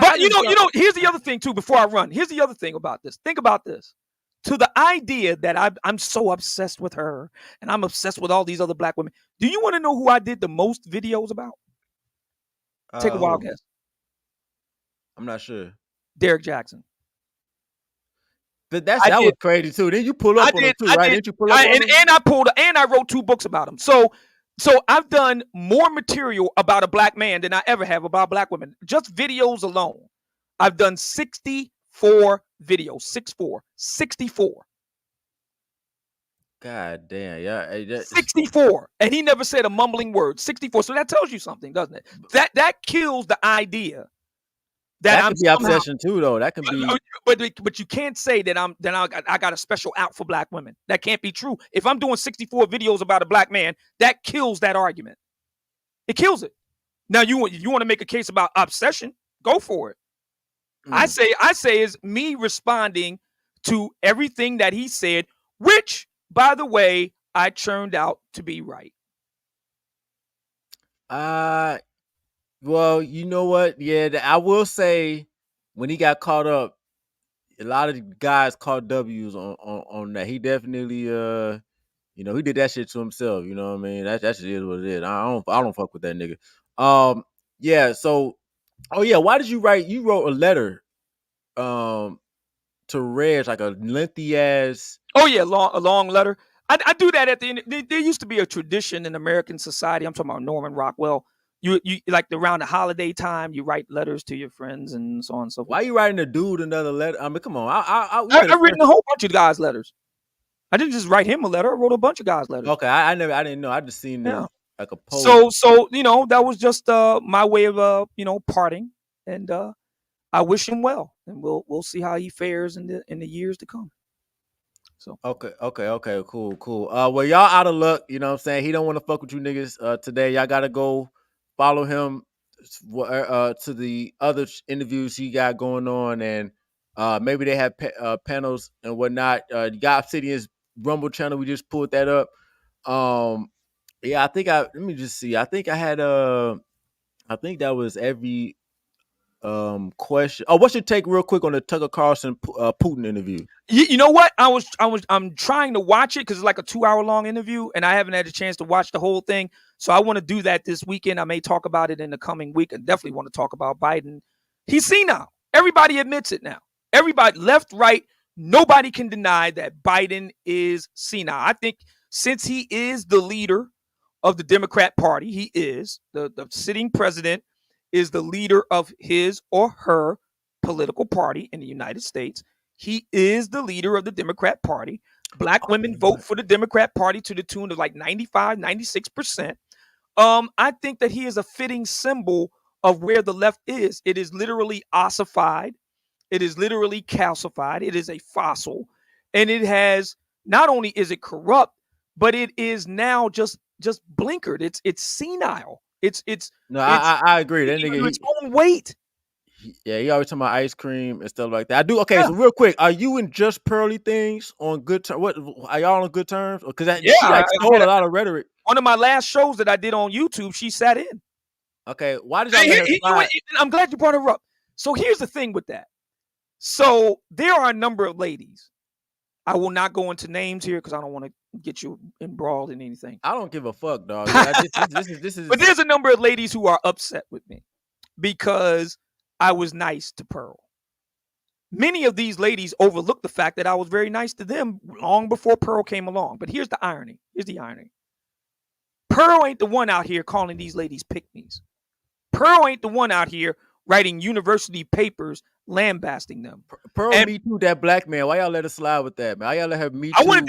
But here's the other thing too. Before I run, here's the other thing about this. Think about this. To the idea that I'm so obsessed with her and I'm obsessed with all these other black women. Do you want to know who I did the most videos about? Take a wild guess. I'm not sure. Derek Jackson. But that was crazy too. Then you pull up on him too, right? Didn't you pull up on him? And I wrote 2 books about him. So I've done more material about a black man than I ever have about black women. Just videos alone. I've done 64 videos. 64. God damn, yeah. 64. And he never said a mumbling word. 64. So that tells you something, doesn't it? That kills the idea. That can be obsession too, though. That can be. But you can't say that I got a special out for black women. That can't be true. If I'm doing 64 videos about a black man, that kills that argument. It kills it. Now you want to make a case about obsession? Go for it. I say is me responding to everything that he said, which, by the way, I turned out to be right. Well, you know what? Yeah, I will say when he got caught up, a lot of guys caught W's on that. He definitely he did that shit to himself. You know what I mean? That shit is what it is. I don't fuck with that nigga. Yeah. So, why did you write? You wrote a letter, to Reg, like a lengthy ass. Oh yeah, a long letter. I do that at the end. There used to be a tradition in American society. I'm talking about Norman Rockwell. You like around the holiday time, you write letters to your friends and so on and so forth. Why are you writing a dude another letter? I mean, come on. I've written a whole bunch of guys' letters. I didn't just write him a letter. I wrote a bunch of guys' letters. Okay, I didn't know. I just seen like a post. So that was just my way of parting, and I wish him well, and we'll see how he fares in the years to come. So okay, cool. Well, y'all out of luck. You know what I'm saying? He don't want to fuck with you niggas today. Y'all gotta go follow him to the other interviews he got going on, and maybe they have panels and whatnot. You got Obsidian's Rumble channel. We just pulled that up. I think let me just see. I think I had I think that was every question. Oh, what's your take real quick on the Tucker Carlson Putin interview? You know what? I'm trying to watch it because it's like a 2-hour long interview, and I haven't had a chance to watch the whole thing. So I want to do that this weekend. I may talk about it in the coming week. I definitely want to talk about Biden. He's senile. Everybody admits it now. Everybody, left, right, nobody can deny that Biden is senile. I think since he is the leader of the Democrat Party, he is the sitting president, is the leader of his or her political party in the United States. He is the leader of the Democrat Party. Black women vote for the Democrat Party to the tune of like 95, 96%. I think that he is a fitting symbol of where the left is. It is literally ossified. It is literally calcified. It is a fossil, and it has, not only is it corrupt, but it is now just blinkered. It's senile. It's No, it's I agree. That under nigga, its own weight. yeah, he always talking about ice cream and stuff like that. I do. Okay, Yeah. so real quick, are you and Just Pearly Things on good terms? What are y'all on good terms? Because Yeah, she like stole a lot of rhetoric. One of my last shows that I did on YouTube, she sat in. Okay, why did y'all let her slide? I'm glad you brought her up. So here's the thing with that. So there are a number of ladies. I will not go into names here because I don't want to get you embroiled in anything. I don't give a fuck, dog. This is. But there's a number of ladies who are upset with me because I was nice to Pearl. Many of these ladies overlooked the fact that I was very nice to them long before Pearl came along. But here's the irony. Pearl ain't the one out here calling these ladies pick-me's. Pearl ain't the one out here writing university papers lambasting them. Pearl, and me too. That black man. Why y'all let her slide with that, man? Why y'all let her me too? I wanted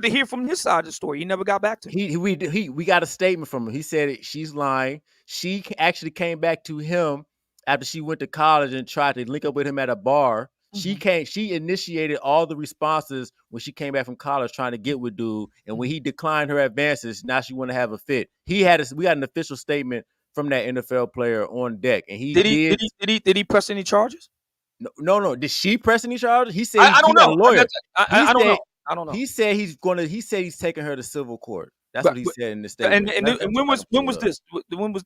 to hear from his side of the story. He never got back to me. We got a statement from him. He said she's lying. She actually came back to him after she went to college and tried to link up with him at a bar. She initiated all the responses when she came back from college trying to get with dude. And when he declined her advances, now she want to have a fit. We got an official statement from that NFL player on deck. And did he press any charges? No. Did she press any charges? He said I don't know. Lawyer. I don't know. He said he's taking her to civil court. That's what he said in the statement. And when was this?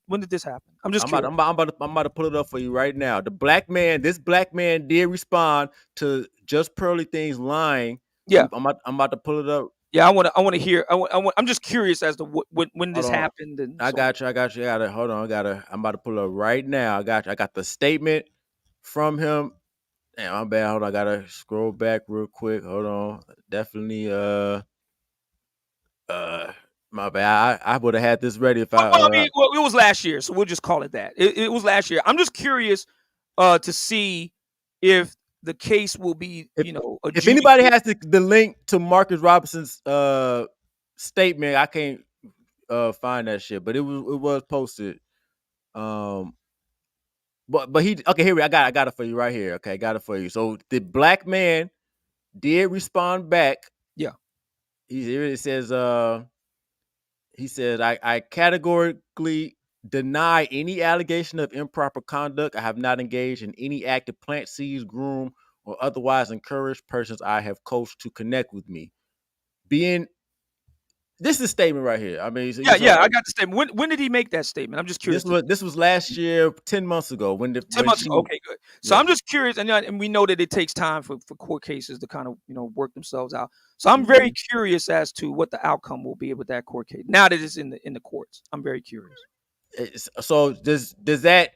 When did this happen? I'm just curious. I'm about to pull it up for you right now. This black man did respond to Just Pearly Things lying. Yeah, I'm about to pull it up. Yeah, I want to hear. I'm just curious as to when this happened. And I got you. Hold on. I'm about to pull it up right now. I got the statement from him. Damn, I'm bad. Hold on. I gotta scroll back real quick. Hold on. Definitely. My bad. I would have had this ready if I. I mean, it was last year, so we'll just call it that. It was last year. I'm just curious to see if the case will be, if anybody has the link to Marcus Robinson's statement, I can't find that shit, but it was posted. But he okay. Here I got it for you right here. Okay, I got it for you. So the black man did respond back. Yeah, It says he said, I categorically deny any allegation of improper conduct. I have not engaged in any act to plant seeds, groom, or otherwise encourage persons I have coached to connect with me. This is a statement right here. I mean, I got the statement. When did he make that statement? I'm just curious. This was last year, 10 months ago. 10 months ago. Okay, good. So yeah. I'm just curious, and we know that it takes time for court cases to kind of work themselves out. So I'm very curious as to what the outcome will be with that court case now that it's in the courts. I'm very curious. So does that,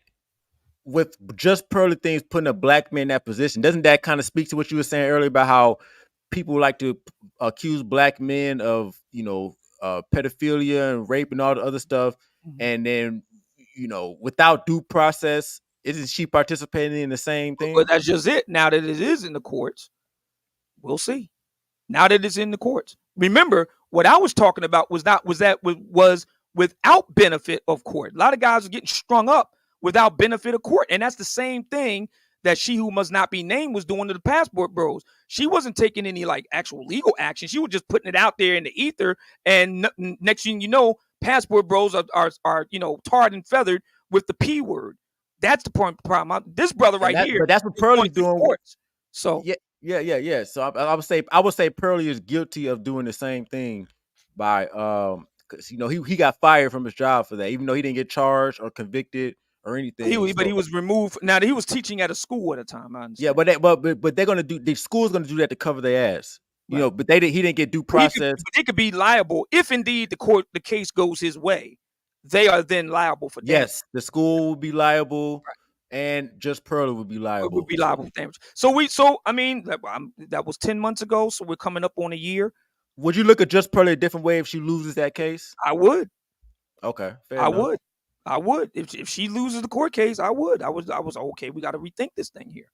with Just Pearly Things putting a black man in that position, doesn't that kind of speak to what you were saying earlier about how people like to accuse black men of pedophilia and rape and all the other stuff, and then without due process, isn't she participating in the same thing? But that's just it. Now that it is in the courts, we'll see. Now that it's in the courts, remember what I was talking about was without benefit of court. A lot of guys are getting strung up without benefit of court, and that's the same thing that she who must not be named was doing to the passport bros. She wasn't taking any actual legal action. She was just putting it out there in the ether. And next thing you know, passport bros are tarred and feathered with the P word. That's the problem. This brother here. But that's what Pearly's doing. So yeah. So I would say Pearly is guilty of doing the same thing by because he got fired from his job for that, even though he didn't get charged or convicted or anything. But he was removed. Now he was teaching at a school at a time. I understand. Yeah, but they're gonna do, the school's gonna do that to cover their ass. Right. But he didn't get due process. They could be liable if indeed the case goes his way. They are then liable for damage. Yes, the school will be liable, right, and Just Pearly would be liable. It would be liable for damage. I mean, that was 10 months ago, so we're coming up on a year. Would you look at Just Pearly a different way if she loses that case? I would. Okay, fair enough. I would. If she loses the court case, I would. I was okay. We got to rethink this thing here.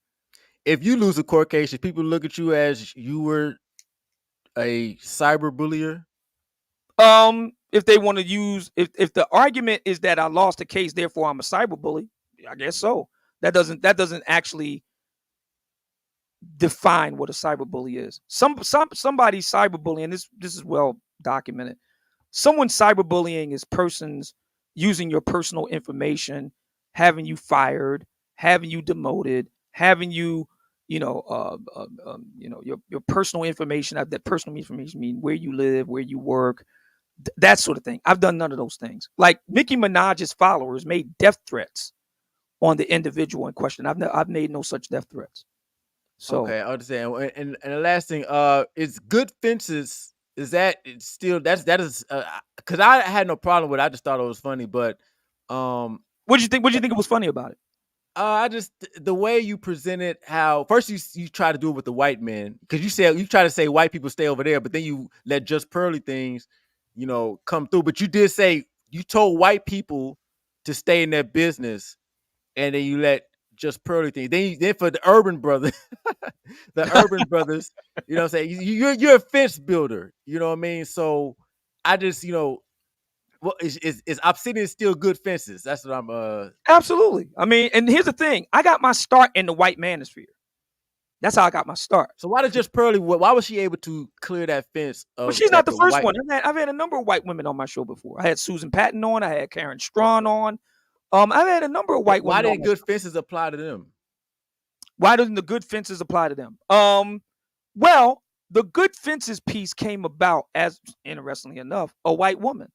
If you lose a court case, if people look at you as you were a cyber bullier, if they want to use, if the argument is that I lost the case, therefore I'm a cyber bully, I guess so. That doesn't actually define what a cyberbully is. Somebody cyberbullying, this is well documented. Someone cyberbullying is persons using your personal information, having you fired, having you demoted, having you, your personal information. That personal information mean where you live, where you work, that sort of thing. I've done none of those things. Like Nicki Minaj's followers made death threats on the individual in question. I've made no such death threats. So okay, I understand. And the last thing, is good fences. Is that it's still that is because I had no problem with it. I just thought it was funny, but what do you think? What do you think it was funny about it? I just the way you presented how first you try to do it with the white men because you said you try to say white people stay over there, but then you let just pearly things, come through. But you did say you told white people to stay in their business, and then you let just pearly things. Then for the urban brothers, what I'm saying, you're a fence builder. You know what I mean? So I just well, is Obsidian still good fences? That's what I'm Absolutely. I mean, and here's the thing: I got my start in the white manosphere. That's how I got my start. So why did just Pearly? Why was she able to clear that fence But of she's not at the the first white? one. I've had a number of white women on my show before. I had Susan Patton on. I had Karen Strawn on. I've had a number of white Why women on didn't my good show. fences apply to them? Why doesn't the good fences apply to them? Well, the good fences piece came about as, interestingly enough, a white woman.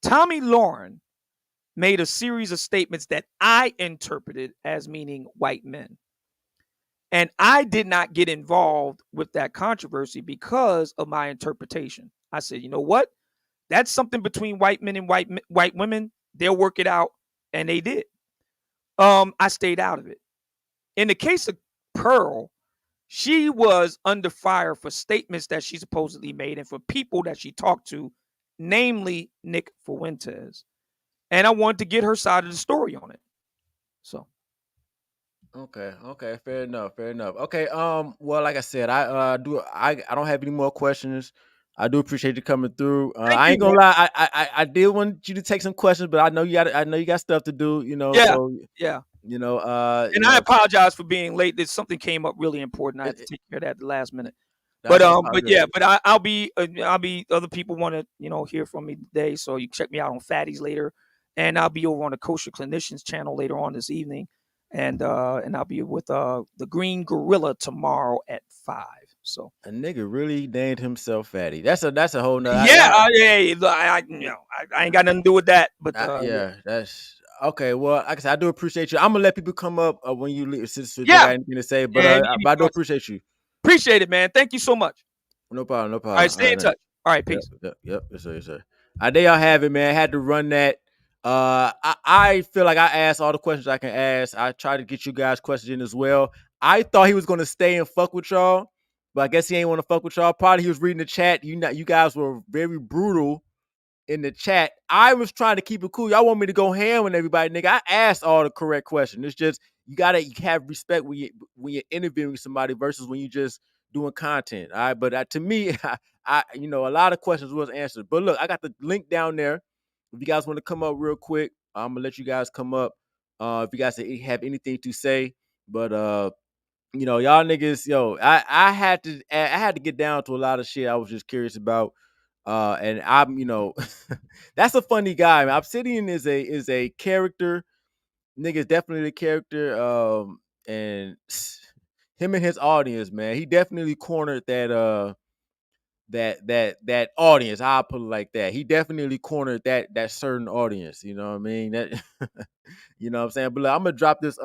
Tommy Lauren made a series of statements that I interpreted as meaning white men. And I did not get involved with that controversy because of my interpretation. I said, you know what? That's something between white men and white women. They'll work it out, and they did. I stayed out of it. In the case of Pearl, she was under fire for statements that she supposedly made and for people that she talked to, namely Nick Fuentes. And I wanted to get her side of the story on it. So Okay, fair enough, Okay, well, like I said, I don't have any more questions. I do appreciate you coming through. thank I you, ain't man. gonna lie, I did want you to take some questions, but I know you got stuff to do, Yeah, so yeah. you know, And I apologize for being late. There's something came up really important. I had to it, take care of that at the last minute. that's all But good. yeah, but I'll be other people want to hear from me today, so you check me out on Fatties later, and I'll be over on the Kosher Clinicians channel later on this evening, and I'll be with the Green Gorilla tomorrow at 5. So A nigga really named himself Fatty. That's a whole nother. yeah, I ain't got nothing to do with that, but yeah, Yeah, that's okay. Well, like I said, I do appreciate you. I'm gonna let people come up when you leave, since they yeah, got anything to say. But yeah. Any I do questions? appreciate you. Appreciate it, man. Thank you so much. No problem. No All right, problem. All stay in right. touch. All right, Yep. peace. Yep. Yes, sir. Yes, sir. There y'all have it, man. I had to run that. I feel like I asked all the questions I can ask. I tried to get you guys questions in as well. I thought he was gonna stay and fuck with y'all, but I guess he ain't want to fuck with y'all. Probably he was reading the chat. You guys were very brutal in the chat. I was trying to keep it cool. Y'all want me to go ham on everybody, nigga. I asked all the correct questions. It's just you have respect when you're interviewing somebody versus when you just doing content. All right, but to me, a lot of questions was answered. But look, I got the link down there. If you guys want to come up real quick, I'm gonna let you guys come up. If you guys have anything to say, but y'all niggas, I had to get down to a lot of shit I was just curious about. And I'm, that's a funny guy. Man. Obsidian is a character. Nigga's definitely a character. And him and his audience, man, he definitely cornered that audience. I'll put it like that. He definitely cornered that certain audience. You know what I mean? That you know what I'm saying? But look, I'm gonna drop this.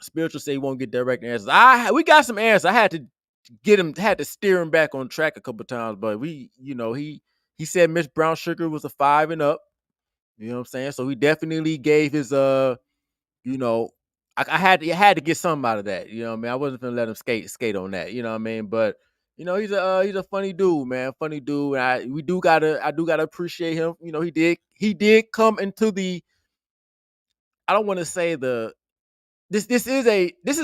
Spiritual say he won't get direct answers. We got some answers. I had to steer him back on track a couple times, but he said Miss Brown Sugar was a 5 and up. You know what I'm saying? So he definitely gave his I had to get something out of that. You know what I mean? I wasn't gonna let him skate on that. You know what I mean? But he's a funny dude, man. Funny dude. And I do gotta appreciate him. He did come into the I don't want to say the this is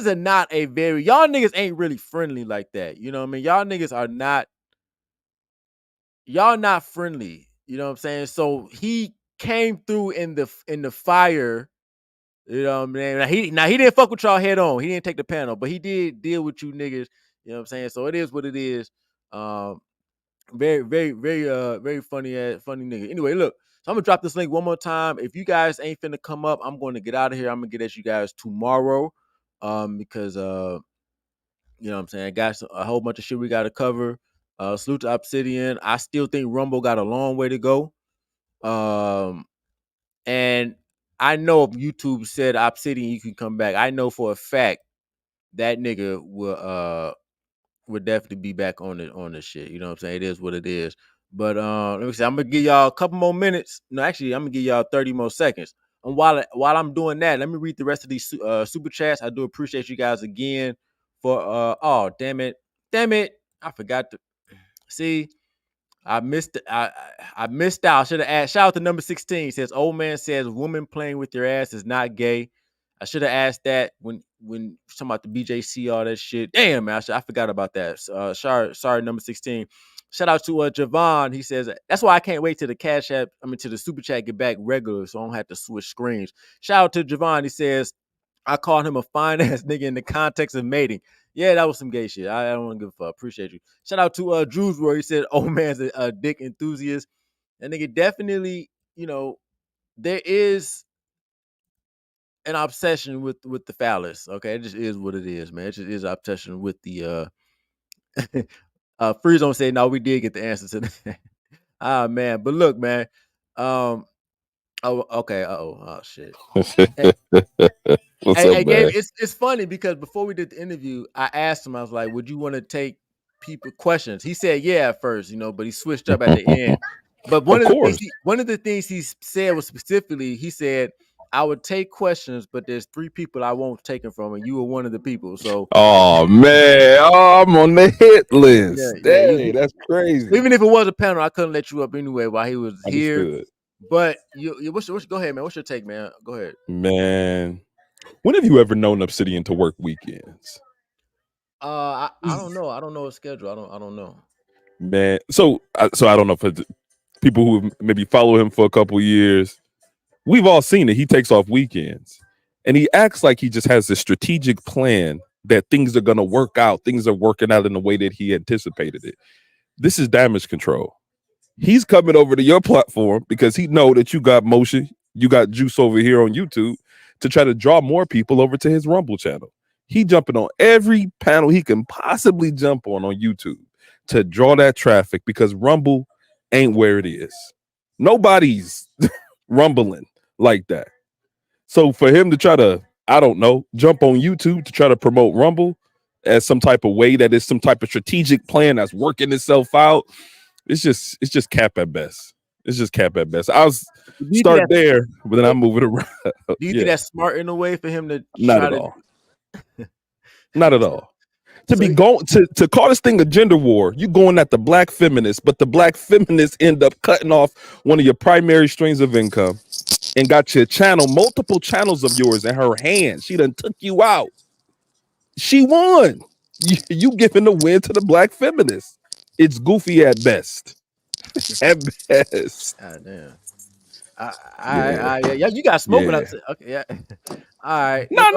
a not a very y'all niggas ain't really friendly like that. You know what I mean? Y'all niggas are not y'all not friendly. You know what I'm saying? So he came through in the fire You know what I mean? Now he didn't fuck with y'all head on. He didn't take the panel, but he did deal with you niggas. You know what I'm saying? So it is what it is. Very, very, very funny nigga. Anyway, look, so I'm gonna drop this link one more time. If you guys ain't finna come up, I'm going to get out of here. I'm gonna get at you guys tomorrow. Because you know what I'm saying, got a whole bunch of shit we gotta cover. Salute to Obsidian. I still think Rumble got a long way to go. And I know if YouTube said Obsidian, you can come back. I know for a fact that nigga will definitely be back on the shit. You know what I'm saying? It is what it is. But let me see. I'm gonna give y'all a couple more minutes. No, actually, I'm gonna give y'all 30 more seconds. And while I'm doing that, let me read the rest of these super chats. I do appreciate you guys again for oh damn it, I forgot to see. I missed out. Should have asked. Shout out to number 16. Says old man says woman playing with your ass is not gay. I should have asked that when talking about the BJC, all that shit. Damn, man, I forgot about that. Sorry, number 16. Shout out to Javon. He says that's why I can't wait till the cash app. To the super chat get back regular, so I don't have to switch screens. Shout out to Javon. He says I called him a fine ass nigga in the context of mating. Yeah, that was some gay shit. I don't want to give a fuck. Appreciate you. Shout out to Drew's where he said, "Oh man's a dick enthusiast." And nigga, definitely, there is an obsession with the phallus. Okay, it just is what it is, man. It just is an obsession with the Free Zone said, "No, we did get the answer to that." Man, but look, man. Oh, okay. Oh shit. What's Hey, up, Gabe, man? it's funny because before we did the interview, I asked him, I was like, would you want to take people questions? He said, yeah, at first, but he switched up at the end. But Of course. one of the things he said was specifically, he said, I would take questions, but there's 3 people I won't take them from, and you were one of the people. So Oh man, I'm on the hit yeah, list. yeah. Dang, that's crazy. Even if it was a panel, I couldn't let you up anyway while he was here. Understood. But go ahead, man. What's your take, man? Go ahead. Man, when have you ever known Obsidian to work weekends? I don't know. I don't know his schedule. I don't know. Man, so I don't know for people who maybe follow him for a couple years. We've all seen it. He takes off weekends, and he acts like he just has this strategic plan that things are going to work out. Things are working out in the way that he anticipated it. This is damage control. He's coming over to your platform because he know that you got motion, you got juice over here on YouTube to try to draw more people over to his Rumble channel. He jumping on every panel he can possibly jump on YouTube to draw that traffic because Rumble ain't where it is. Nobody's rumbling like that. So for him to try to, I don't know, jump on YouTube to try to promote Rumble as some type of way that is some type of strategic plan that's working itself out, it's just cap at best. It's just cap at best. I was start there, but then I move it around. Do you think that's smart in a way for him to Not try at to all. Not at all. To call this thing a gender war, you going at the black feminists, but the black feminists end up cutting off one of your primary streams of income and got your channel, multiple channels of yours in her hand. She done took you out. She won. You giving the win to the black feminists. It's goofy at best. At best. God damn. Yeah, you got smoking. Yeah. Okay, yeah. All right. No.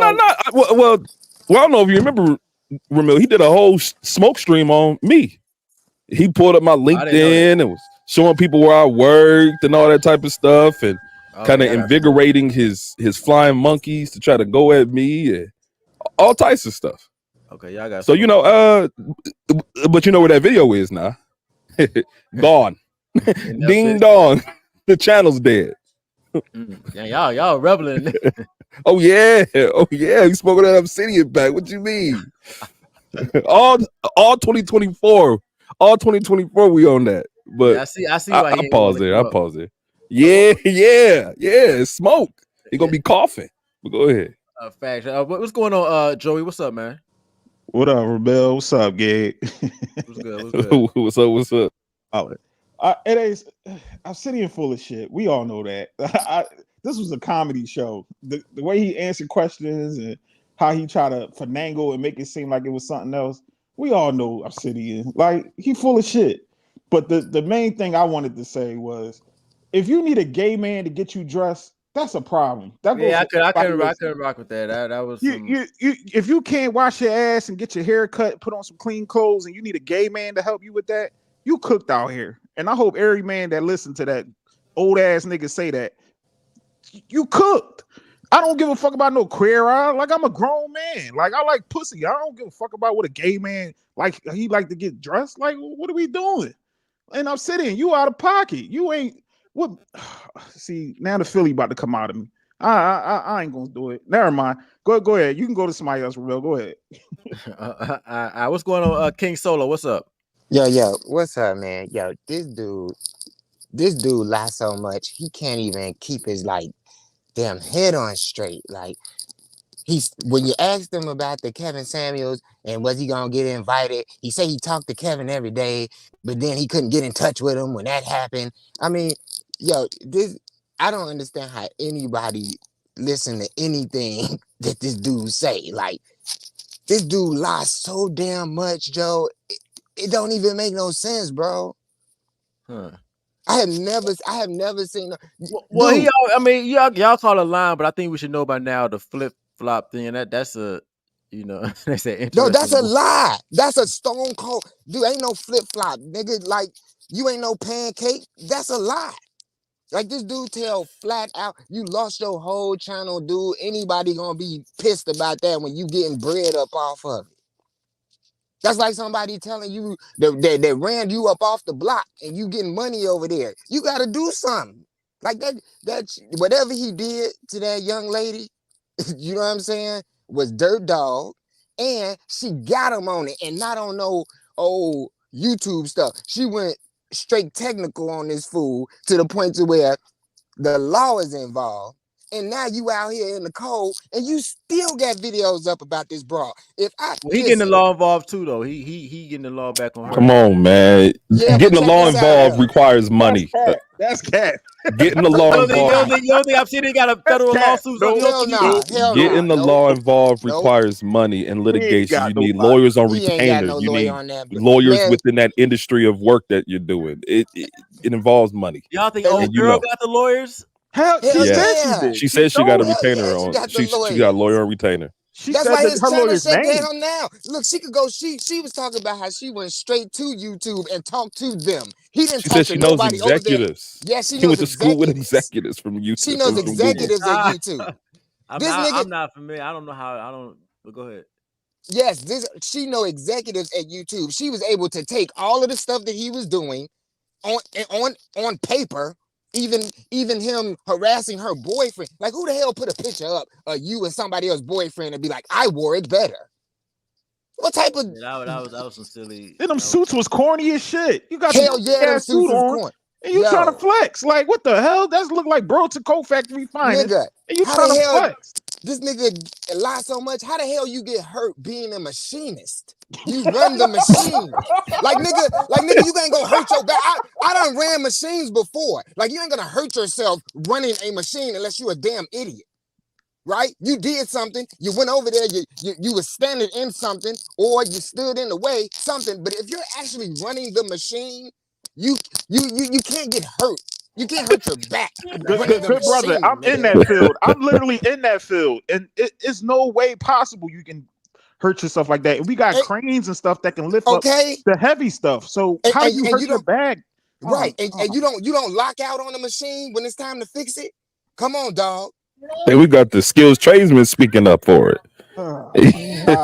Well, I don't know if you remember, Ramil. He did a whole smoke stream on me. He pulled up my LinkedIn and was showing people where I worked and all that type of stuff, and kind of invigorating his flying monkeys to try to go at me and all types of stuff. Okay, y'all got. So but you know where that video is now? Gone. Ding dong. The channel's dead. Yeah, y'all reveling. Oh yeah. You spoke of that Obsidian back. What you mean? all 2024. All 2024 we on that. But yeah, I see I pause there. Yeah. Smoke. He gonna be coughing. But go ahead. Fact. What's going on, Joey? What's up, man? What up, Rebel? What's up, Gabe? What's good? What's up? Oh, it is Obsidian full of shit. We all know that. This was a comedy show. The way he answered questions and how he tried to finagle and make it seem like it was something else. We all know Obsidian. Like, he full of shit. But the main thing I wanted to say was, if you need a gay man to get you dressed, That's a problem. That goes. Yeah, I couldn't listen. rock with that. That was You, if you can't wash your ass and get your hair cut, put on some clean clothes, and you need a gay man to help you with that, you cooked out here. And I hope every man that listened to that old ass nigga say that, you cooked. I don't give a fuck about no queer eye. Like, I'm a grown man. Like, I like pussy. I don't give a fuck about what a gay man like. He like to get dressed. Like, what are we doing? And I'm sitting. You out of pocket. You ain't what? See, now the Philly about to come out of me. I ain't gonna do it. Never mind. Go ahead. You can go to somebody else, real. Go ahead. What's going on, King Solo? What's up? Yo, what's up, man? Yo, this dude lies so much he can't even keep his like damn head on straight. Like, when you asked him about the Kevin Samuels and was he gonna get invited, he said he talked to Kevin every day, but then he couldn't get in touch with him when that happened. I mean, yo, I don't understand how anybody listen to anything that this dude say. Like, this dude lies so damn much, Joe. It don't even make no sense, bro. Huh. I have never seen. Well, y'all call it line, but I think we should know by now the flip flop thing. That's a, that's an interesting. No, that's a lie. That's a stone cold. Dude, ain't no flip flop, nigga. Like, you ain't no pancake. That's a lie. Like, this dude tell flat out, you lost your whole channel, dude. Anybody gonna be pissed about that when you getting bread up off of it. That's like somebody telling you that ran you up off the block and you getting money over there. You got to do something. Like that whatever he did to that young lady, you know what I'm saying, was dirt dog. And she got him on it and not on no old YouTube stuff. She went straight technical on this fool to the point to where the law is involved. And now you out here in the cold, and you still got videos up about this broad. He getting the law involved too, though. He getting the law back on her. Come on, man. Yeah, getting the law involved requires money. That's cat. Getting the law involved. You don't think Obsidian got a federal lawsuit? Getting the law involved requires money and litigation. You need lawyers on retainer. You need lawyers within that industry of work that you're doing. It involves money. Y'all think old girl got the lawyers? Hell yeah. She said she got a retainer on. She got a lawyer on retainer. That's why his channel shut down now. Look, she could go. She was talking about how she went straight to YouTube and talked to them. He didn't talk to nobody over there. Yeah, she went to school with executives from YouTube. She knows executives at YouTube. I'm not familiar. I don't know how. But go ahead. Yes, she know executives at YouTube. She was able to take all of the stuff that he was doing on paper. Even him harassing her boyfriend. Like, who the hell put a picture up of you and somebody else's boyfriend and be like, I wore it better? What type of... That was some silly... And them suits was corny as shit. You got hell yeah, them suits was corny. And you trying to flex. Like, what the hell? That's look like Burlington Coat Factory finest. Nigga, and you trying to flex. This nigga lies so much. How the hell you get hurt being a machinist? You run the machine. Like nigga, you ain't gonna hurt your back. I done ran machines before. Like, you ain't gonna hurt yourself running a machine unless you a damn idiot. Right? You did something, you went over there, you were standing in something, or you stood in the way, something. But if you're actually running the machine, you can't get hurt. You can't hurt your back. Good brother, I'm in that field. I'm literally in that field. And it's no way possible you can hurt yourself like that. And we got cranes and stuff that can lift up the heavy stuff. So how do you hurt your bag? Right. And you don't lock out on the machine when it's time to fix it? Come on, dog. Hey, we got the skills tradesman speaking up for it.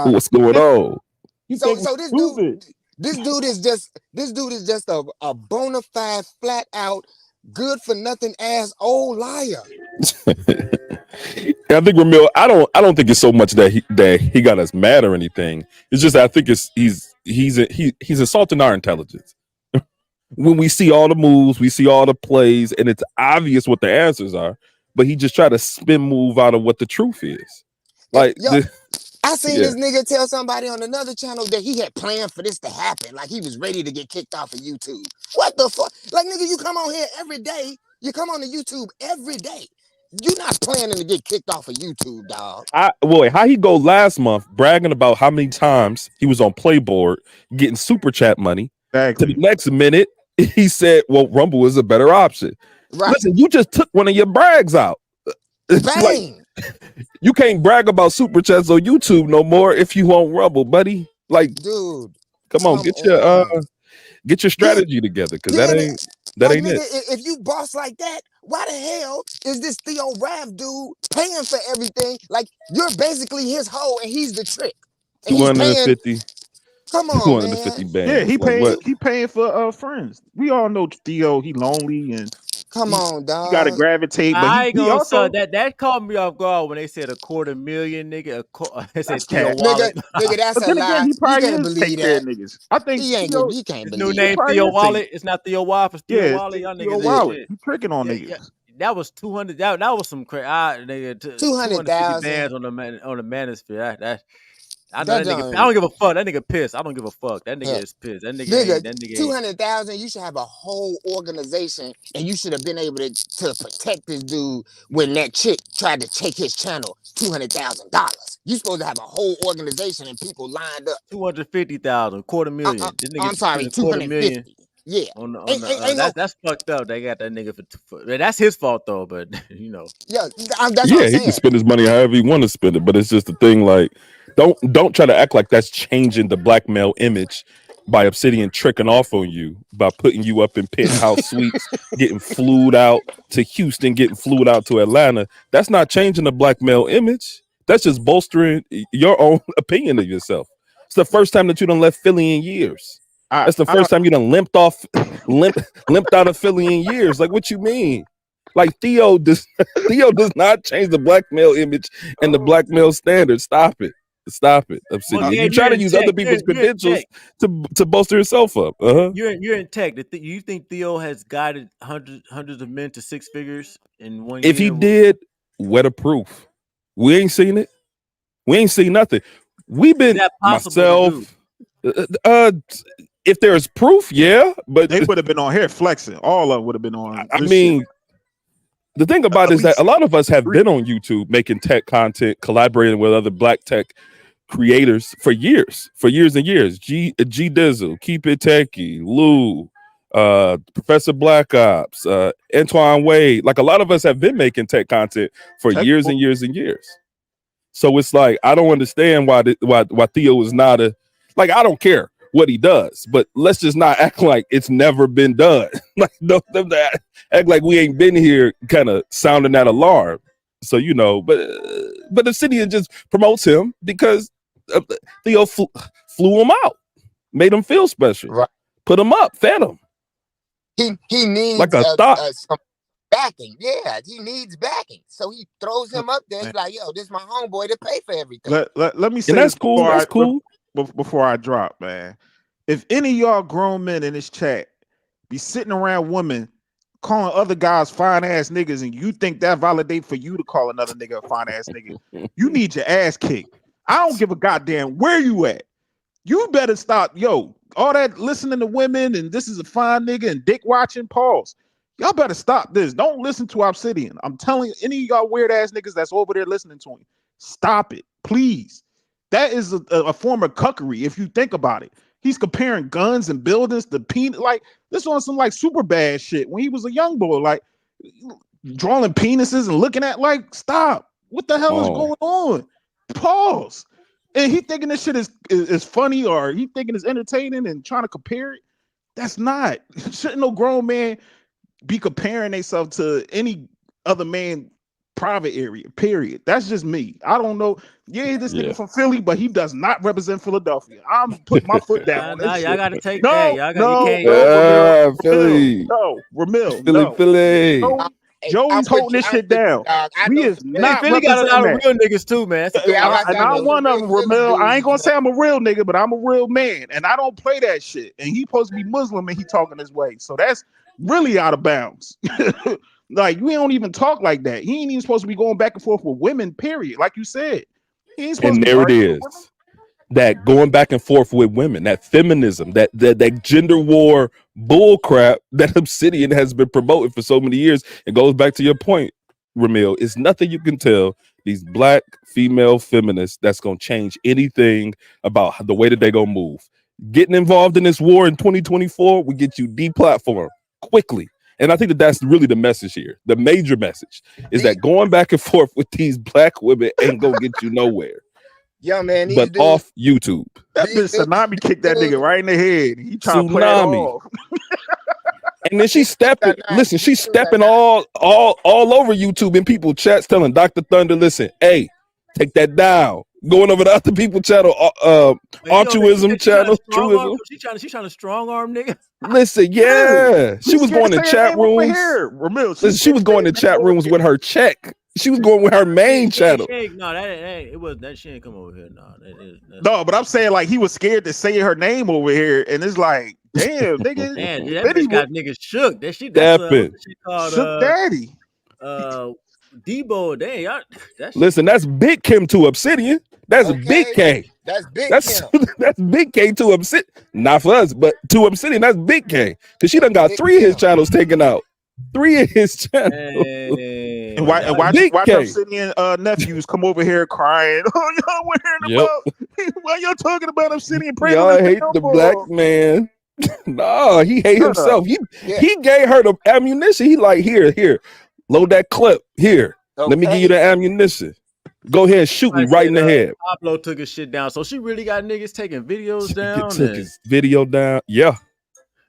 What's going on? So this dude is just a bona fide, flat out, good for nothing ass old liar. I think Ramil, I don't think it's so much that he got us mad or anything. It's just I think he's assaulting our intelligence. When we see all the moves, we see all the plays, and it's obvious what the answers are, but he just tried to spin move out of what the truth is. Like, I seen this nigga tell somebody on another channel that he had planned for this to happen. Like, he was ready to get kicked off of YouTube. What the fuck? Like, nigga, you come on here every day. You come on to YouTube every day. You're not planning to get kicked off of YouTube, dog. How he go last month bragging about how many times he was on Playboard getting super chat money. Exactly. To the next minute, he said, well, Rumble is a better option. Right. Listen, you just took one of your brags out. Like, Bang. you can't brag about super chats on YouTube no more if you won't Rumble, buddy. Like, Dude, come on, get your Then, strategy together, because then that like ain't nigga, it. if you boss like that, why the hell is this Theo Rav dude paying for everything? Like you're basically his hoe and he's the trick. And he's paying. 250 Come on, man. bands. he Like what? paying for friends. We all know Theo, he lonely and Come on, he gotta dog. gravitate, but I ain't he gonna also say that caught me off guard when they said $250,000, nigga. They that's said Theo cat. Nigga, Wallet. that's But a then again, lie. he You probably can't is believe take care that. of niggas. I think Theo, He can't His new believe name that. probably Theo is take, Wallet. It's not Theo Wife. It's Theo yeah, Wallet. Y'all Theo niggas ain't Wallet. shit. He tricking on Yeah, niggas. that was 200. That was some crazy. Nigga, 250 200,000. bands on the Manosphere. I know That that nigga. I don't. don't give a fuck. That nigga pissed. I don't give a fuck. That nigga Yeah. is pissed. That nigga Nigga, ain't. That nigga ain't. 200,000. You should have a whole organization, and you should have been able to protect this dude when that chick tried to take his channel. $200,000. You supposed to have a whole organization and people lined up. 250,000, $250,000. This nigga I'm sorry, spending $250,000 250. Yeah. on the Ain't no. that's fucked up. They got that nigga for that's his fault though. But you know, Yeah, that's what Yeah, I'm he can saying. spend his money however he want to spend it, but it's just the thing. Like, don't try to act like that's changing the blackmail image by Obsidian tricking off on you by putting you up in penthouse suites, getting flued out to Houston, getting flued out to Atlanta. That's not changing the blackmail image. That's just bolstering your own opinion of yourself. It's the first time that you done left Philly in years. That's the first time you done limped out of Philly in years. Like, what you mean? Like Theo does not change the blackmail image and the blackmail standard. Stop it, Obsidian. Gabe, You try you're to in use tech. other people's You're in credentials tech. to bolster yourself up. You're in tech. You think Theo has guided hundreds of men to six figures in 1 If he year? did, where the proof? We ain't seen it. We ain't seen nothing. We've been Is that possible myself. If there's proof, yeah, but they would have been on here flexing. All of them would have been on. I mean, the thing about it is that a lot of us have 3. been on YouTube making tech content, collaborating with other black tech creators for years and years. G Dizzle, Keep It Techie, Lou, Professor Black Ops, Antoine Wade. Like, a lot of us have been making tech content for years and years and years. So it's like, I don't understand why Theo is not I don't care what he does, but let's just not act like it's never been done. Like, don't act like we ain't been here kind of sounding that alarm. So, but Obsidian just promotes him because Theo flew him out, made him feel special, right. Put him up, fed him. He needs like a thought. some backing. Yeah, he needs backing. So he throws him up there. He's like, yo, this is my homeboy to pay for everything. Let me say that's cool. That's cool. Before I drop, man. If any of y'all grown men in this chat be sitting around women calling other guys fine ass niggas, and you think that validate for you to call another nigga a fine ass nigga, you need your ass kicked. I don't give a goddamn where you at. You better stop, all that listening to women and this is a fine nigga and dick watching. Pause. Y'all better stop this. Don't listen to Obsidian. I'm telling you, any of y'all weird ass niggas that's over there listening to him, stop it, please. That is a form of cuckery if you think about it. He's comparing guns and buildings to penis. Like, this was some like super bad shit when he was a young boy, like drawing penises and looking at, like, stop. What the hell is going on? Pause. And he thinking this shit is funny, or he thinking it's entertaining and trying to compare it. That's not. Shouldn't no grown man be comparing themselves to any other man private area, period. That's just me. I don't know. Yeah, this nigga from Philly, but he does not represent Philadelphia. I'm putting my foot down on this shit. Y'all gotta take that. Y'all Philly. Ramil, Philly. Joey's holding this shit down. We is not Philly got a lot of real niggas too, man. And I'm one of them, Ramil. I ain't gonna say I'm a real nigga, but I'm a real man, and I don't play that shit. And he supposed to be Muslim, and he talking this way, so that's really out of bounds. Like, we don't even talk like that. He ain't even supposed to be going back and forth with women, period. Like you said. He ain't supposed and to be there it is. That going back and forth with women, that feminism, that gender war bull crap that Obsidian has been promoting for so many years. It goes back to your point, Ramil. It's nothing you can tell these black female feminists that's gonna change anything about the way that they gonna move. Getting involved in this war in 2024 will get you deplatformed quickly. And I think that that's really the message here. The major message is that going back and forth with these black women ain't gonna get you nowhere. Yo, man, but dudes, off YouTube. That bitch Tsunami kicked that nigga right in the head. He trying to play it off. And then she's stepping. Listen, she's stepping all over YouTube in people chats, telling Dr. Thunder, listen, hey, take that down. Going over to other people's channel, altruism channel, truism. She trying to strong arm nigga. Listen, yeah, she was going to chat rooms. Listen, she was going to chat rooms with her check. She was going with her main channel. No, that she ain't come over here. No, but I'm saying like he was scared to say her name over here, and it's like, damn, nigga, that bitch got niggas shook. That's shit called Shook Daddy. Debo, dang, y'all. Listen, that's Big Kim to Obsidian. That's Big K. That's Big Kim. That's Big K to Obsidian. Not for us, but to Obsidian, that's Big K. Because she done got 3 of his channels taken out. 3 of his channels. And watch Obsidian nephews come over here crying. Oh, y'all worrying about why y'all talking about Obsidian? Y'all hate the black man. No, he hate himself. He gave her the ammunition. He like, here, load that clip. Here, let me give you the ammunition. Go ahead and shoot me right in the head. Pablo took his shit down. So she really got niggas taking videos down. Took his video down. Yeah.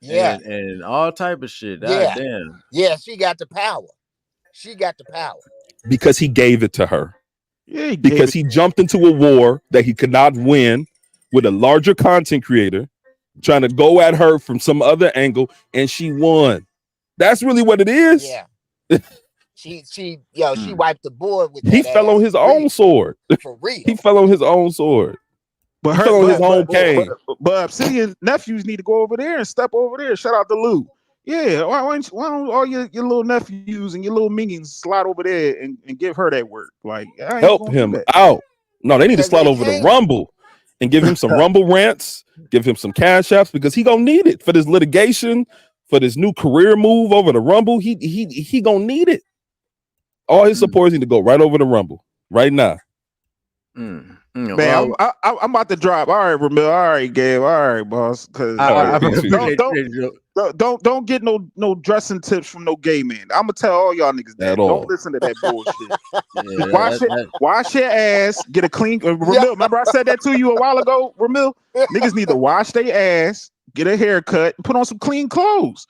And all type of shit. Damn. Yeah, she got the power. Because he gave it to her. Yeah, because he jumped into a war that he could not win with a larger content creator, trying to go at her from some other angle, and she won. That's really what it is. Yeah. She wiped the board with that. He fell on his own sword. For real. He fell on his own sword. But he fell on his own cane. But Obsidian nephews need to go over there and step over there. Shout out to Lou. Yeah, why don't all your little nephews and your little minions slide over there and give her that work? Like, help him out. No, they need to slide over to Rumble and give him some Rumble rants, give him some cash apps, because he gonna need it for this litigation, for this new career move over to Rumble. He gonna need it. All his supporters need to go right over to Rumble right now. Man, I'm about to drop. All right, Ramil. All right, Gabe. All right, boss. Because don't get no dressing tips from no gay man. I'm gonna tell all y'all niggas that. Don't listen to that bullshit. Wash your ass. Get a clean. Ramil, remember I said that to you a while ago. Ramil, niggas need to wash their ass, get a haircut, and put on some clean clothes.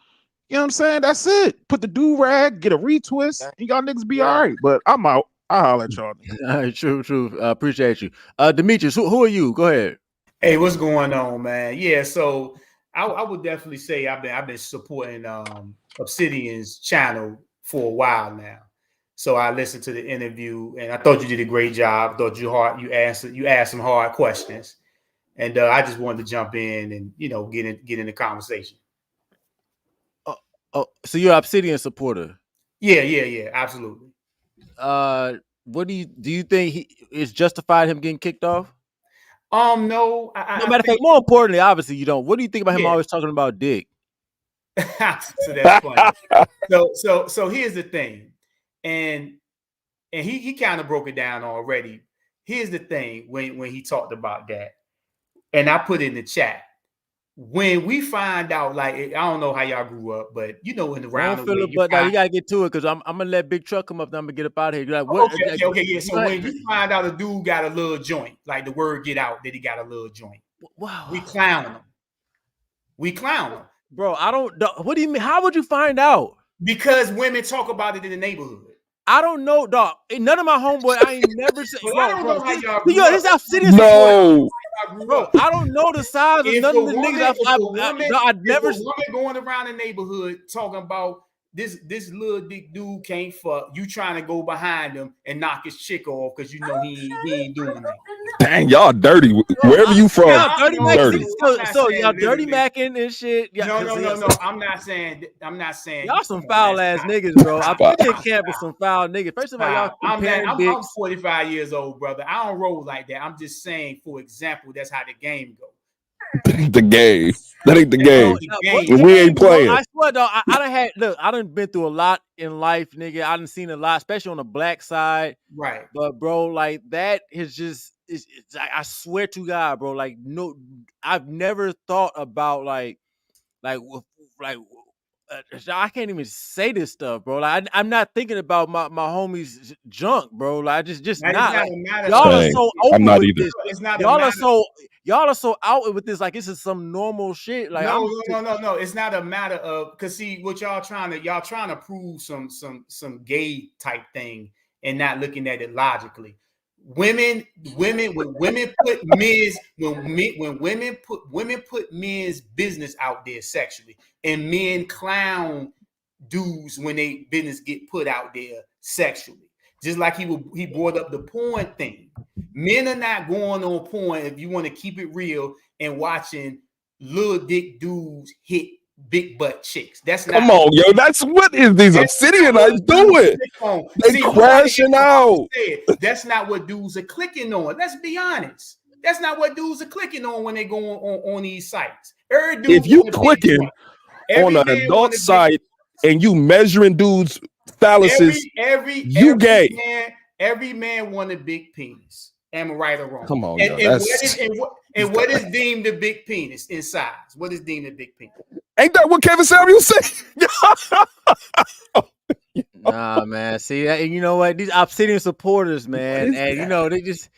You know what I'm saying? That's it. Put the do-rag, get a retwist, and y'all niggas be all right. But I'm out. I'll holler at y'all. All right, true. Appreciate you. Demetrius, who are you? Go ahead. Hey, what's going on, man? Yeah, so I would definitely say I've been supporting Obsidian's channel for a while now. So I listened to the interview and I thought you did a great job. I thought you asked some hard questions. And I just wanted to jump in and get in the conversation. So you're an Obsidian supporter? Yeah, absolutely. What do you think is justified him getting kicked off? No. No matter of fact, more importantly, obviously you don't. What do you think about him always talking about dick? So that's funny. So here's the thing, and he kind of broke it down already. Here's the thing when he talked about that, and I put it in the chat. When we find out, like, I don't know how y'all grew up, but in the round, you gotta get to it because I'm gonna let Big Truck come up. I'm gonna get up out of here. You're like, what? Okay, yeah. So when you find out a dude got a little joint, like the word get out that he got a little joint, wow, we clown him. Bro, I don't. What do you mean? How would you find out? Because women talk about it in the neighborhood. I don't know, dog. None of my homeboy. I ain't never said. I don't know how y'all. This Obsidian. No. Bro, I don't know the size of none of the niggas. I've never. Woman going around the neighborhood talking about this little dick dude can't fuck. You trying to go behind him and knock his chick off because he ain't doing that. Dang, y'all dirty. Wherever you from, dirty. So y'all dirty macking and shit. No. I'm not saying. Y'all some foul ass niggas, bro. I've been in camp with some foul niggas. First of all, y'all I'm 45 years old, brother. I don't roll like that. I'm just saying, for example, that's how the game goes. The game. That ain't the game. We ain't playing. I swear, dog. I done been through a lot in life, nigga. I done seen a lot, especially on the black side. Right. But bro, like that is just. I swear to God, bro. Like no, I've never thought about like I can't even say this stuff, bro. Like I'm not thinking about my homies junk, bro. Like just Now, it's not not like a matter y'all are of. Same. so I'm open not with either. this. It's not a Y'all are matter. so out with this. Like this is some normal shit. Like No. It's not a matter of, because see what y'all trying to prove some gay type thing and not looking at it logically. When women put men's business out there sexually, and men clown dudes when they business get put out there sexually. Just like he brought up the porn thing. Men are not going on porn, if you want to keep it real, and watching little dick dudes hit big butt chicks. That's not. Come on, yo. That's what is these Obsidianites doing? They See, crashing out. that's not what dudes are clicking on. Let's be honest. That's not what dudes are clicking on when they go on these sites. If you clicking on an adult site and you measuring dudes' phalluses, you gay. Every man want a big penis. Am I right or wrong? Come on, what is deemed a big penis in size? What is deemed a big penis? Ain't that what Kevin Samuels said? Nah, man. See, you know what? These Obsidian supporters, man, and you know they just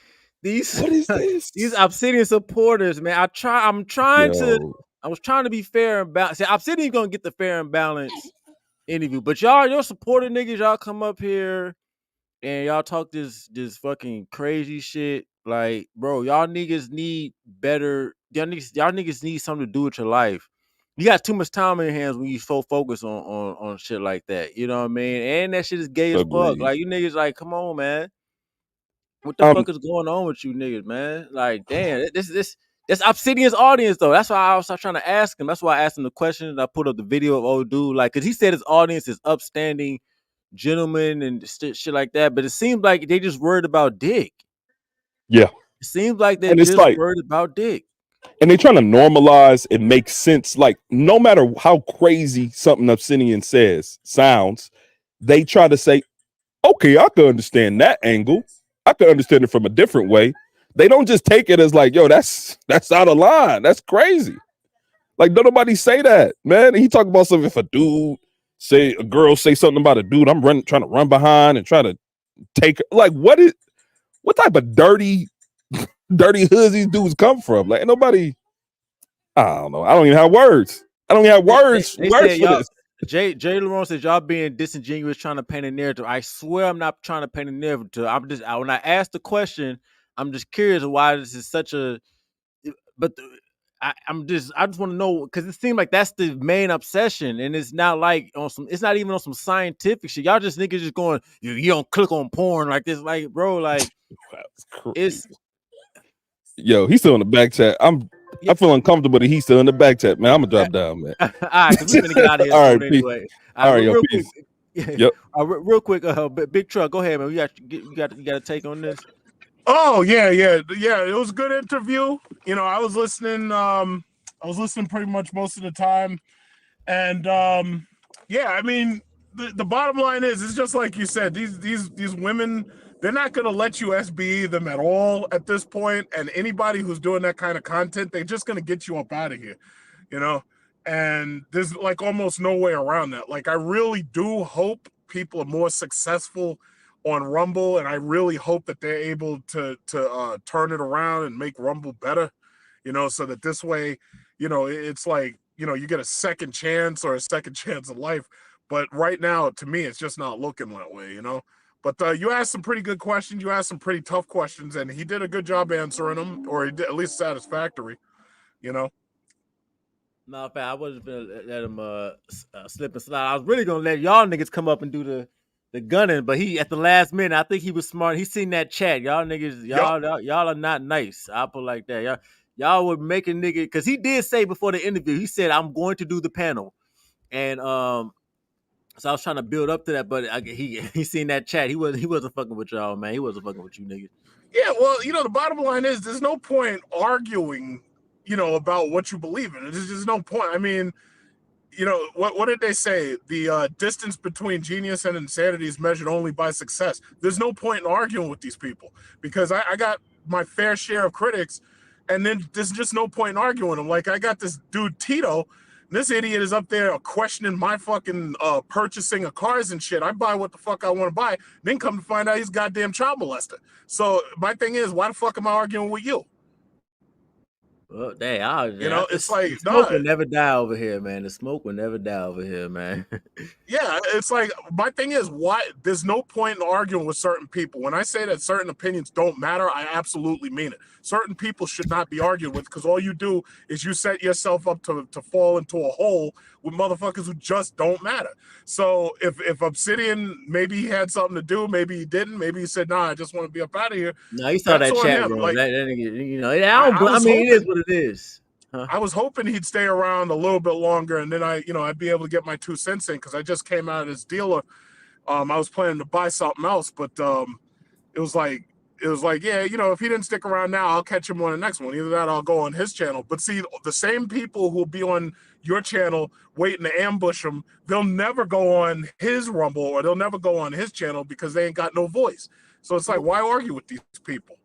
these. What is this? These Obsidian supporters, man. I was trying to be fair and balanced. See, Obsidian gonna get the fair and balanced interview, but your supporter niggas, y'all come up here and y'all talk this fucking crazy shit. Like, bro, y'all niggas need better. Y'all niggas need something to do with your life. You got too much time in your hands when you so focused on shit like that. You know what I mean? And that shit is gay as fuck. Like, you niggas, like, come on, man. What the fuck is going on with you niggas, man? Like, damn, that's Obsidian's audience though. That's why I was trying to ask him. That's why I asked him the question and I put up the video of old dude, like, cause he said his audience is upstanding gentlemen and shit like that. But it seems like they just worried about dick. Yeah, it seems like they're just worried about dick. And they trying to normalize and make sense. Like, no matter how crazy something Obsidian sounds, they try to say, okay, I can understand that angle. I can understand it from a different way. They don't just take it as like, yo, that's out of line. That's crazy. Like, don't nobody say that, man. And he talk about something, if a girl say something about a dude, I'm trying to run behind and try to take her. Like, what type of dirty hoods these dudes come from? Like, nobody, I don't know. I don't even have words. They for said, this. Jay Lerone says y'all being disingenuous trying to paint a narrative. I swear I'm not trying to paint a narrative. When I asked the question, I'm just curious why this is such a. But I just want to know, because it seems like that's the main obsession, and it's not like it's not even on some scientific shit. Y'all just niggas just going, you don't click on porn like this, like, bro, like it's. Yo, he's still in the back chat. I feel uncomfortable that he's still in the back chat, man. I'm gonna drop down, man. All right, because we're gonna get out of here All soon right, anyway. All right, real peace. quick. Yep. Real quick, Big Truck, go ahead, man. You got a take on this? Oh yeah. It was a good interview. You know, I was listening pretty much most of the time, and yeah, I mean, the bottom line is, it's just like you said. These women, they're not gonna let you SBE them at all at this point, and anybody who's doing that kind of content, they're just gonna get you up out of here, you know. And there's like almost no way around that. Like, I really do hope people are more successful on Rumble, and I really hope that they're able to turn it around and make Rumble better, you know, so that this way, you know, it's like, you know, you get a second chance or a second chance of life. But right now, to me, it's just not looking that way, you know. But you asked some pretty good questions. You asked some pretty tough questions, and he did a good job answering them, or he did at least satisfactory, you know. No, I wasn't gonna let him slip and slide. I was really gonna let y'all niggas come up and do the gunning, but he at the last minute, I think he was smart. He seen that chat. Y'all niggas, y'all are not nice. I put like that. Y'all were making nigga, because he did say before the interview, he said, I'm going to do the panel, and so I was trying to build up to that, but he seen that chat. He wasn't fucking with y'all, man. He wasn't fucking with you niggas. Yeah, well, you know, the bottom line is, there's no point arguing, you know, about what you believe in. There's just no point. I mean, you know, what did they say? The distance between genius and insanity is measured only by success. There's no point in arguing with these people, because I got my fair share of critics, and then there's just no point in arguing them. Like, I got this dude Tito, This idiot is up there questioning my fucking purchasing of cars and shit. I buy what the fuck I want to buy, then come to find out he's a goddamn child molester. So my thing is, why the fuck am I arguing with you? Well, dang, It's like, the smoke will never die over here, man. The smoke will never die over here, man. Yeah, it's like, my thing is, why there's no point in arguing with certain people. When I say that certain opinions don't matter, I absolutely mean it. Certain people should not be argued with, because all you do is you set yourself up to fall into a hole with motherfuckers who just don't matter. So if Obsidian, maybe he had something to do, maybe he didn't, maybe he said, nah, I just want to be up out of here. No, he saw that chat room. Like, I mean, it is what it is. Huh? I was hoping he'd stay around a little bit longer, and then I'd be able to get my 2 cents in, because I just came out of this dealer. I was planning to buy something else, but it was like, yeah, if he didn't stick around now, I'll catch him on the next one. Either that, or I'll go on his channel. But see, the same people who'll be on your channel waiting to ambush him, they'll never go on his Rumble, or they'll never go on his channel, because they ain't got no voice. So it's like, why argue with these people?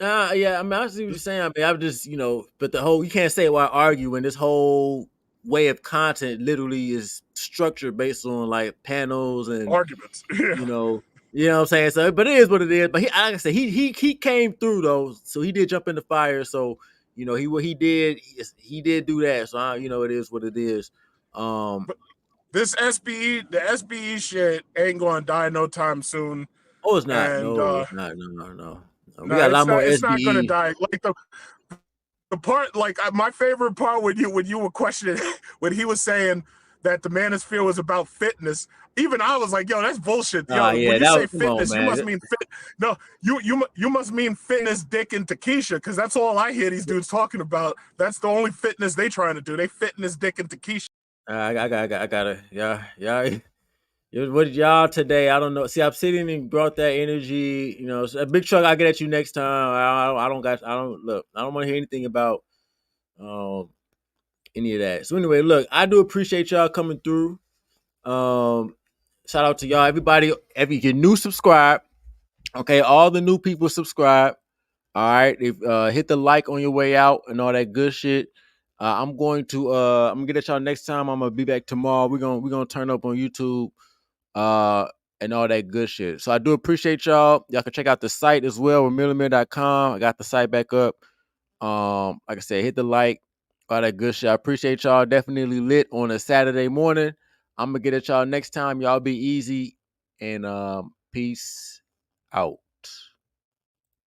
Yeah, I mean, I see what you're saying. I mean, I'm just, but you can't say why argue when this whole way of content literally is structured based on like panels and arguments. You know what I'm saying? So, but it is what it is. But like I said, he came through though, so he did jump in the fire. So he did do that. So it is what it is. But this SBE, the SBE shit ain't going to die no time soon. Oh, it's not. And, no, it's not. No. We no, got a lot more SBE. It's not going to die. Like the part, like my favorite part when you were questioning, when he was saying that the Manosphere was about fitness, even I was like, yo, that's bullshit. Yo, when you say fitness, you must mean fit. No, you must mean fitness, dick, and Takesha, because that's all I hear these dudes talking about. That's the only fitness they trying to do. They fitness, dick, and Takesha. I gotta, yeah. What y'all today? I don't know. See, Obsidian brought that energy. So a big truck. I'll get at you next time. I don't want to hear anything about any of that. So anyway, look, I do appreciate y'all coming through. Shout out to y'all, everybody. If you're new, subscribe. Okay, all the new people subscribe. All right, if hit the like on your way out and all that good shit. I'm gonna get at y'all next time. I'm gonna be back tomorrow. We're gonna turn up on YouTube and all that good shit. So I do appreciate y'all. Y'all can check out the site as well with millimere.com. I got the site back up. Like I said, hit the like, all that good shit. I appreciate y'all. Definitely lit on a Saturday morning. I'm gonna get at y'all next time. Y'all be easy and peace out.